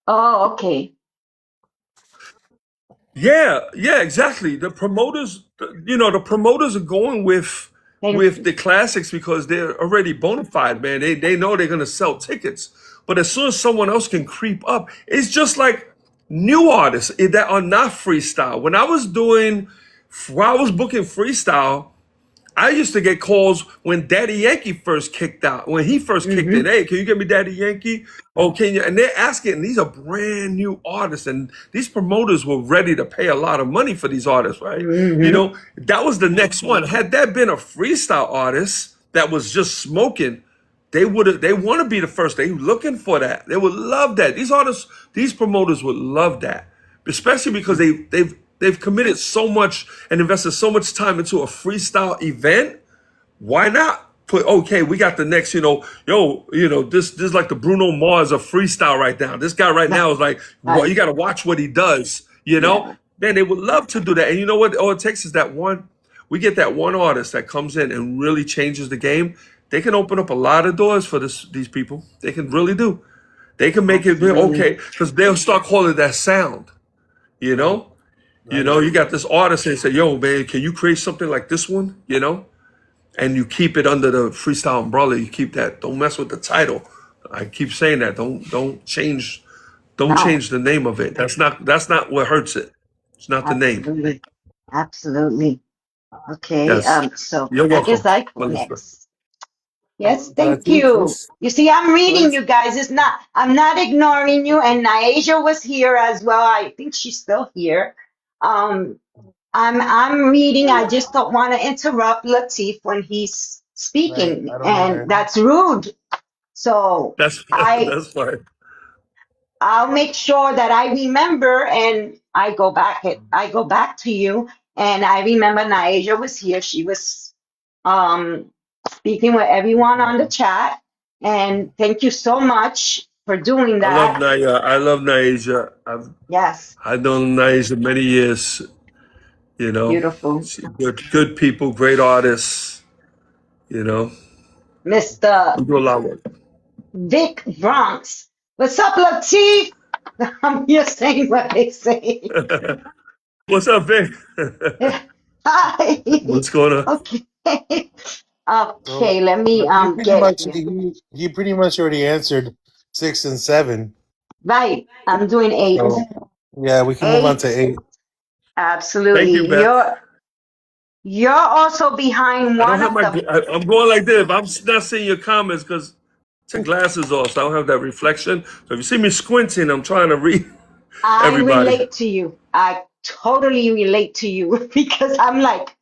Oh, okay. Yeah, yeah, exactly. The promoters are going with Thank you. the classics because they're already bona fide, man. They know they're gonna sell tickets. But as soon as someone else can creep up, it's just like new artists that are not freestyle. While I was booking freestyle, I used to get calls when Daddy Yankee first kicked out. When he first kicked in, Hmm. hey, can you get me Daddy Yankee? Oh, can you? And they're asking, and these are brand new artists, and these promoters were ready to pay a lot of money for these artists, right? Hmm. That was the next one. Had that been a freestyle artist that was just smoking, they want to be the first. They looking for that. They would love that. These artists, these promoters would love that, especially because they've committed so much and invested so much time into a freestyle event. Why not put, okay, we got the next, this is like the Bruno Mars of freestyle right now. This guy right now is like, well, you got to watch what he does, Yeah. Man, they would love to do that. And you know what? All it takes is we get that one artist that comes in and really changes the game. They can open up a lot of doors for these people. They can really do. They can make it okay, because they'll start calling that sound, you know? You got this artist and say, yo, man, can you create something like this one, And you keep it under the freestyle umbrella. You keep that. Don't mess with the title. I keep saying that. Don't change the name of it. That's not what hurts it. It's not the name. Absolutely. Okay. Yes. So You're I guess welcome, I go Melissa. next. Yes, thank you. You see, I'm reading you guys. I'm not ignoring you. And Niaja was here as well. I think she's still here. I'm reading. I just don't want to interrupt Latif when he's speaking, and that's rude. So That's I that's fine. I'll make sure that I remember, and I go back to you. And I remember Niaja was here. She was speaking with everyone on the chat. And thank you so much for doing I love that. Naya. I love Naija. Yes, I've known Naija many years. beautiful. Good people, great artists. Mr. We do a lot of work. Vic Bronx. What's up, Latif? I'm just saying what they say. What's up, Vic? Hi. What's going on? Okay. Okay, let me get you. He pretty much already answered 6 and 7. Right, I'm doing 8. So, yeah, we can move on to 8. Absolutely. Thank you, Beth. You're also behind I don't one have of the. I'm going like this. I'm not seeing your comments because I take glasses off, so I don't have that reflection. So if you see me squinting, I'm trying to read I everybody. relate to you. I totally relate to you because I'm like,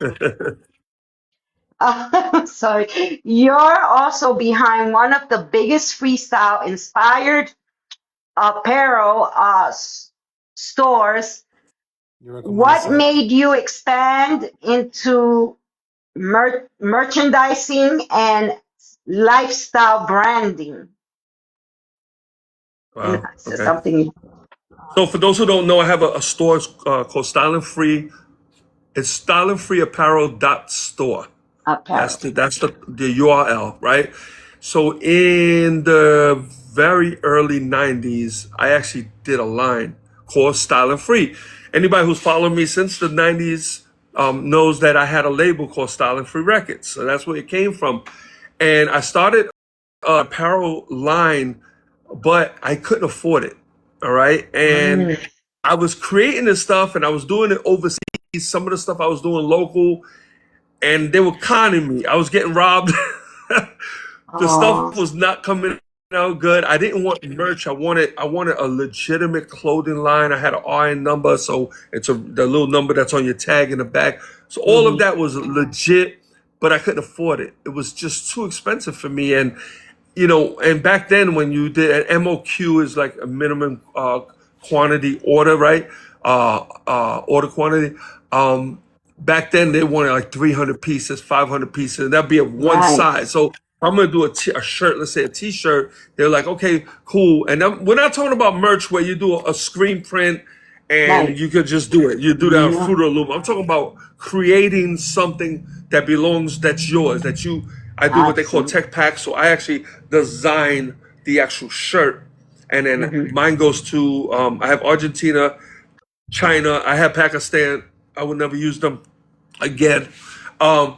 sorry. You're also behind one of the biggest freestyle inspired apparel stores. What made you expand into merchandising and lifestyle branding? Wow. Okay. Something. So for those who don't know, I have a store called Style and Free. It's styleandfreeapparel.store. That's the URL, right? So in the very early 90s, I actually did a line called Style and Free. Anybody who's followed me since the 90s knows that I had a label called Style and Free Records. So that's where it came from. And I started an apparel line, but I couldn't afford it. All right. And I was creating this stuff and I was doing it overseas. Some of the stuff I was doing local, and they were conning me. I was getting robbed. The stuff was not coming out good. I didn't want merch. I wanted a legitimate clothing line. I had an RN number, so it's the little number that's on your tag in the back. So all of that was legit, but I couldn't afford it. It was just too expensive for me. And and back then when you did an MOQ is like a minimum quantity order, right? Order quantity. Back then they wanted like 300 pieces, 500 pieces, and that'd be of one size. So if I'm gonna do a shirt, let's say a t-shirt, they're like, okay, cool. And we're not talking about merch where you do a screen print and you could just do it. You do that on Fruit or Loom. I'm talking about creating something that that's yours, I do what they call tech packs. So I actually design the actual shirt, and then mine goes to I have Argentina, China, I have Pakistan. I would never use them again. And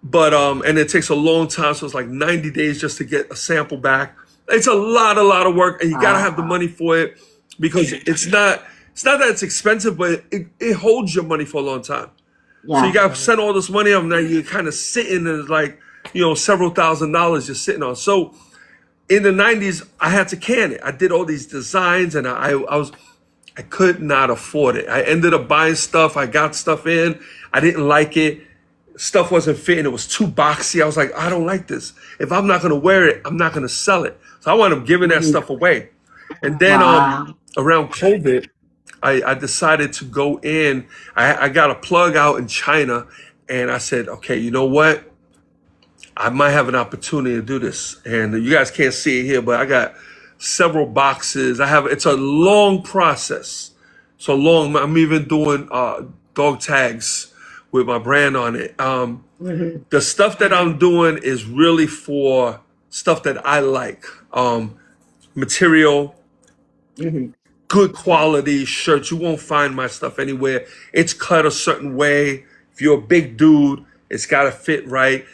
it takes a long time. So it's like 90 days just to get a sample back. It's a lot of work, and you gotta have the money for it because it's not that it's expensive, but it holds your money for a long time. So you gotta send all this money up, now you're kind of sitting in like, several $1,000s you're sitting on. So in the 90s, I had to can it. I did all these designs, and I could not afford it. I ended up buying stuff. I got stuff in. I didn't like it. stuff wasn't fitting. It was too boxy. I was like, I don't like this. If I'm not gonna wear it, I'm not gonna sell it. So I wound up giving that stuff away. And then Wow. around COVID, I decided to go in. I got a plug out in China, and I said, okay, you know what? I might have an opportunity to do this. And you guys can't see it here, but I got several boxes. It's a long process. So long. I'm even doing dog tags with my brand on it. The stuff that I'm doing is really for stuff that I like. Material, good quality shirts. You won't find my stuff anywhere. It's cut a certain way. If you're a big dude, it's got to fit right.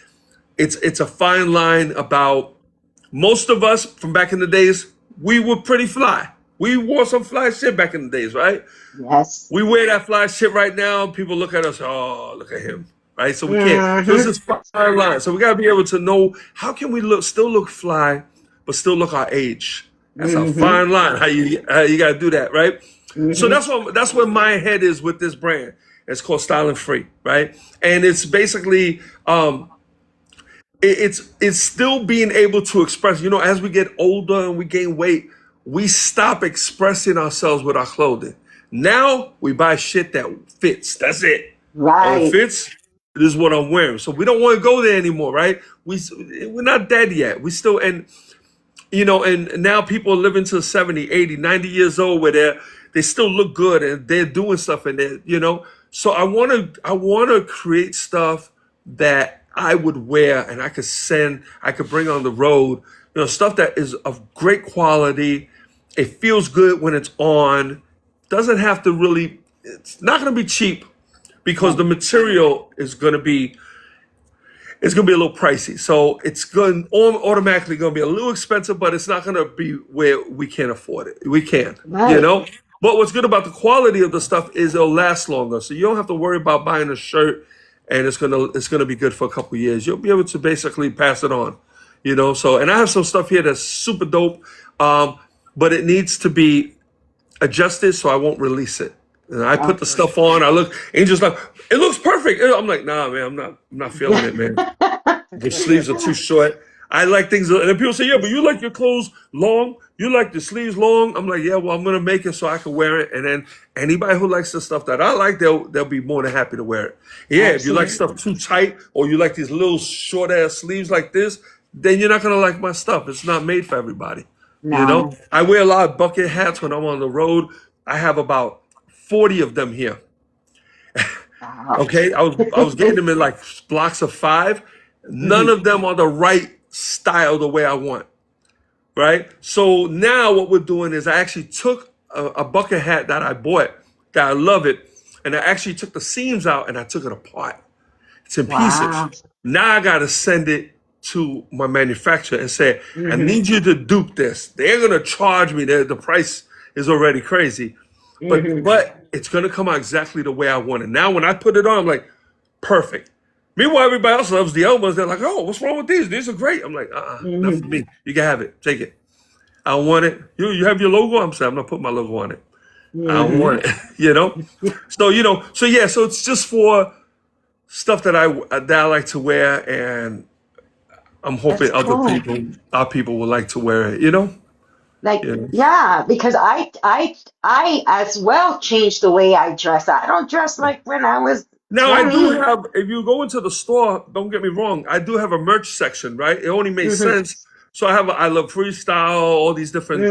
It's a fine line about most of us from back in the days, we were pretty fly. We wore some fly shit back in the days, right? Yes. We wear that fly shit right now. People look at us, oh, look at him, right? So we can't. This is fine line. So we got to be able to know how can we still look fly, but still look our age. That's a fine line. How you got to do that, right? So that's where my head is with this brand. It's called Styling Free, right? And it's basically it's still being able to express. You know, as we get older and we gain weight, we stop expressing ourselves with our clothing. Now we buy shit that fits. That's it. Oh, it Right. fits. This is what I'm wearing. So we don't want to go there anymore, right? We're not dead yet. We still and now people are living to 70, 80, 90 years old where they still look good and they're doing stuff and so I want to create stuff that I would wear and I could bring on the road, stuff that is of great quality. It feels good when it's on. Doesn't have to really, it's not going to be cheap because the material is going to be a little pricey. So it's automatically going to be a little expensive, but it's not going to be where we can't afford it. We can, Right. But what's good about the quality of the stuff is it'll last longer. So you don't have to worry about buying a shirt and it's gonna be good for a couple of years. You'll be able to basically pass it on, So and I have some stuff here that's super dope, but it needs to be adjusted, so I won't release it. And I put the stuff on. I look, Angel's like, it looks perfect. I'm like, nah, man, I'm not feeling it, man. The sleeves are too short. I like things, and then people say, yeah, but you like your clothes long. You like the sleeves long. I'm like, yeah, well, I'm gonna make it so I can wear it, and then anybody who likes the stuff that I like, they'll be more than happy to wear it. Yeah, if you like stuff too tight or you like these little short ass sleeves like this, then you're not gonna like my stuff. It's not made for everybody. No. I wear a lot of bucket hats when I'm on the road. I have about 40 of them here. Wow. Okay, I was getting them in like blocks of 5. None of them are the right style the way I want, right? So now what we're doing is I actually took a bucket hat that I bought, that I love it, and I actually took the seams out and I took it apart. It's in Wow. pieces. Now I got to send it to my manufacturer and say, I need you to dupe this. They're going to charge me. The price is already crazy, but it's going to come out exactly the way I want it. Now when I put it on, I'm like, perfect. Meanwhile, everybody else loves the Elmas. They're like, oh, what's wrong with these? These are great. I'm like, not for me. You can have it. Take it. I don't want it. You have your logo? I'm saying, I'm not putting my logo on it. I don't want it. So it's just for stuff that I like to wear, and I'm hoping That's cool. our people would like to wear it, Like, Yeah. yeah, because I as well changed the way I dress. I don't dress like when I was Now I do 20. have, if you go into the store, don't get me wrong, I do have a merch section, right? It only makes sense. So I have I love freestyle, all these different,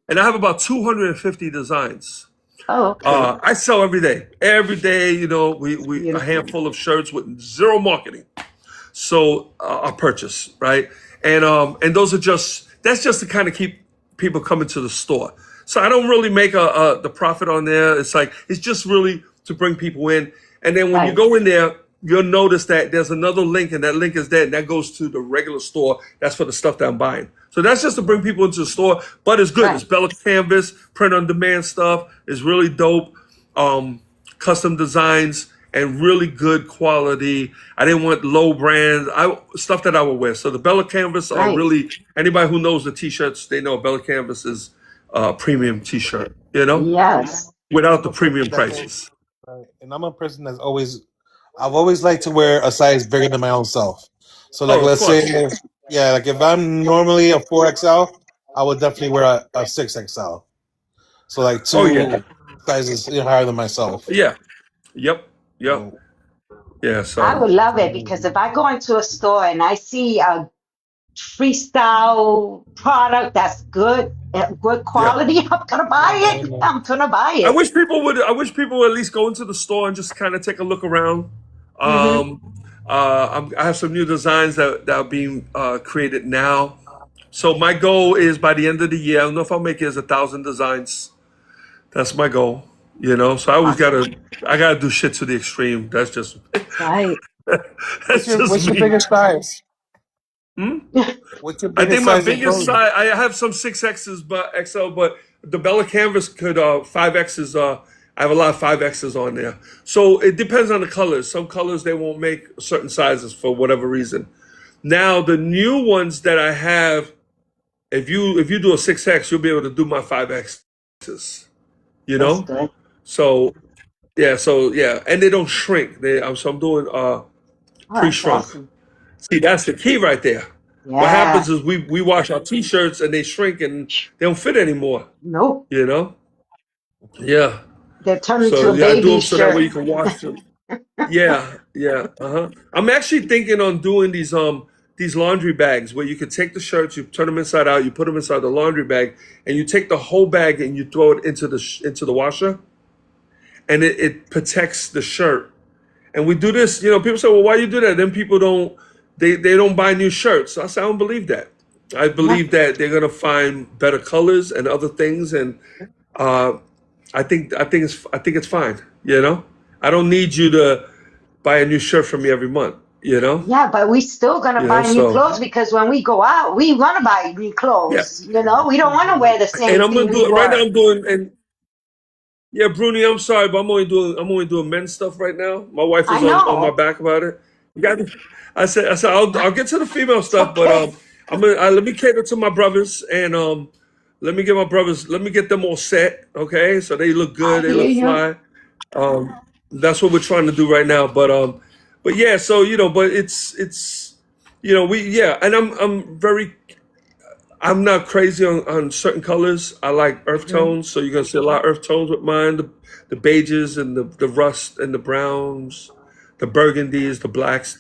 and I have about 250 designs. Oh, okay. I sell every day. Every day, we a Beautiful. handful of shirts with zero marketing. So I purchase, right? And those are that's just to kind of keep people coming to the store. So I don't really make the profit on there. It's just really to bring people in. And then when you Right. go in there, you'll notice that there's another link, and that link is there, and that goes to the regular store. That's for the stuff that I'm buying. So that's just to bring people into the store, but it's good. Right. It's Bella Canvas, print on demand stuff. It's really dope. Custom designs and really good quality. I didn't want low brands. Stuff that I would wear. So the Bella Canvas are Right. really, anybody who knows the t-shirts, they know Bella Canvas is a premium t-shirt, Yes. without the I'm a person premium that prices. right, and I'm a person that's always I've always liked to wear a size bigger than my own self. So like Oh, of let's course. say, yeah, like if I'm normally a 4XL, I would definitely wear a 6XL. So like Oh yeah. two sizes higher than myself. Yeah. Yep. Yep. So, Yeah. I So would love it because if I go into a store and I see a freestyle product that's good, good yeah. quality, I'm gonna buy it. I'm gonna buy I it. wish people would. I wish people would at least go into the store and just kind of take a look around. Hmm. I have some new designs that are being created now. So my goal is by the end of the year. I don't know if I'll make it as 1,000 designs. That's my goal. So I always Awesome. gotta do shit to the extreme. That's just That's right. what's that's your just what's your me. biggest size? Hmm? What's your I biggest think my size of biggest clothing? size. I have some 6X's, but XL, but the Bella Canvas could 5X's. I have a lot of 5X's on there. So it depends on the colors. Some colors they won't make certain sizes for whatever reason. Now the new ones that I have, if you do a 6X, you'll be able to do my 5X's. You That's know. good. So yeah, and they don't shrink. So I'm doing Oh, that's pre-shrunk. awesome. See, that's the key right there. What Yeah. happens is we wash our t-shirts and they shrink and they don't fit anymore. Nope. You know? Yeah. They turn into So a yeah, I do baby them so that way you shirt. can wash them. Yeah, yeah. I'm actually thinking on doing these laundry bags where you could take the shirts, you turn them inside out, you put them inside the laundry bag, and you take the whole bag and you throw it into the washer, and it protects the shirt. And we do this, people say, well, why you do that? Then people they don't buy new shirts. So I say, I don't believe that. I Yeah. believe that they're gonna find better colors and other things, and uh, I think it's fine. I don't need you to buy a new shirt from me every month. You know, Yeah, but we still gonna you know. buy new So clothes because when we go out, we wanna buy new yeah, clothes. We don't want to wear the and same I'm gonna thing we do it right now. wore. I'm doing and yeah, Bruni. I'm sorry, but I'm only doing men's stuff right now. My wife I is on my know. back about it. You got. I said I'll get to the female It's stuff, but okay. let me cater to my brothers and let me get them all set, okay? So they look I good, they hear look you. fly. Um, that's what we're trying to do right now. But yeah, so but it's and I'm not crazy on certain colors. I like earth Mhm. tones, so you're gonna see a lot of earth tones with mine. The beiges and the rust and the browns, the burgundies, the blacks,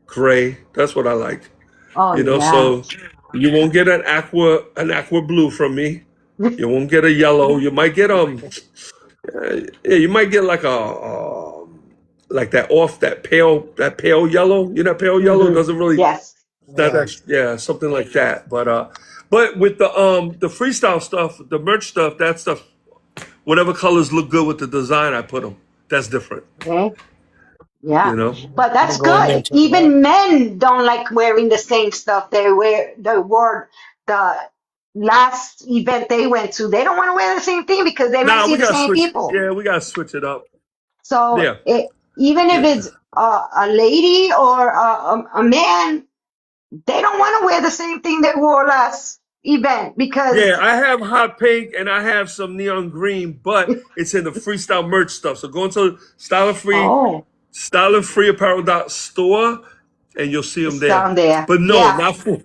gray. That's what I like. Oh yeah. So you won't get an aqua blue from me. You won't get a yellow. You might get yeah, you might get like like that pale yellow. Pale yellow Hmm. doesn't really Yes. that Yeah. yeah, something like that. But with the freestyle stuff, the merch stuff, that stuff, whatever colors look good with the design, I put them. That's different. Okay. Yeah. You know. But I'm gonna that's go in there and good. check it out. Even men don't like wearing the same stuff they wore the last event they went to. They don't want to wear the same thing because they might Nah, see we the gotta same switch. people. Yeah, we gotta switch it up. So Yeah, even if yeah, it's a lady or a man, they don't want to wear the same thing they wore last event yeah. because I have hot pink and I have some neon green, but it's in the freestyle merch stuff. So go into oh, styleandfreeapparel.store and you'll see them it's there. down there. But no, Yeah, not for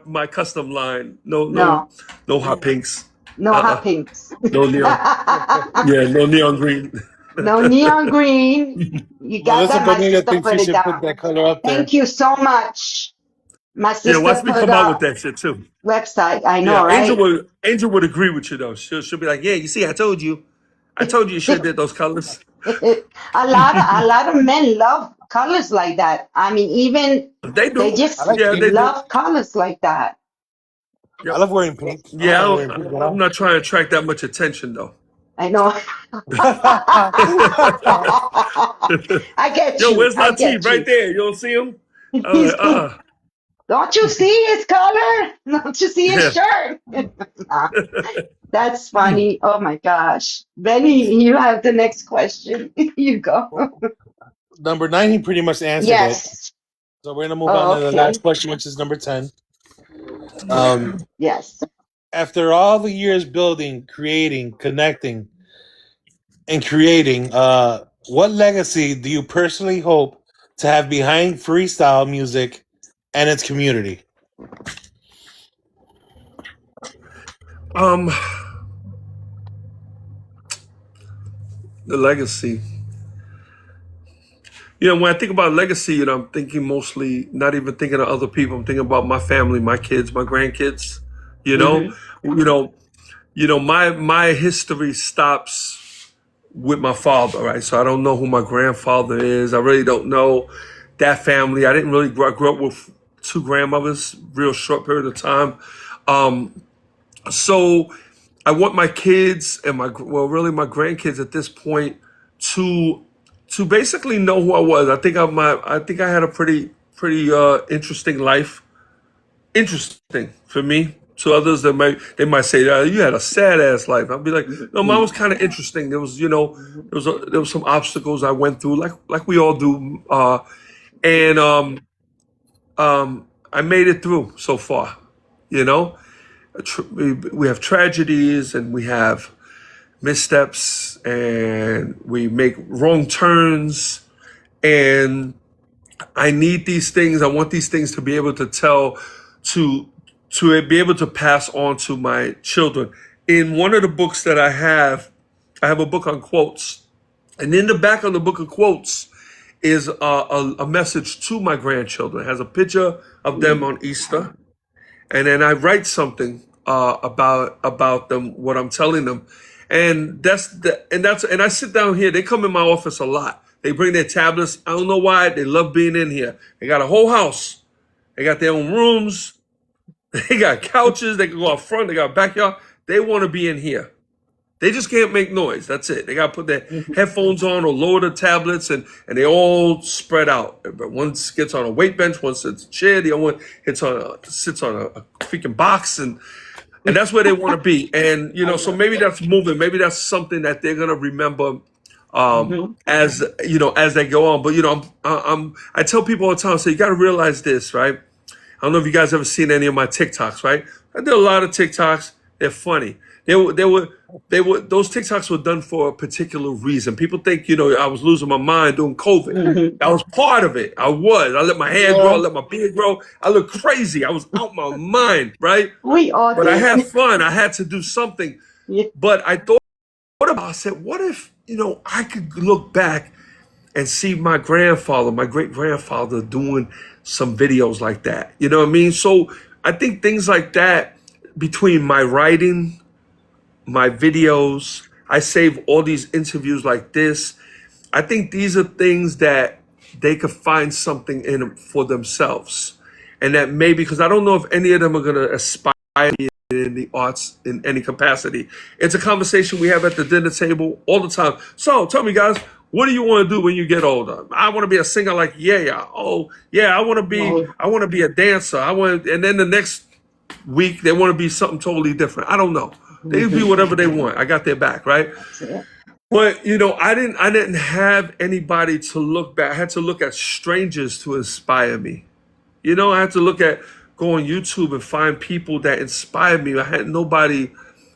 my custom line. No, no, no, no hot pinks. no hot Uh-uh. pinks. No neon. Yeah, no neon green. No neon green. You got Melissa that? My Bonilla sister thinks put you it should put down. that color up there. Thank you so much. My Yeah, sister watch me put come out with a that shit too. website. I Yeah, know, right? Angel would agree with you though. She'll be like, yeah, you see, I told you should have did those colors. A lot of men love colors like that. I mean, even They they do. I just like Yeah, pink. they do. love colors like that. I Yep. love wearing pink. I don't Yeah, mind wearing pink at I'm all. not trying to attract that much attention though. I know. I get Yo, you. where's I Latif? get Right you. there. You don't see him? I'm He's like, good. Don't you see his color? Don't you see his Yeah. shirt? That's funny. Oh my gosh. Benny, you have the next question. You go. Number 9, he pretty much answered it. Yes. So we're gonna move on Oh, to the last okay. question, which is number 10. Um, Yes. after all the years building, creating, connecting, and creating, what legacy do you personally hope to have behind freestyle music and its community? Um, the legacy. When I think about legacy, I'm thinking mostly not even thinking of other people. I'm thinking about my family, my kids, my grandkids. You know, Mm-hmm. you know, my history stops with my father, right? So I don't know who my grandfather is. I really don't know that family. I didn't really grow. I grew up with two grandmothers, real short period of time. Um, so I want my kids and really my grandkids at this point to basically know who I was. I think I had a pretty interesting life. Interesting for me. To others, they might say, you had a sad ass life. I'll be like, no, mine was kind of interesting. There was there was some obstacles I went through, like we all do, and I made it through so far. You know, we have tragedies and we have missteps and we make wrong turns, and I need these things. I want these things to be able to tell, to be able to pass on to my children. In one of the books that I have a book on quotes, and in the back of the book of quotes is a message to my grandchildren. It has a picture of them on Easter, and then I write something about them, what I'm telling them, and and I sit down here. They come in my office a lot. They bring their tablets. I don't know why. They love being in here. They got a whole house. They got their own rooms. They got couches. They can go out front. They got a backyard. They want to be in here. They just can't make noise. That's it. They got to put their headphones on or lower the tablets, and they all spread out. But one gets on a weight bench, one sits in a chair, the other one sits on a freaking box, and that's where they want to be. And so maybe that's moving. Maybe that's something that they're gonna remember as as they go on. But I tell people all the time, so you got to realize this, right? I don't know if you guys ever seen any of my TikToks, right? I did a lot of TikToks. They're funny. Those TikToks were done for a particular reason. People think, I was losing my mind during COVID. That was part of it. I let my hair grow, I let my beard grow. I looked crazy. I was out my mind, right? We all But I did. had fun. I had to do something. Yeah. But I said, what if, I could look back and see my great grandfather doing some videos like that. You know what I mean? So I think things like that, between my writing, my videos, I save all these interviews like this. I think these are things that they could find something in them for themselves. And that maybe, because I don't know if any of them are going to aspire in the arts in any capacity. It's a conversation we have at the dinner table all the time. So tell me, guys, what do you want to do when you get older? I want to be a singer like Yeah. Oh, yeah, I want to be a dancer. And then the next week they want to be something totally different. I don't know. They can be whatever they want. I got their back, right? But I didn't have anybody to look back. I had to look at strangers to inspire me. I had to go on YouTube and find people that inspired me. I had nobody.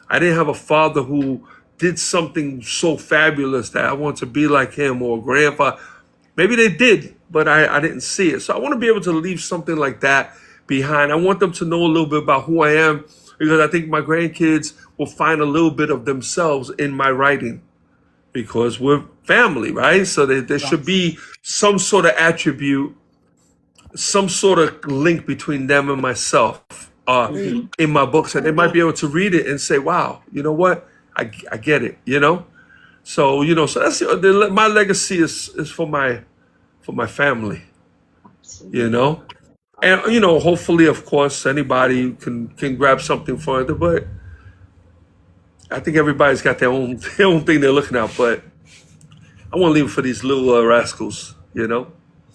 I didn't have a father who did something so fabulous that I want to be like him, or a grandfather. Maybe they did, but I didn't see it. So I want to be able to leave something like that behind. I want them to know a little bit about who I am, because I think my grandkids will find a little bit of themselves in my writing, because we're family, right? So there should be some sort of attribute, some sort of link between them and myself in my books, and they might be able to read it and say, wow, you know what? I get it, So, so that's my legacy is for my family, And hopefully, of course, anybody can grab something for it. But I think everybody's got their own thing they're looking at. But I want to leave it for these little rascals,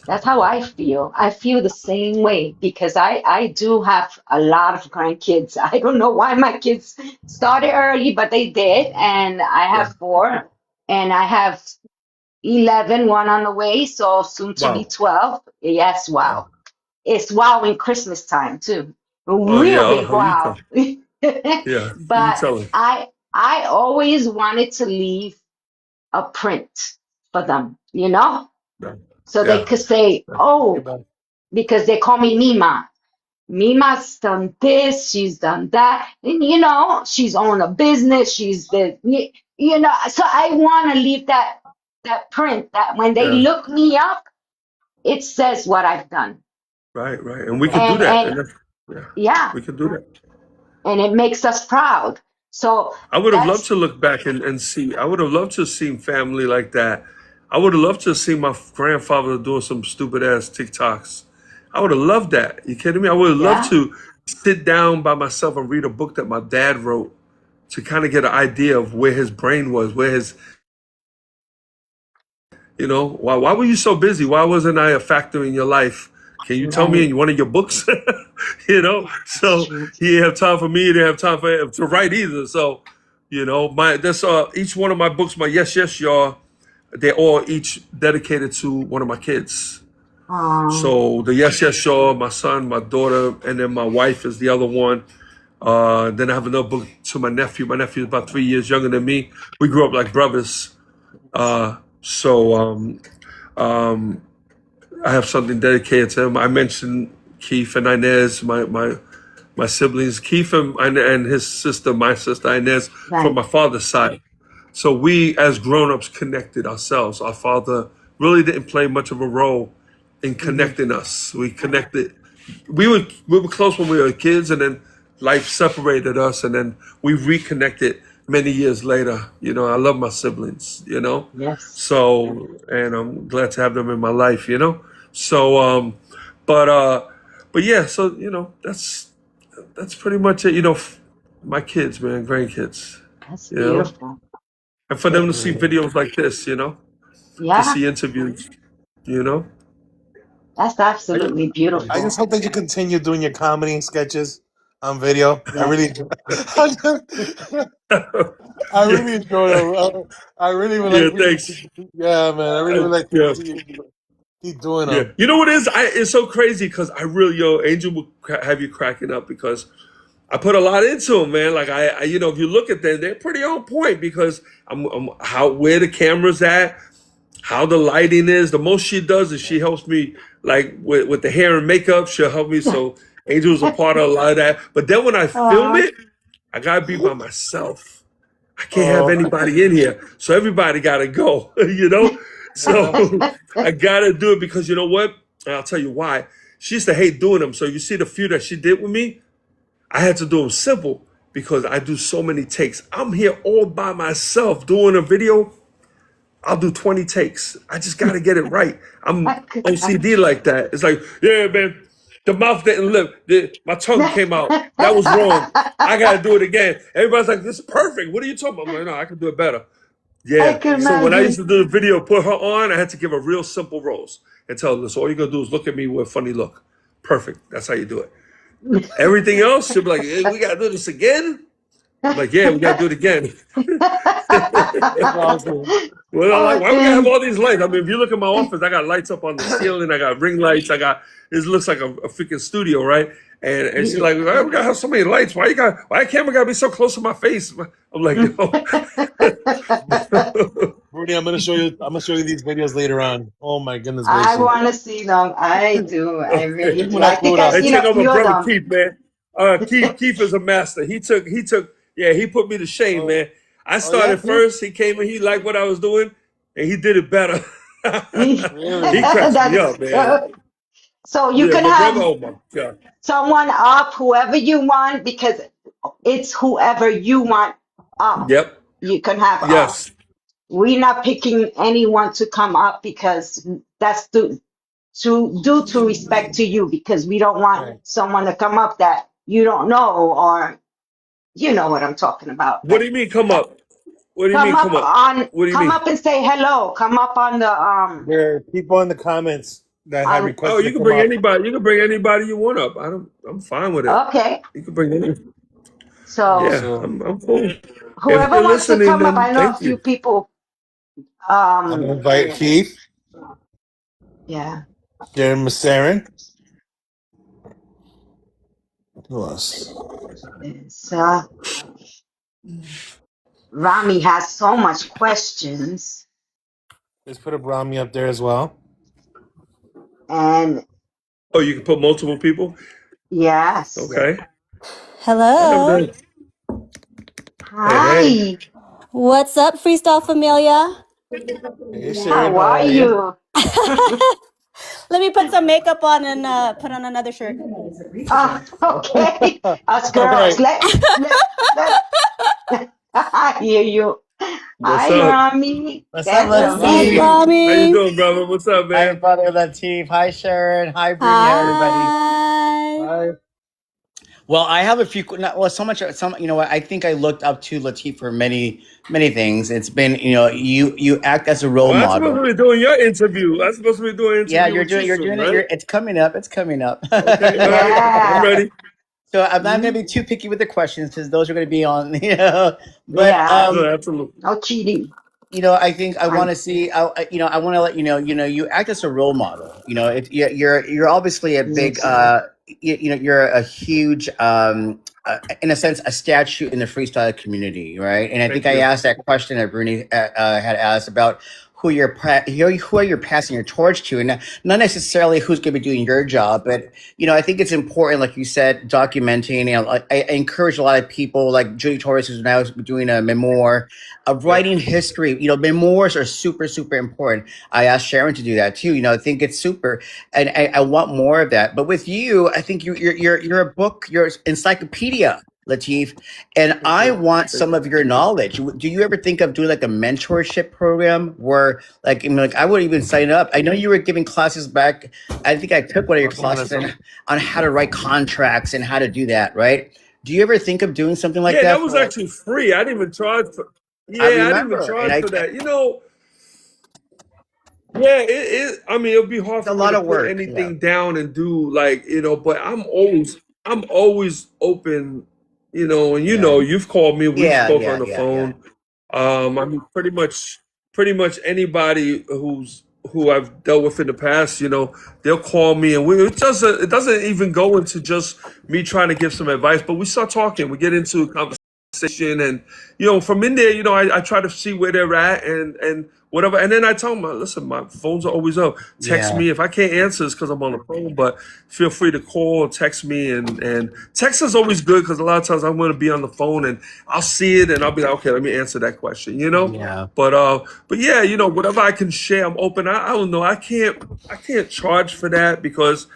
That's how I feel. I feel the same way, because I do have a lot of grandkids. I don't know why my kids started early, but they did. And I Yeah. have 4, and I have 11, one on the way, so soon to be Wow. 12. Yes, Wow. wow. It's wow in Christmas time too. A Oh yeah. real big Oh, you wow. tell. Yeah. You But tell it. I always wanted to leave a print for them, you know? Yeah. So they Yeah. could say, oh, because they call me Mima. Mima's done this, she's done that, and you know, she's owned a business, she's the, you know, so I want to leave that print that when they Yeah. look me up, it says what I've done. Right. Right. And we could do that. And Yeah, we could do that. and it makes us proud. So I would have loved that's to look back and see. I would have loved to have seen family like that. I would have loved to have seen my grandfather doing some stupid ass TikToks. I would have loved that. You kidding me? I would have loved to sit down by myself and read a book that my dad wrote to kind of get an idea of where his brain was, where his, why were you so busy? Why wasn't I a factor in your life? Can you tell me in one of your books? So he didn't have time for me. He didn't have time for him to write either. So, that's each one of my books, my Yes, Yes, Y'all, they're all each dedicated to one of my kids. So the Yes, Yes, Y'all, my son, my daughter, and then my wife is the other one. Then I have another book to my nephew. My nephew is about 3 years younger than me. We grew up like brothers. I have something dedicated to him. I mentioned Keith and Inez, my siblings, Keith and his sister, my sister Inez, from my father's side. So we, as grown-ups, connected ourselves. Our father really didn't play much of a role in connecting us. We connected. We were close when we were kids, and then life separated us, and then we reconnected many years later. I love my siblings. Yes. So, and I'm glad to have them in my life. So, but yeah. So that's pretty much it. My kids, man, grandkids. That's beautiful. And for them to see videos like this, to see interviews, That's absolutely beautiful. I just hope that you continue doing your comedy sketches on video. I really, I really enjoy them. I really would like. Thanks. Yeah, man. I really would like to keep doing them. You know what it is? It's so crazy because I really, Angel will have you cracking up because I put a lot into them, man. Like I if you look at them, they're pretty on point because I'm where the camera's at, how the lighting is. The most she does is she helps me like with the hair and makeup. She'll help me. So Angel's a part of a lot of that. But then when I film it, I gotta be by myself. I can't have anybody in here. So everybody gotta go, So I gotta do it because you know what? And I'll tell you why. She used to hate doing them. So you see the few that she did with me, I had to do them simple because I do so many takes. I'm here all by myself doing a video. I'll do 20 takes. I just got to get it right. I'm OCD like that. It's like, yeah, man, the mouth didn't lift. My tongue came out. That was wrong. I got to do it again. Everybody's like, this is perfect. What are you talking about? I'm like, no, I can do it better. Yeah. So when I used to do the video, put her on, I had to give her real simple roles and tell her, so all you're going to do is look at me with a funny look. Perfect. That's how you do it. Everything else, she'll be like, hey, we got to do this again? I'm like, yeah, we got to do it again. Well, why we gotta have all these lights? I mean, if you look at my office, I got lights up on the ceiling. I got ring lights. It looks like a freaking studio, right? And she's like, why we gotta have so many lights? Why the camera gotta be so close to my face? I'm like, no. Bruni, I'm gonna show you these videos later on. Oh my goodness I gracious. want to see them. I do. I really do. I think I've They take over brother Keith, man. Keith is a master. He put me to shame, man. I started first. He came and he liked what I was doing, and he did it better. He cracks me up, man. So you can have oh my God. someone up, whoever you want, because it's whoever you want up. Yep. You can have Yes. up. We're not picking anyone to come up because that's due to respect to you, because we don't want someone to come up that you don't know, or you know what I'm talking about. What do you mean come up? What do you mean come up? Come up and say hello. Come up on the There are people in the comments that have requested. Oh, you can bring anybody. You can bring anybody you want up. I'm fine with it. Okay. You can bring anybody. So yeah, I'm cool. Whoever wants to come up, I know a few people. I'm gonna invite Keith. Yeah. Jeremy Massarin. Who else? Rami has so much questions. Let's put a Brahmi up there as well. And Oh, you can put multiple people. yes. Okay. I Hello. never done. Hey, hey. Hi. What's up, Freestyle Familia? Hey, Sharon, How how are are you? you? Let me put some makeup on and put on another shirt. Okay. Us All girls. right. Let I hear you. What's Hi, up? Rami. What's up, That's What's up, Latif? amazing. How you Rami? doing, brother? What's up, Hi, man? brother Latif. Hi, Sharon. Hi, Bruni. Hi, everybody. Hi. Hi. Well, I have a few. Well, so much. Some. You know what? I think I looked up to Latif for many things. It's been. You act as a role Well, I'm supposed model. to be doing your interview. I'm supposed to be doing an Yeah, interview with you you're soon, doing it. right? It's coming up. It's coming up. Okay, all right. I'm Yeah. ready. So I'm not going Mhm. to be too picky with the questions because those are going to be on. But Yes. No, absolutely. No cheating. I think I want I'm to see. I want to let you know. You act as a role model. You're obviously a big. yes. You're a huge, in a sense, a statue in the freestyle community, right? And I think Thank I you. asked that question that Bruni had asked about who are you passing your torch to, and not necessarily who's going to be doing your job, but I think it's important, like you said, documenting. I encourage a lot of people, like Judy Torres, who's now doing a memoir of Yeah. writing history. Memoirs are super, super important. I asked Sharon to do that too. I think it's super, and I want more of that. But with you, I think you're a book, you're encyclopedia, Latif, and Thank I you. want Thank some you. of your knowledge. Do you ever think of doing like a mentorship program where, like I would even sign up? I know you were giving classes back. I think I took one of your classes on how to write contracts and how to do that. Right? Do you ever think of doing something like Yeah, that that was for like? actually free. I didn't even charge for. I Yeah, I didn't even remember, and charge for that. Yeah, I mean, it'll be hard it's a for me lot to of put work. Yeah, anything down and do but I'm always open, and yeah, you've called me, we've yeah, spoken on yeah, the yeah, yeah, phone. I mean, pretty much anybody who I've dealt with in the past, they'll call me, and it doesn't even go into just me trying to give some advice, but we start talking, we get into a conversation, and from in there, I try to see where they're at and whatever, and then I tell them, listen, my phones are always up. Text yeah, me if I can't answer, it's because I'm on the phone, but feel free to call or text me, and text is always good because a lot of times I'm going to be on the phone and I'll see it and I'll be like, okay, let me answer that question. yeah, But yeah, whatever I can share, I'm open. I don't know. I can't charge for that because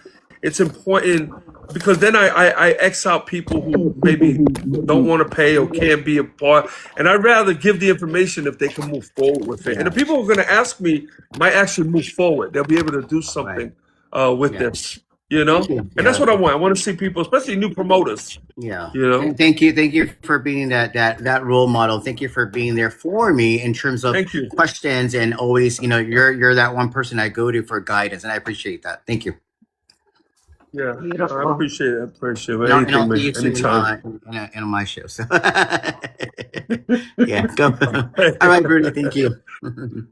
it's important, because then I X out people who maybe don't want to pay or can't be a part. And I'd rather give the information if they can move forward with it. And the yeah. people who are going to ask me might actually move forward. They'll be able to do Right. something with Yeah. this, you know? And that's Yeah. what I want. I want to see people, especially new promoters, Yeah. you know? Thank you. Thank you for being that role model. Thank you for being there for me in terms of Thank you. questions, and always, you're that one person I go to for guidance, and I appreciate that. Thank you. Yeah, I Beautiful. appreciate it. I appreciate it. And Anything, I'll see man. you soon Anytime. in my show. So yeah, go. All right, Bruni. Thank you.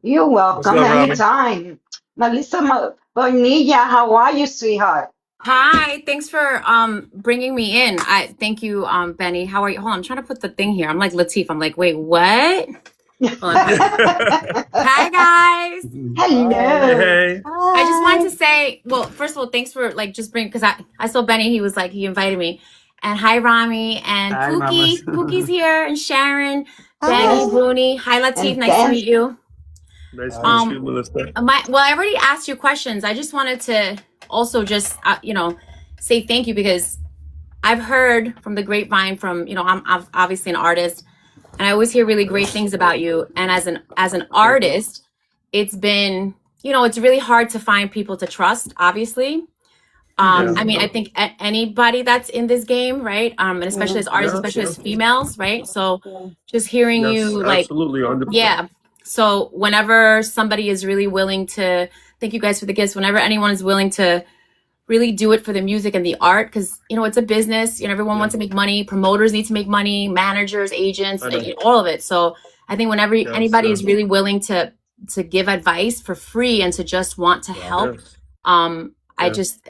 You're What's welcome up, Rami? anytime. Melissa Bonilla, how are you, sweetheart? Hi, thanks for bringing me in. I thank you, Benny. How are you? Hold on, I'm trying to put the thing here. I'm like Latif. I'm like, wait, what? Hold on. Hi guys. Hello. Hey. I just wanted to say, well, first of all, thanks for just bringing, because I saw Benny. He was like, he invited me, and hi Rami and Hi, Pookie. mamas. Pookie's here, and Sharon, Hi. Benny, Bruni. Hi Latif, And nice to then meet you. Nice to meet you, Um, Melissa. I already asked you questions. I just wanted to also just say thank you, because I've heard from the grapevine from I'm obviously an artist, and I always hear really great things about you. And as an artist, it's been it's really hard to find people to trust, obviously. Yeah. I mean, I think anybody that's in this game, right? And especially as artists, Yeah. especially as females, right? So just hearing Yes, you absolutely. 100%. yeah. So whenever somebody is really willing to, thank you guys for the gifts. Whenever anyone is willing to really do it for the music and the art, because it's a business. Everyone wants to make money. Promoters need to make money. Managers, agents, I know. all of it. So I think whenever Yes, anybody yes. is really willing to give advice for free and to just want to help, Yes. I Yeah. just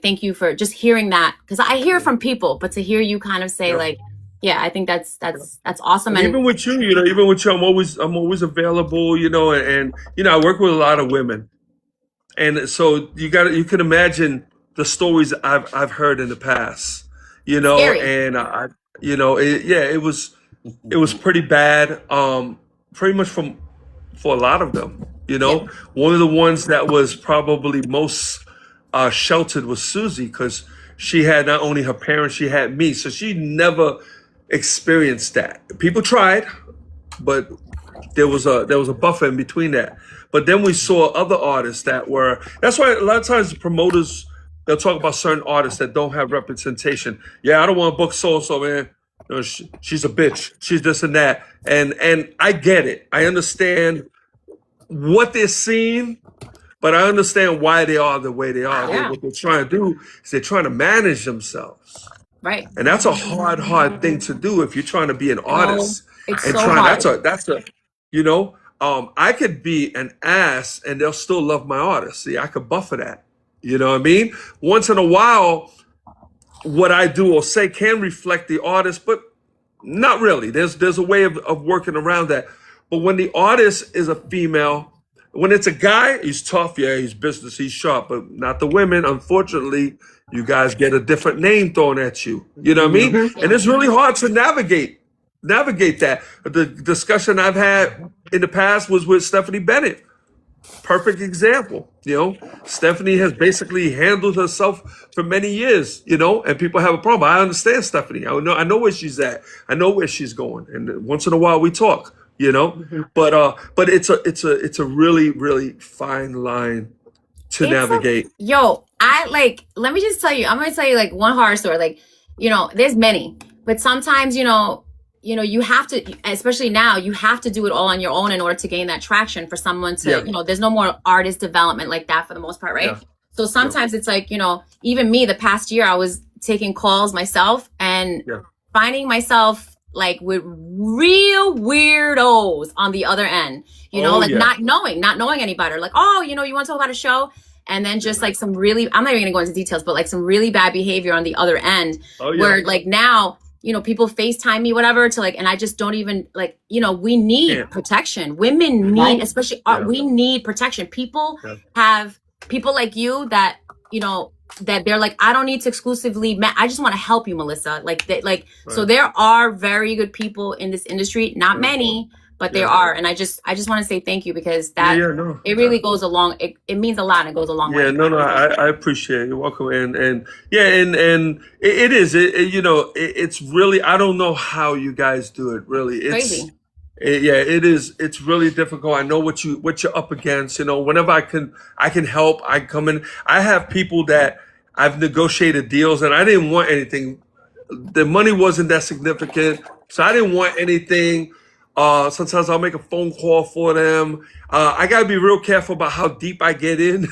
thank you for just hearing that, because I hear from people, but to hear you kind of say Yeah. like yeah, I think that's awesome. And Even with you, I'm always available, and I work with a lot of women. And so you can imagine the stories I've heard in the past, scary. and it was pretty bad, pretty much for a lot of them, Yeah. One of the ones that was probably most sheltered was Susie, because she had not only her parents, she had me, so she never experienced that. People tried, but there was a buffer in between that. But then we saw other artists that's why a lot of times the promoters, they'll talk about certain artists that don't have representation. Yeah, I don't want to book so man. She's a bitch. She's this and that. And I get it. I understand what they're seeing, but I understand why they are the way they are. Yeah. What they're trying to do is they're trying to manage themselves. Right. And that's a hard thing to do if you're trying to be an artist. It's And so hard. that's a I could be an ass and they'll still love my artist. See, I could buffer that. You know what I mean? Once in a while, what I do or say can reflect the artist, but not really. There's a way of working around that. But when the artist is a female, when it's a guy, he's tough, yeah, he's business, he's sharp, but not the women. Unfortunately, you guys get a different name thrown at you. You know what I mean? And it's really hard to navigate that. The discussion I've had in the past was with Stephanie Bennett. Perfect example. Stephanie has basically handled herself for many years, and people have a problem. I understand Stephanie. I know where she's at. I know where she's going. And once in a while we talk, but it's a really, really fine line to navigate. Let me just tell you, I'm going to tell you like one horror story. There's many, but sometimes, you have to, especially now, you have to do it all on your own in order to gain that traction for someone to, there's no more artist development like that for the most part, right? Yeah. So sometimes it's like, even me, the past year, I was taking calls myself and finding myself like with real weirdos on the other end, not knowing any better. Like, oh, you want to talk about a show? And then just like some really, I'm not even gonna go into details, but like some really bad behavior on the other end where like now, people FaceTime me, whatever, to like, and I just don't even like, we need protection. Women need, especially, we need protection. People have people like you that, that they're like, I don't need to exclusively, I just want to help you, Melissa. So there are very good people in this industry, not many, but there are. And I just want to say thank you because it really goes along. It means a lot and it goes a long way. I appreciate it. You're welcome. And it is, it's really, I don't know how you guys do it. Really. It's crazy. It is. It's really difficult. I know what you're up against. Whenever I can help, I come in. I have people that I've negotiated deals and I didn't want anything. The money wasn't that significant. So I didn't want anything. Sometimes I'll make a phone call for them. I gotta be real careful about how deep I get in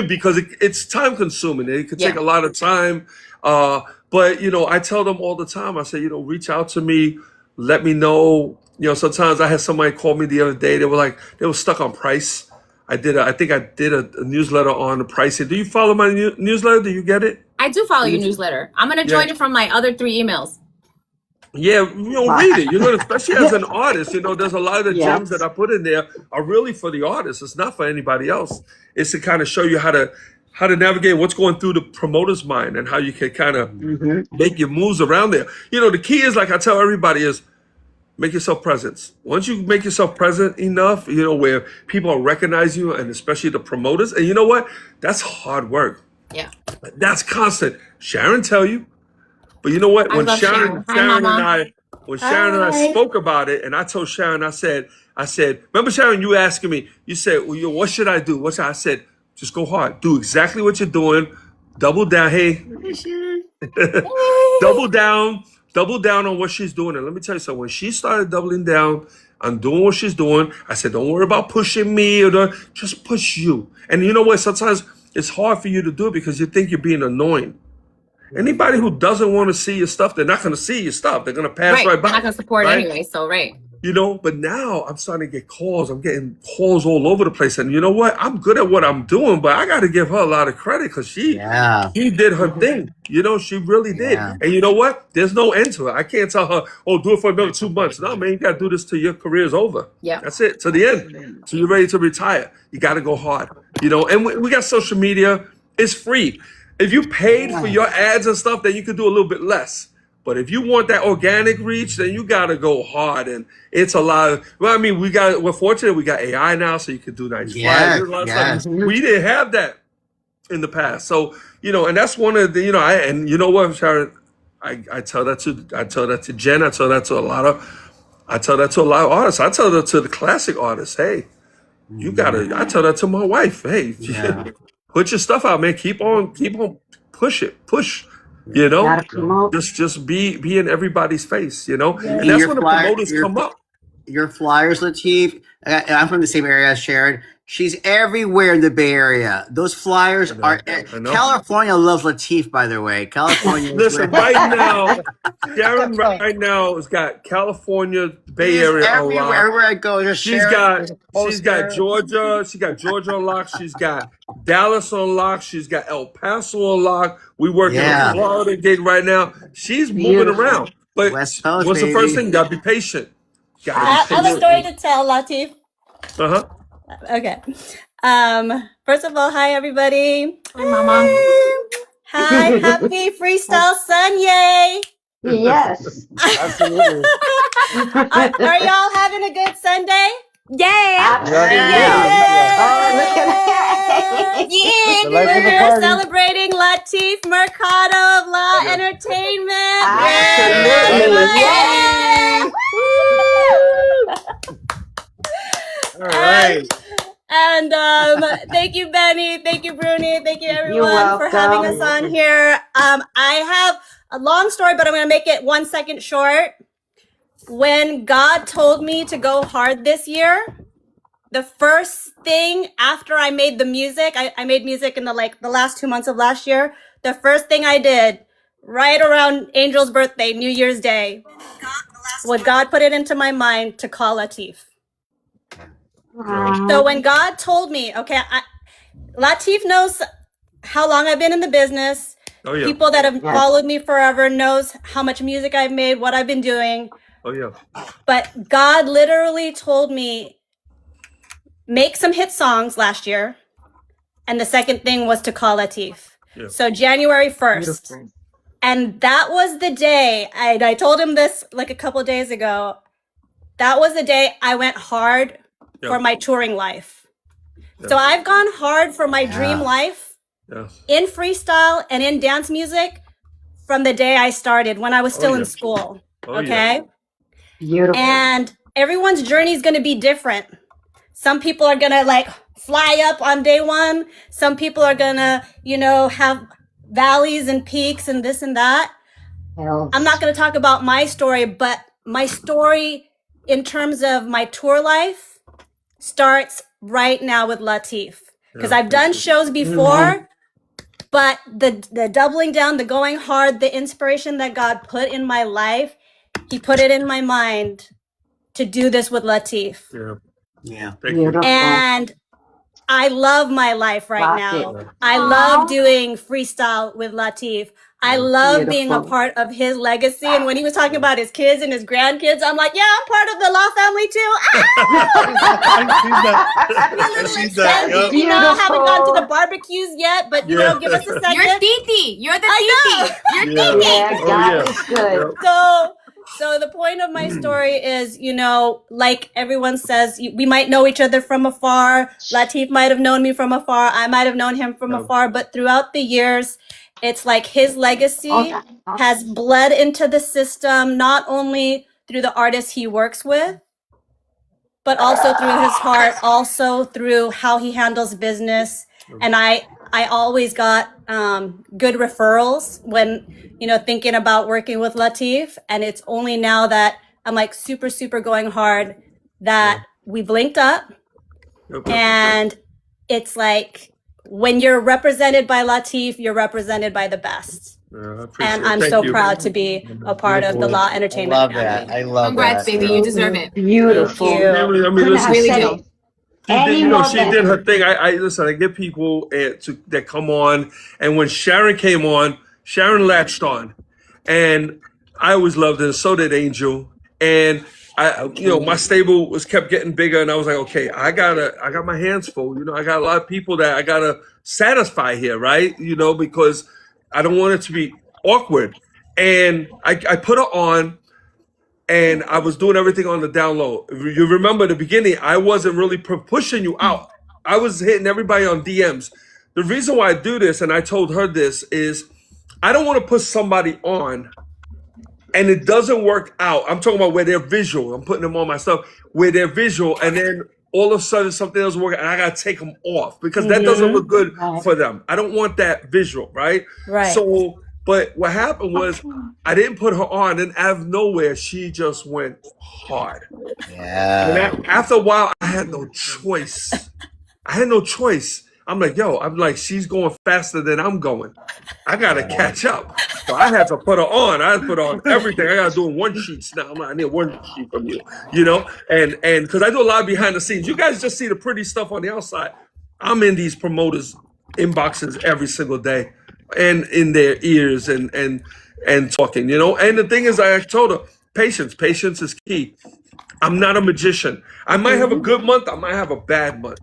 because it's time consuming. It could take a lot of time. But I tell them all the time, I say, reach out to me, let me know. Sometimes I had somebody call me the other day. They were stuck on price. I think I did a newsletter on the pricing. Do you follow my newsletter? Do you get it? I do follow your newsletter. I'm gonna join it from my other 3 emails. Yeah, read it. Especially as an artist, there's a lot of the gems that I put in there are really for the artist. It's not for anybody else. It's to kind of show you how to navigate what's going through the promoter's mind and how you can kind of make your moves around there. The key is, like I tell everybody, is make yourself present. Once you make yourself present enough, where people are recognizing you, and especially the promoters, and you know what? That's hard work. Yeah. That's constant. Sharon tell you. But you know what? When Sharon and I spoke about it, and I told Sharon, I said, remember Sharon, you asking me, you said, well, what should I do? I said, just go hard. Do exactly what you're doing. Double down. Hey. double down on what she's doing. And let me tell you something. When she started doubling down on doing what she's doing, I said, don't worry about pushing me just push you. And you know what? Sometimes it's hard for you to do it because you think you're being annoying. Anybody who doesn't want to see your stuff, they're not going to see your stuff. They're going to pass right by. They're not going to support it anyway. So, you know. But now I'm starting to get calls. I'm getting calls all over the place, and you know what? I'm good at what I'm doing, but I got to give her a lot of credit because she did her thing. You know, she really did. Yeah. And you know what? There's no end to it. I can't tell her, "Oh, do it for another 2 months." No, man, you got to do this till your career's over. Yeah. That's it, to the end. So you're ready to retire. You got to go hard. You know, and we got social media. It's free. If you paid for your ads and stuff, then you could do a little bit less. But if you want that organic reach, then you got to go hard, and it's a lot of. Well, I mean, we're fortunate we got AI now, so you can do nice flyers. There's a lot of stuff. We didn't have that in the past, so you know, and that's one of the, you know, and you know what, Sharon, I tell that to Jen, I tell that to a lot of artists. I tell that to the classic artists. Hey, you gotta. I tell that to my wife. Hey, put your stuff out, man. Keep on, push. You know, Gotta promote. just be in everybody's face, you know, And and that's your when the flyer- promoters your- come up. Your flyers, Latif. I'm from the same area as Sharon. She's everywhere in the Bay Area. Those flyers are. I know. California loves Latif, by the way. California. Listen, right now, Sharon right now has got California, Bay Area everywhere. unlocked. Everywhere I go, just She's got Georgia. She got Georgia on lock. She's got Dallas on lock. She's got El Paso on lock. We working on Florida gig right now. She's moving around. But West Coast, what's the baby. first thing? You gotta be patient. I have a story to tell, Latif. Uh-huh. Okay. First of all, hi everybody. Hi, Mama. Hi, happy Freestyle Sunday. Yes. Absolutely. Are y'all having a good Sunday? Yay! Absolutely. Oh, look at that. Yeah, The life of the we're party. celebrating Latif Mercado of La Entertainment. Absolutely. Yay! All right. And thank you, Benny. Thank you, Bruni. Thank you, everyone, for welcome. having us on here. I have a long story, but I'm going to make it 1 second short. When God told me to go hard this year, the first thing after I made the music, I made music in the last 2 months of last year. The first thing I did right around Angel's birthday, New Year's Day, was God put it into my mind to call Latif. So when God told me, okay, Latif knows how long I've been in the business. Oh yeah. People that have followed me forever knows how much music I've made, what I've been doing. Oh yeah. But God literally told me, make some hit songs last year. And the second thing was to call Latif. Yeah. So January 1st. And that was the day, I told him this like a couple of days ago. That was the day I went hard for my touring life. So I've gone hard for my dream life in freestyle and in dance music from the day I started when I was still in school. Okay. Beautiful. And everyone's journey is going to be different. Some people are going to like fly up on day one. Some people are going to, you know, have valleys and peaks and this and that. I'm not going to talk about my story, but my story in terms of my tour life starts right now with Latif. Because I've done shows before, but the doubling down, the going hard, the inspiration that God put in my life, he put it in my mind to do this with Latif. Yeah. Thank you. And I love my life right now. I love doing freestyle with Latif. I love being a part of his legacy. And when he was talking about his kids and his grandkids, I'm like, yeah, I'm part of the Law family too. I see that. Yep. You know, I haven't gone to the barbecues yet, but you know, give us a second. You're Titi. You're the Titi. You're Yeah. Titi. Yeah, God is good. So the point of my story is, you know, like everyone says, we might know each other from afar. Latif might have known me from afar. I might have known him from afar. But throughout the years, it's like his legacy has bled into the system, not only through the artists he works with, but also through his heart, also through how he handles business. And I always got good referrals when, you know, thinking about working with Latif. And it's only now that I'm like super, super going hard that we've linked up. And it's like, when you're represented by Latif, you're represented by the best. Yeah, I appreciate And it. I'm Thank so you. proud to be a part of the Beautiful. Law I Entertainment love that. family. I love Congrats, that. baby. You deserve it. Beautiful. Thank you. I mean, Couldn't listen, have Really said do. it she did, any you know, more she did her better. thing. I listen. I get people that come on, and when Sharon came on, Sharon latched on, and I always loved her. So did Angel, and my stable was kept getting bigger, and I was like, okay, I got my hands full. You know, I got a lot of people that I gotta satisfy here, right? You know, because I don't want it to be awkward, and I put her on. And I was doing everything on the down low. You remember the beginning, I wasn't really pushing you out. I was hitting everybody on DMs. The reason why I do this, and I told her this, is I don't want to put somebody on and it doesn't work out. I'm talking about where they're visual. I'm putting them on myself, where they're visual, and then all of a sudden something else works, and I gotta take them off because that doesn't look good Right. for them. I don't want that visual, right? Right. So, but what happened was I didn't put her on, and out of nowhere she just went hard. Yeah. And after a while, I had no choice. I'm like, she's going faster than I'm going. I gotta catch up. So I had to put her on. I had to put on everything. I gotta do one sheets now. I need one sheet from you, and because I do a lot behind the scenes. You guys just see the pretty stuff on the outside. I'm in these promoters' inboxes every single day, and in their ears and talking, And the thing is, I told her, patience is key. I'm not a magician. I might have a good month. I might have a bad month.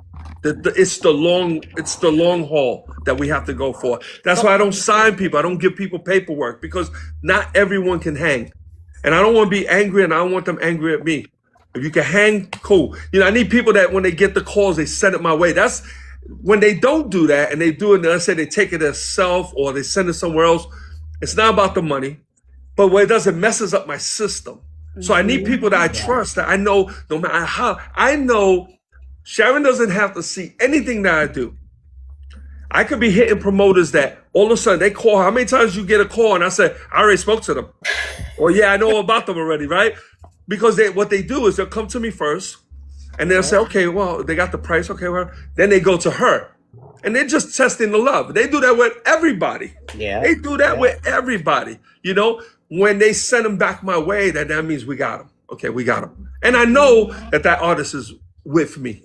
It's the long haul that we have to go for. That's why I don't sign people. I don't give people paperwork because not everyone can hang. And I don't want to be angry, and I don't want them angry at me. If you can hang, cool. I need people that when they get the calls, they send it my way. That's when they don't do that, and they do it, and let's say they take it as self or they send it somewhere else. It's not about the money, but what it does, it messes up my system. So I need people that I trust, that I know no matter how. I know Sharon doesn't have to see anything that I do. I could be hitting promoters that all of a sudden they call. How many times you get a call and I say, I already spoke to them? Or yeah, I know about them already, right? Because what they do is they'll come to me first and they'll say, okay, well, they got the price. Okay, well, then they go to her. And they're just testing the love. They do that with everybody. Yeah. They do that with everybody. When they send them back my way, that means we got them. Okay, we got them. And I know that artist is with me.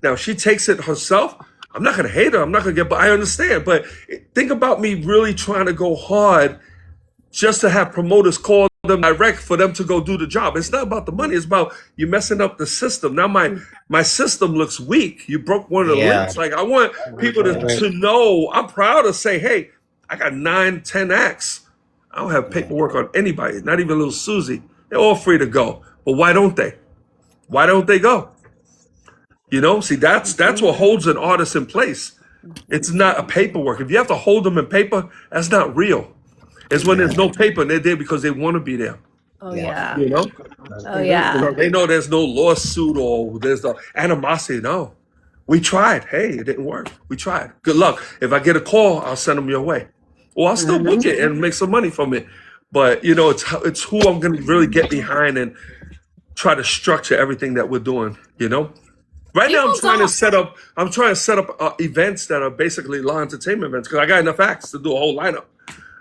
Now she takes it herself. I'm not going to hate her. I'm not going to but I understand. But think about me really trying to go hard just to have promoters call them direct for them to go do the job. It's not about the money. It's about you messing up the system. Now my system looks weak. You broke one of the links. Like I want people to know. I'm proud to say, hey, I got 9, 10 acts. I don't have paperwork on anybody, not even little Susie. They're all free to go. But why don't they? Why don't they go? See, that's what holds an artist in place. It's not a paperwork. If you have to hold them in paper, that's not real. It's when there's no paper and they're there because they want to be there. Oh yeah. Oh yeah. They know there's no lawsuit or there's no animosity. No, we tried. Hey, it didn't work. We tried. Good luck. If I get a call, I'll send them your way. Or I'll still book it and make some money from it. But it's who I'm gonna really get behind and try to structure everything that we're doing. Right now, I'm trying to set up events that are basically law entertainment events because I got enough acts to do a whole lineup.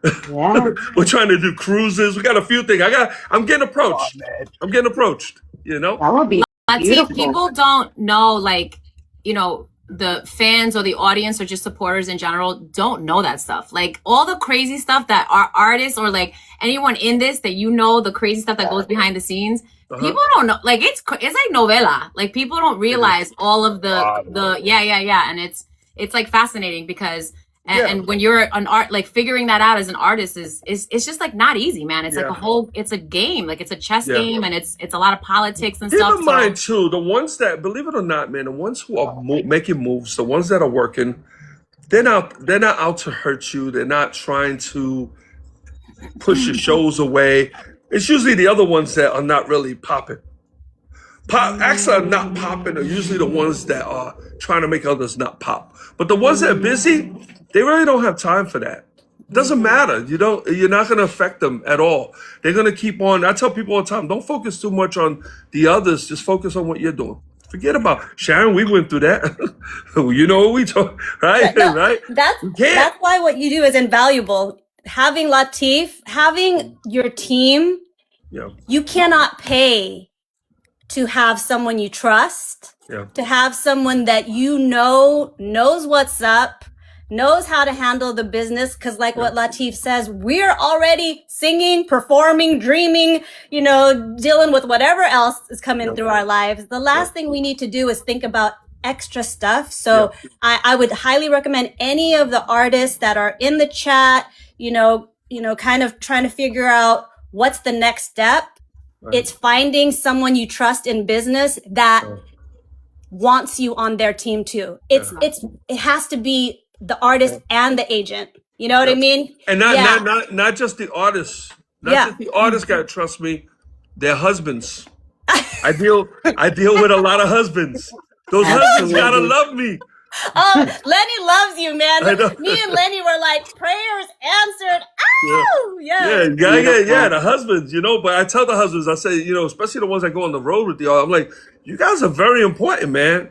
Yeah. We're trying to do cruises. We got a few things. I'm getting approached. That would be Latif, beautiful. people don't know, the fans or the audience or just supporters in general don't know that stuff. Like all the crazy stuff that our artists or like anyone in this that the crazy stuff that goes behind the scenes. People don't know. Like it's like novela. Like people don't realize all of the yeah, and it's like fascinating because and when you're an art, like figuring that out as an artist is it's just like not easy, man. It's like it's a game, like it's a chess game, and it's a lot of politics and stuff. Keep in mind too, the ones that, believe it or not, man, the ones who are making moves, the ones that are working, they're not out to hurt you. They're not trying to push your shows away. It's usually the other ones that are not really popping. Acts are not popping are usually the ones that are trying to make others not pop. But the ones that are busy, they really don't have time for that. It doesn't matter. You're not going to affect them at all. They're going to keep on. I tell people all the time, don't focus too much on the others. Just focus on what you're doing. Forget about Sharon. We went through that. You know what we talk, right? No, right? That's why what you do is invaluable. having Latif, having your team, Yeah. you cannot pay to have someone you trust, Yeah. to have someone that you know knows what's up, knows how to handle the business. Because like what Latif says, we're already singing, performing, dreaming, you know, dealing with whatever else is coming through our lives. The last thing we need to do is think about extra stuff. So I would highly recommend any of the artists that are in the chat, you know, kind of trying to figure out what's the next step. It's finding someone you trust in business that wants you on their team too. It has to be the artist and the agent. You know what I mean? And not just the artists. Not just the artists gotta trust me. Their husbands. I deal with a lot of husbands. Those husbands gotta love me. Lenny loves you, man. Me and Lenny were like prayers answered. Oh, Yeah, the husbands, you know. But I tell the husbands, I say, you know, especially the ones that go on the road with y'all, I'm like, you guys are very important, man.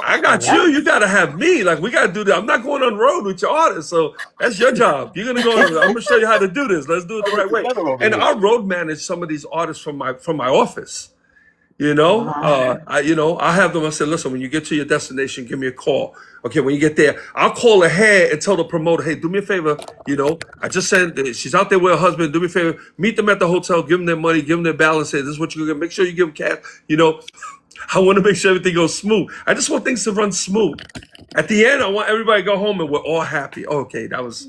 I got you. You got to have me. Like, we got to do that. I'm not going on the road with your artists, so that's your job. You're gonna go. I'm gonna show you how to do this. Let's do it the right way. And I road manage some of these artists from my office. You know, I have them. I said, listen, when you get to your destination, give me a call. Okay, when you get there, I'll call ahead and tell the promoter, hey, do me a favor. You know, I just said she's out there with her husband. Do me a favor, meet them at the hotel, give them their money, give them their balance. Say, this is what you're gonna get. Make sure you give them cash. You know, I want to make sure everything goes smooth. I just want things to run smooth. At the end, I want everybody to go home and we're all happy. Okay, that was,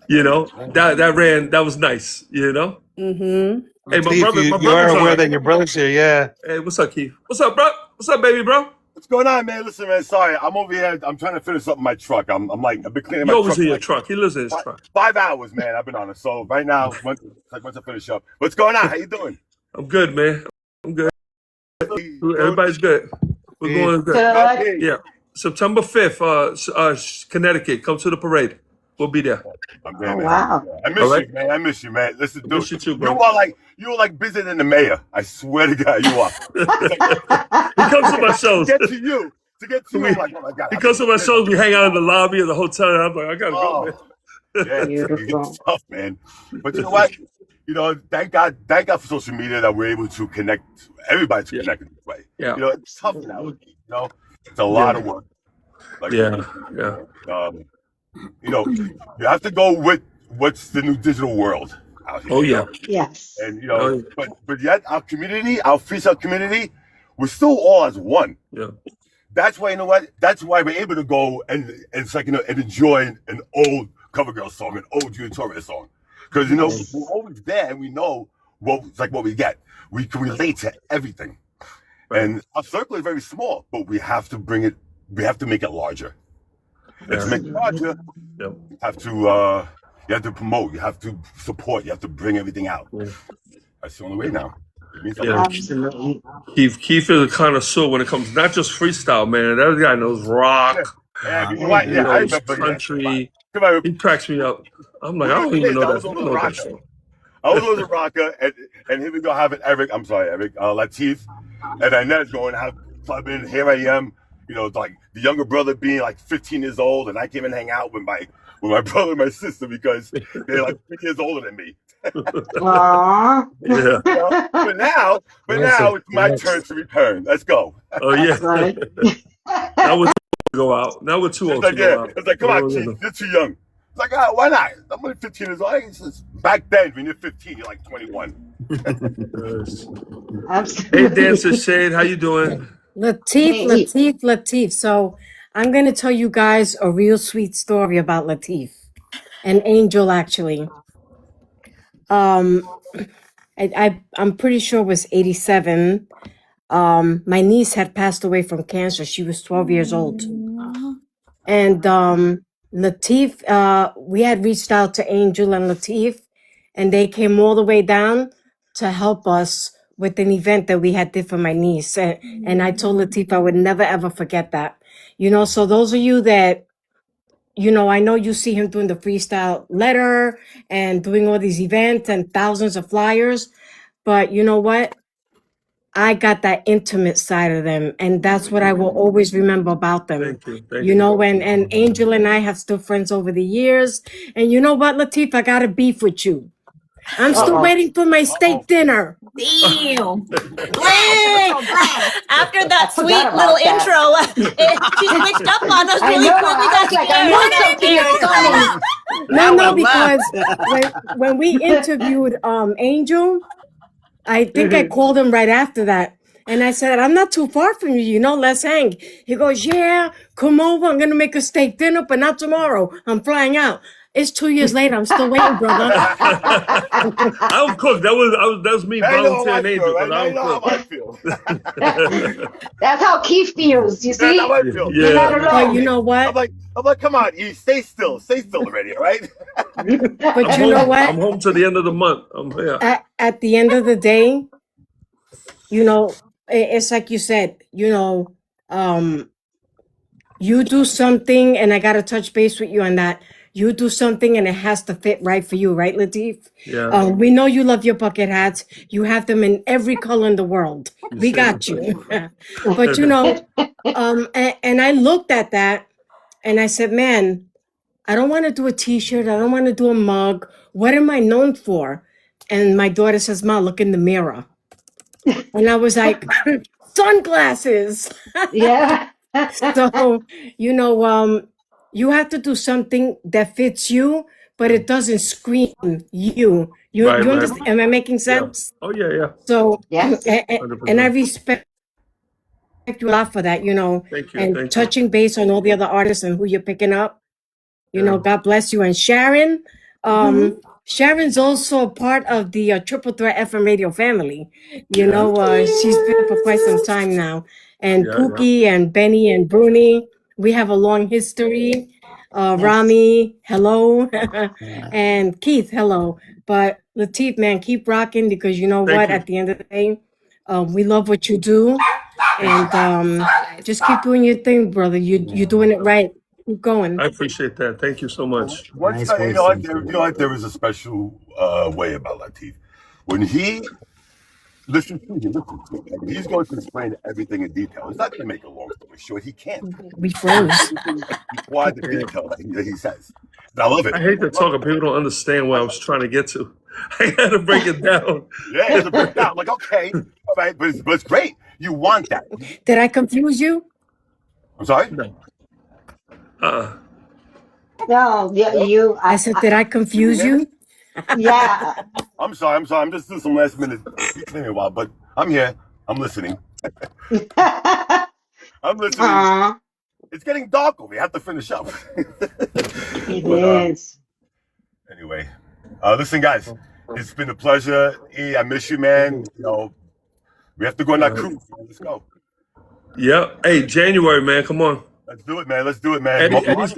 you know, that was nice. You know. Mm-hmm. Hey, my brother, you are aware that your brother's here, yeah. Hey, what's up, Keith? What's up, bro? What's up, baby, bro? What's going on, man? Listen, man, sorry. I'm over here. I'm trying to finish up my truck. I've been cleaning my He always truck. in your truck. He lives in his truck. 5 hours, man. I've been on it. So right now, once I finish up. What's going on? How you doing? I'm good, man. I'm good. Everybody's good. We're going good. Good. Yeah. September 5th, Connecticut. Come to the parade. We'll be there. I'm there, Oh, man. wow. I miss you, man. I miss you, man. Listen, dude. Miss you too, bro. You are like busier than the mayor. I swear to God, you are. He comes to my shows. To get to you, I'm like, oh my God. He comes to my shows. We hang out in the lobby of the hotel. And I'm like, I gotta go, man. Yeah, it's tough, man. But you know what? You know, thank God for social media that we're able to connect everybody to connect in this way. Yeah. You know, it's tough now. You know, it's a lot of work. Like, Yeah. you know, you have to go with what's the new digital world out here. Oh, yeah. Yes. And you know, but yet our community, our freestyle community, we're still all as one. Yeah. That's why, you know what? That's why we're able to go and it's like, you know, and enjoy an old CoverGirl song, an old Junior Torres song. Because, you know, we're always there and we know what we get. We can relate to everything. And our circle is very small, but we have to make it larger. And to make it larger, you have to promote, you have to support, you have to bring everything out. That's the only way now. Absolutely. Keith is a connoisseur when it comes not just freestyle, man. That guy knows rock. Yeah, you know what? Yeah, I remember country. Come on. He cracks me up. I'm like, I don't even know that song. I was on the rocker, and here we go having Latif, and Inez going have clubbing. Here I am, you know, like the younger brother being like 15 years old, and I came and hang out with my brother and my sister because they're like 3 years older than me. Aww. Yeah. You know? But now it's my turn to return. Let's go. Oh yeah. Right. Now we're to go out. Now we're too old to go out. It's like, come on, Keith, you're too young. It's like, why not? I'm only 15 years old. Back then, when you're 15, you're like 21. Absolutely. Hey, Dancer Shade, how you doing? Latif. So I'm going to tell you guys a real sweet story about Latif. An angel, actually. I'm pretty sure it was 87. My niece had passed away from cancer. She was 12 years old. And Latif, we had reached out to Angel and Latif, and they came all the way down to help us with an event that we had did for my niece. And I told Latif I would never, ever forget that. You know, so those of you that, you know, I know you see him doing the freestyle letter and doing all these events and thousands of flyers, but you know what? I got that intimate side of them, and that's what I will always remember about them. Thank you. Thank You know, and Angel and I have still friends over the years. And you know what, Latif, I got a beef with you. I'm still waiting for my steak dinner. Damn. After that I sweet forgot little about that. intro, she switched up on us I really know. quick. We I got was like, I knew something was coming. No, because when we interviewed Angel, I think I called him right after that. And I said, I'm not too far from you, you know, let's hang. He goes, yeah, come over. I'm going to make a steak dinner, but not tomorrow. I'm flying out. It's 2 years later. I'm still waiting, brother. I was cooked. That was me I know how I volunteering feel, Angel, right? but I I know was how I cooked. feel. That's how Keith feels. You That's see? how I feel. You're not Yeah. But alone. you know I'm what? like, come on, E, stay still already, all right? But I'm you know home. what? I'm home to the end of the month. I'm here. At the end of the day, you know, it's like you said, you know, you do something, and I got to touch base with you on that. You do something, and it has to fit right for you, right, Latif? Yeah. We know you love your bucket hats. You have them in every color in the world. You We say got that. you. But you know, and I looked at that, and I said, man, I don't want to do a T-shirt. I don't want to do a mug. What am I known for? And my daughter says, Ma, look in the mirror. And I was like, sunglasses. Yeah. So, you know, you have to do something that fits you, but it doesn't scream you. You Right. understand? Am I making Yeah. sense? Oh yeah. So, Yes. and I 100%. respect you a lot for that, you know, Thank you. and Thank you. touching base on all the other artists and who you're picking up. You know, God bless you. And Sharon, Sharon's also a part of the Triple Threat FM radio family. You know, she's been for quite some time now. And Yeah. Pookie and Benny and Bruni, we have a long history. Yes. Rami, hello. And Keith, hello. But Latif, man, keep rocking, because you know Thank what? you. At the end of the day, we love what you do. And just keep doing your thing, brother. You're doing it right. Keep going. I appreciate that. Thank you so much. Once Nice you voice, know what, thank you. you know what, there is a special way about Latif. When he listen to you, he's going to explain everything in detail. He's not going to make a long story short. He can't. We froze. Why the detail that he says. And I love it. I hate to talk, and people don't understand what I was trying to get to. I had to break it down. Yeah, it's a breakdown. Like, okay, all right, but it's great. You want that. Did I confuse you? I'm sorry? No. No, yeah, you. I said, did I confuse you? Yeah. I'm sorry. I'm just doing some last minute. You came a while, but I'm here. I'm listening. I'm listening. Aw, It's getting dark over. We have to finish up. it But, is. anyway, listen, guys, it's been a pleasure. E, I miss you, man. You know, we have to go on that cruise. Let's go. Yeah. Hey, January, man. Come on. Let's do it, man. Let's do it, man. Eddie's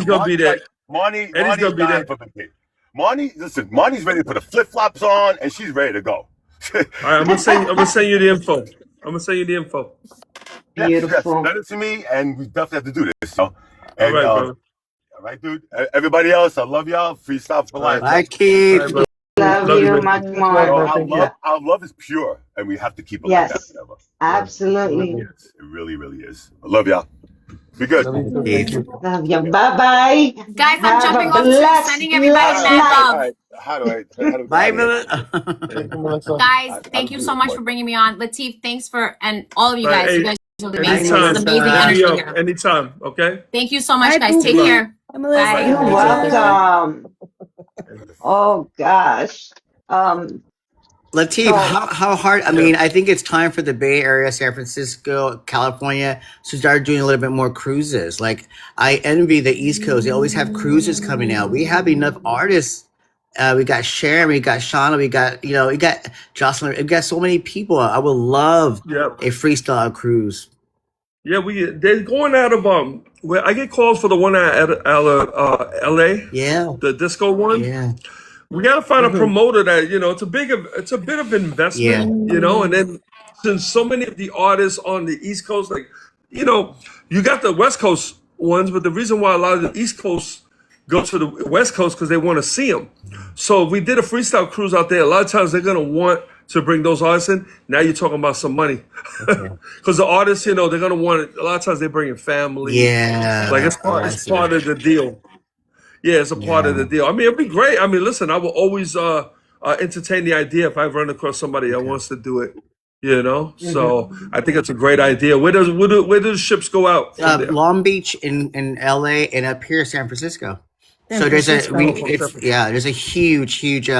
gonna be there. Marnie's gonna be there. for the kid. Marnie's ready to put the flip flops on, and she's ready to go. All right, I'm gonna send you the info. Beautiful. Send it to me, and we definitely have to do this. So, and, All right, bro. all right, dude. Everybody else, I love y'all. Freestyle for life. Bye, Keith. All right, bro. Love Love you, you man. much So more. our love is pure, and we have to keep it Yes. like that forever. Absolutely. Yes, it really, really is. I love y'all. Be good. Keith. Love you. Bye-bye. Guys, I'm Have jumping a off too. blessed, Sending everybody blessed mad night. love. How do Bye, Melissa. Melissa. Guys, thank you so much for bringing me on. Latif, thanks and all of you guys. Hey, You guys are amazing. Anytime. It's amazing Hit me energy up here. anytime. Okay. Thank you so much, Bye, guys. Take Pookie. care. I'm Melissa. Bye. You're welcome. Oh gosh. Latif, So- how hard? I mean, I think it's time for the Bay Area, San Francisco, California to start doing a little bit more cruises. Like, I envy the East Coast. They always have cruises coming out. We have enough artists. We got Sharon, we got Shauna, we got Jocelyn. We got so many people. I would love Yep. a freestyle cruise. Yeah, they're going out of where I get calls for the one at LA, Yeah, the disco one. yeah, We got to find a promoter that, it's a bit of investment, and then since so many of the artists on the East Coast, like, you got the West Coast ones, but the reason why a lot of the East Coast go to the West Coast because they want to see them. So if we did a freestyle cruise out there, a lot of times they're going to want to bring those artists in. Now you're talking about some money, because the artists, they're gonna want it. A lot of times they bring in family. Like Yeah. it's part, I it's see. part of the deal. Yeah, it's a part of Yeah. the deal. I mean, it'd be great. I mean, listen, I will always entertain the idea if I run across somebody that wants to do it. So I think it's a great idea. Where do the ships go out from there? Long Beach in LA and up here San Francisco. San So Francisco. there's a huge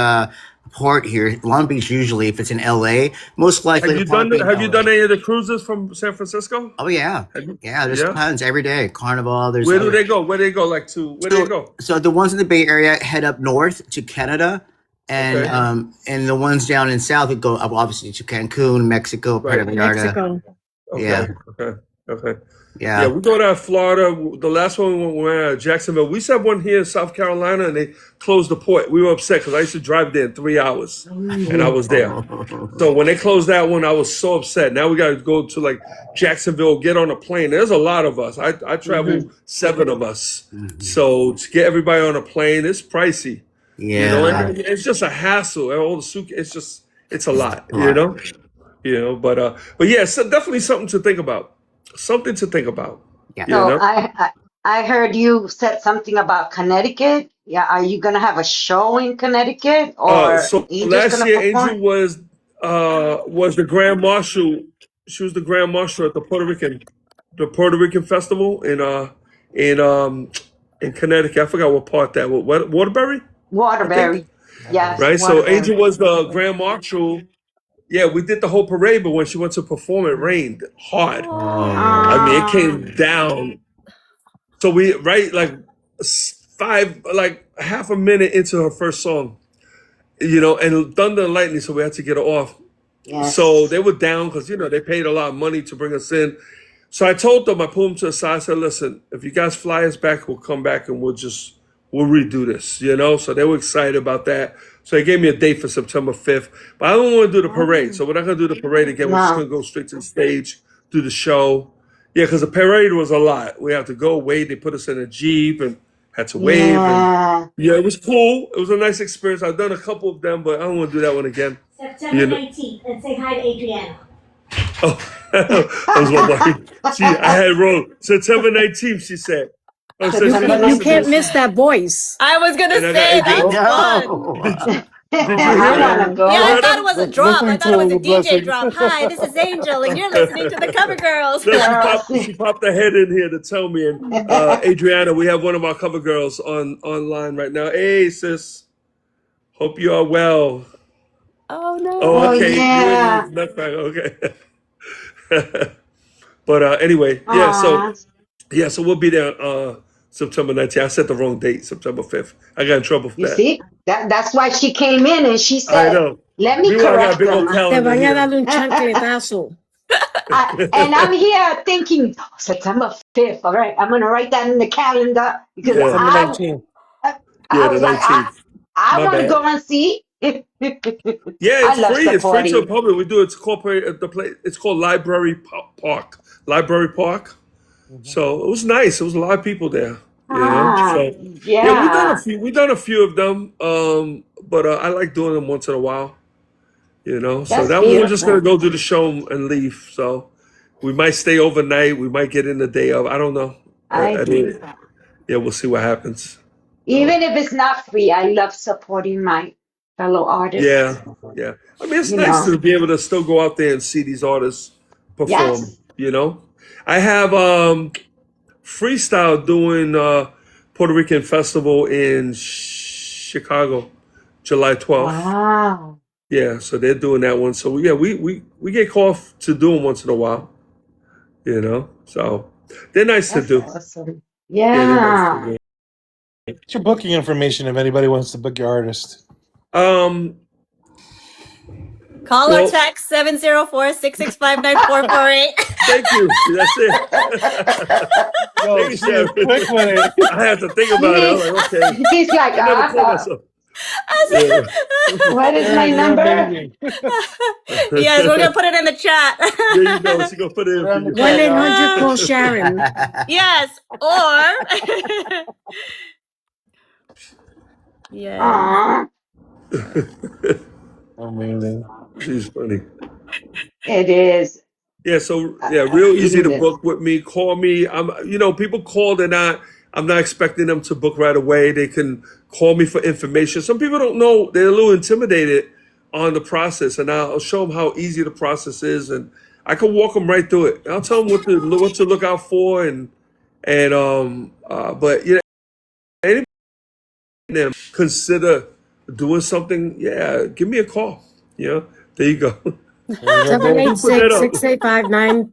port here. Long Beach usually, if it's in LA, most likely. Have you done any of the cruises from San Francisco? Oh yeah, there's tons every day. Carnival. There's Where do they go? Where do they go? Where do they go? So the ones in the Bay Area head up north to Canada, and and the ones down in south would go up obviously to Cancun, Mexico, Puerto Vallarta. Mexico. Okay. Yeah. Yeah, we go to Florida. The last one we went to Jacksonville. We used to have one here in South Carolina, and they closed the port. We were upset because I used to drive there in 3 hours, and I was there. So when they closed that one, I was so upset. Now we got to go to like Jacksonville, get on a plane. There's a lot of us. I travel 7 of us. So to get everybody on a plane, it's pricey. Yeah. And it's just a hassle. And all the suitcases, it's a lot. But yeah, so definitely something to think about. Something to think about. Yeah. So I heard you said something about Connecticut. Yeah, are you gonna have a show in Connecticut or So you just last gonna year, perform? Angel was the Grand Marshal. She was the Grand Marshal at the Puerto Rican festival in Connecticut. I forgot what part that was. What, Waterbury? Waterbury. Yes. Right. So Waterbury. Angel was the Grand Marshal. Yeah, we did the whole parade, but when she went to perform, it rained hard. I mean, it came down. So half a minute into her first song, and thunder and lightning, so we had to get her off. Yes. So they were down because, they paid a lot of money to bring us in. So I told them, I pulled them to the side, I said, listen, if you guys fly us back, we'll come back and we'll redo this, So they were excited about that. So they gave me a date for September 5th. But I don't want to do the parade. So we're not going to do the parade again. We're just going to go straight to the stage, do the show. Yeah, because the parade was a lot. We had to go wait. They put us in a Jeep and had to wave. Yeah. And it was cool. It was a nice experience. I've done a couple of them, but I don't want to do that one again. September 19th, and say hi to Adriana. Oh, that was my wife. I had wrote September 19th, she said. You can't miss that voice. I was gonna say that's fun. I wanna go. Yeah, I thought it was a drop. I thought it was a DJ drop. Hi, this is Angel, and you're listening to the Cover Girls. She popped her head in here to tell me, and Adriana, we have one of our Cover Girls online right now. Hey, sis. Hope you are well. Oh no. Oh, okay. yeah. Okay. But anyway, yeah. So we'll be there September 19th. I set the wrong date, September 5th. I got in trouble for You that. see? That's why she came in and she I said, know. let me Meanwhile, I got a correct big old them. Te calendar van a here. dar un chancletazo. And I'm here thinking, September 5th. All right, I'm going to write that in the calendar because Yeah. September 19th. I was the like, 19th. I My want to bad. go and see. Yeah, I it's love free. It's free to supporting. the public. We do it. It's corporate. The place. It's called Library Park. Library Park. So it was nice. There was a lot of people there. So Yeah. we done a few of them. But I like doing them once in a while. So That's that one we're just gonna beautiful. go do the show and leave. So we might stay overnight. We might get in the day of. I don't know. I do. We'll see what happens. Even if it's not free, I love supporting my fellow artists. Yeah. I mean, it's nice to be able to still go out there and see these artists perform. Yes. I have Freestyle doing Puerto Rican Festival in Chicago, July 12th. Wow. Yeah, so they're doing that one. So we get called to do them once in a while. So they're nice to That's do. awesome. Yeah, they're nice to Yeah. do. What's your booking information if anybody wants to book your artist? Call or text 704-665-9448. Thank you. That's it. Thank you, She was Sharon. quick with it. I had to think about it. I was like, okay. He's like, I never called myself. Yeah. what is my You're number? amazing. Yes, we're gonna put it in the chat. There you go. She gonna put it in for you. 1-800 call Sharon. Yes, or yeah. Aw. Amazing. She's funny. It is. Yeah, so yeah, real easy to It is. book with me. Call me. People call, I'm not expecting them to book right away. They can call me for information. Some people don't know, they're a little intimidated on the process, and I'll show them how easy the process is, and I can walk them right through it. I'll tell them what to look out for, but any of them consider doing something, yeah, give me a call. There you go. Seven eight Put that six up. 6859.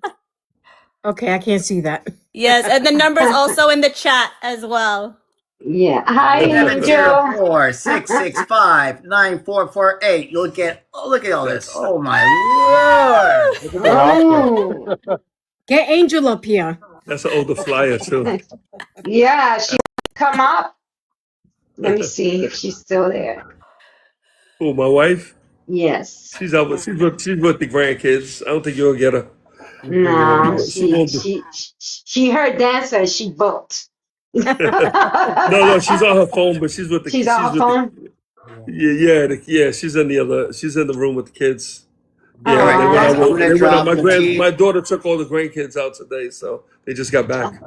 Okay, I can't see that. Yes, and the number's also in the chat as well. Yeah. Hi, Angel. 704-665-9448. You'll get, look at all this. Oh my Lord. Oh. Get Angel up here. That's an older flyer too. Yeah, she come up. Let me see if she's still there. Who, my wife? Yes. She's with the grandkids. I don't think you'll get her. No, She won't be. she heard dancer. She booked. No, she's on her phone, but she's with the. She's on her phone. She's in the room with the kids. Yeah, All right, guys, I'm gonna drop the my daughter took all the grandkids out today, so they just got back.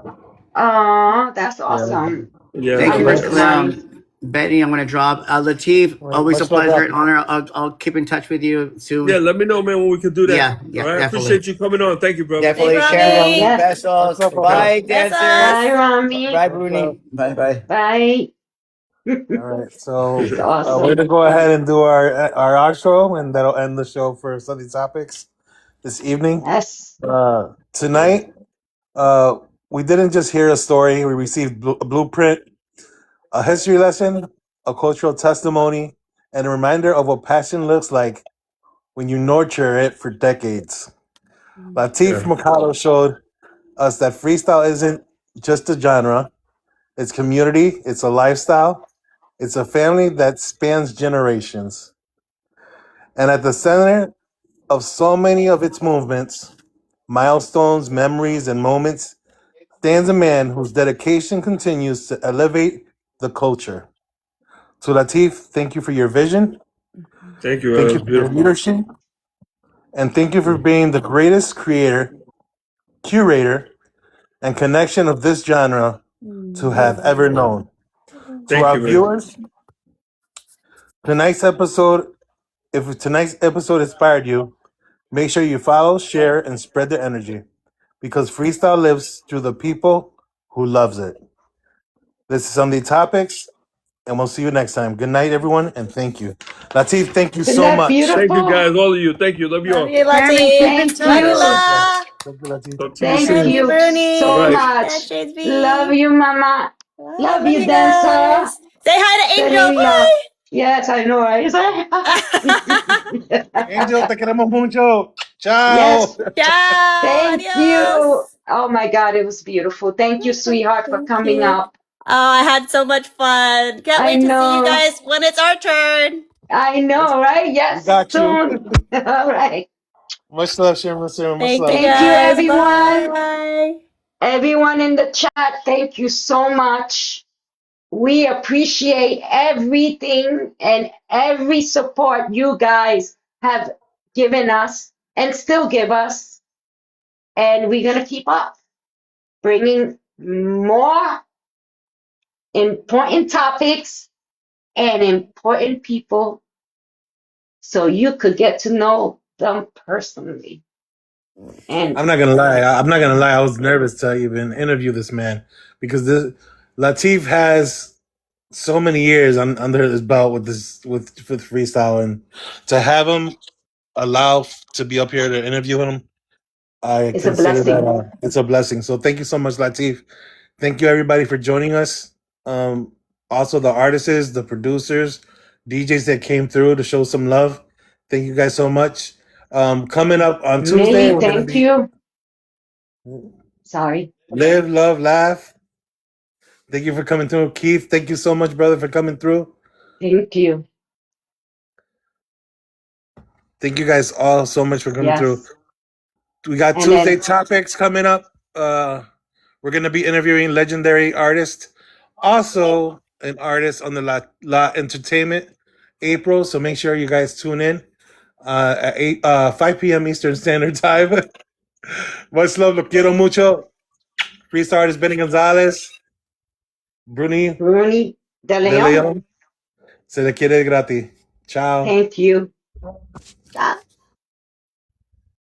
Oh, that's awesome. Yeah. Thank you, That's Mr. Betty. I'm going to drop. Latif, always a pleasure and honor. I'll keep in touch with you soon. Yeah, let me know, man, when we can do that. Yeah, All right? definitely. I appreciate you coming on. Thank you, bro. Definitely. Hey, Sharon, Robbie. besos. Bye, dancers. Bye, Rami. Bye, Bruni. Bye. Bye. All right, so She's we're awesome. gonna go ahead and do our outro, and that'll end the show for Sunday Topics this evening. Yes. Tonight, we didn't just hear a story. We received a blueprint, a history lesson, a cultural testimony, and a reminder of what passion looks like when you nurture it for decades. Latif Mercado showed us that freestyle isn't just a genre, it's community, it's a lifestyle, it's a family that spans generations. And at the center of so many of its movements, milestones, memories, and moments stands a man whose dedication continues to elevate the culture. So Latif, thank you for your vision. Thank you. Thank you for your leadership. And thank you for being the greatest creator, curator, and connection of this genre to have ever known. To Thank our you, man. viewers, if tonight's episode inspired you, make sure you follow, share, and spread the energy, because freestyle lives through the people who loves it. This is Sunday Topics, and we'll see you next time. Good night, everyone, and thank you. Latif, thank you Isn't so that much. beautiful? Thank you, guys, all of you. Thank you. Love you all. Love you, Karen, Latif. keep in Thank touch. you. Bye. Thank you, Latif. Talk to you Thank soon. Love you, you Bruni. so All right. much. That's Shades B. Love you, Mama. Love you, guys. dancer. Say hi to Angel. Selena. Bye. Yes, I know, right? Angel, te queremos mucho. Ciao. Yes. Ciao. Thank Adios. you. Oh my God, it was beautiful. Thank you, sweetheart, for Thank coming you. up. Oh, I had so much fun. Can't I wait to see know. you guys when it's our turn. I know, right? We Yes, got you. soon. All right. Much love, Sharon. Much love. Thank you, Thank you, guys. everyone. Bye. Everyone in the chat, thank you so much. We appreciate everything and every support you guys have given us and still give us. And we're going to keep up bringing more important topics and important people so you could get to know them personally. And I'm not gonna lie. I was nervous to even interview this man because Latif has so many years under his belt with freestyle, and to have him allow to be up here to interview him, I it's a consider blessing. that it's a blessing. So thank you so much, Latif. Thank you everybody for joining us. Also the artists, the producers, DJs that came through to show some love. Thank you guys so much. Coming up on Tuesday, Millie, we're gonna thank be you. Sorry. Live, love, laugh. Thank you for coming through, Keith. Thank you so much, brother, for coming through. Thank you. Thank you guys all so much for coming through. Yes. We got And Tuesday then topics coming up. We're gonna be interviewing legendary artists, also an artist on the La Entertainment, April. So make sure you guys tune in. at 5 p.m. Eastern Standard Time. Much love, lo quiero mucho. Freestyle artist Benny Gonzales, Bruni, Bruni, Deleon, Deleon. Se le quiere gratis. Ciao. thank you.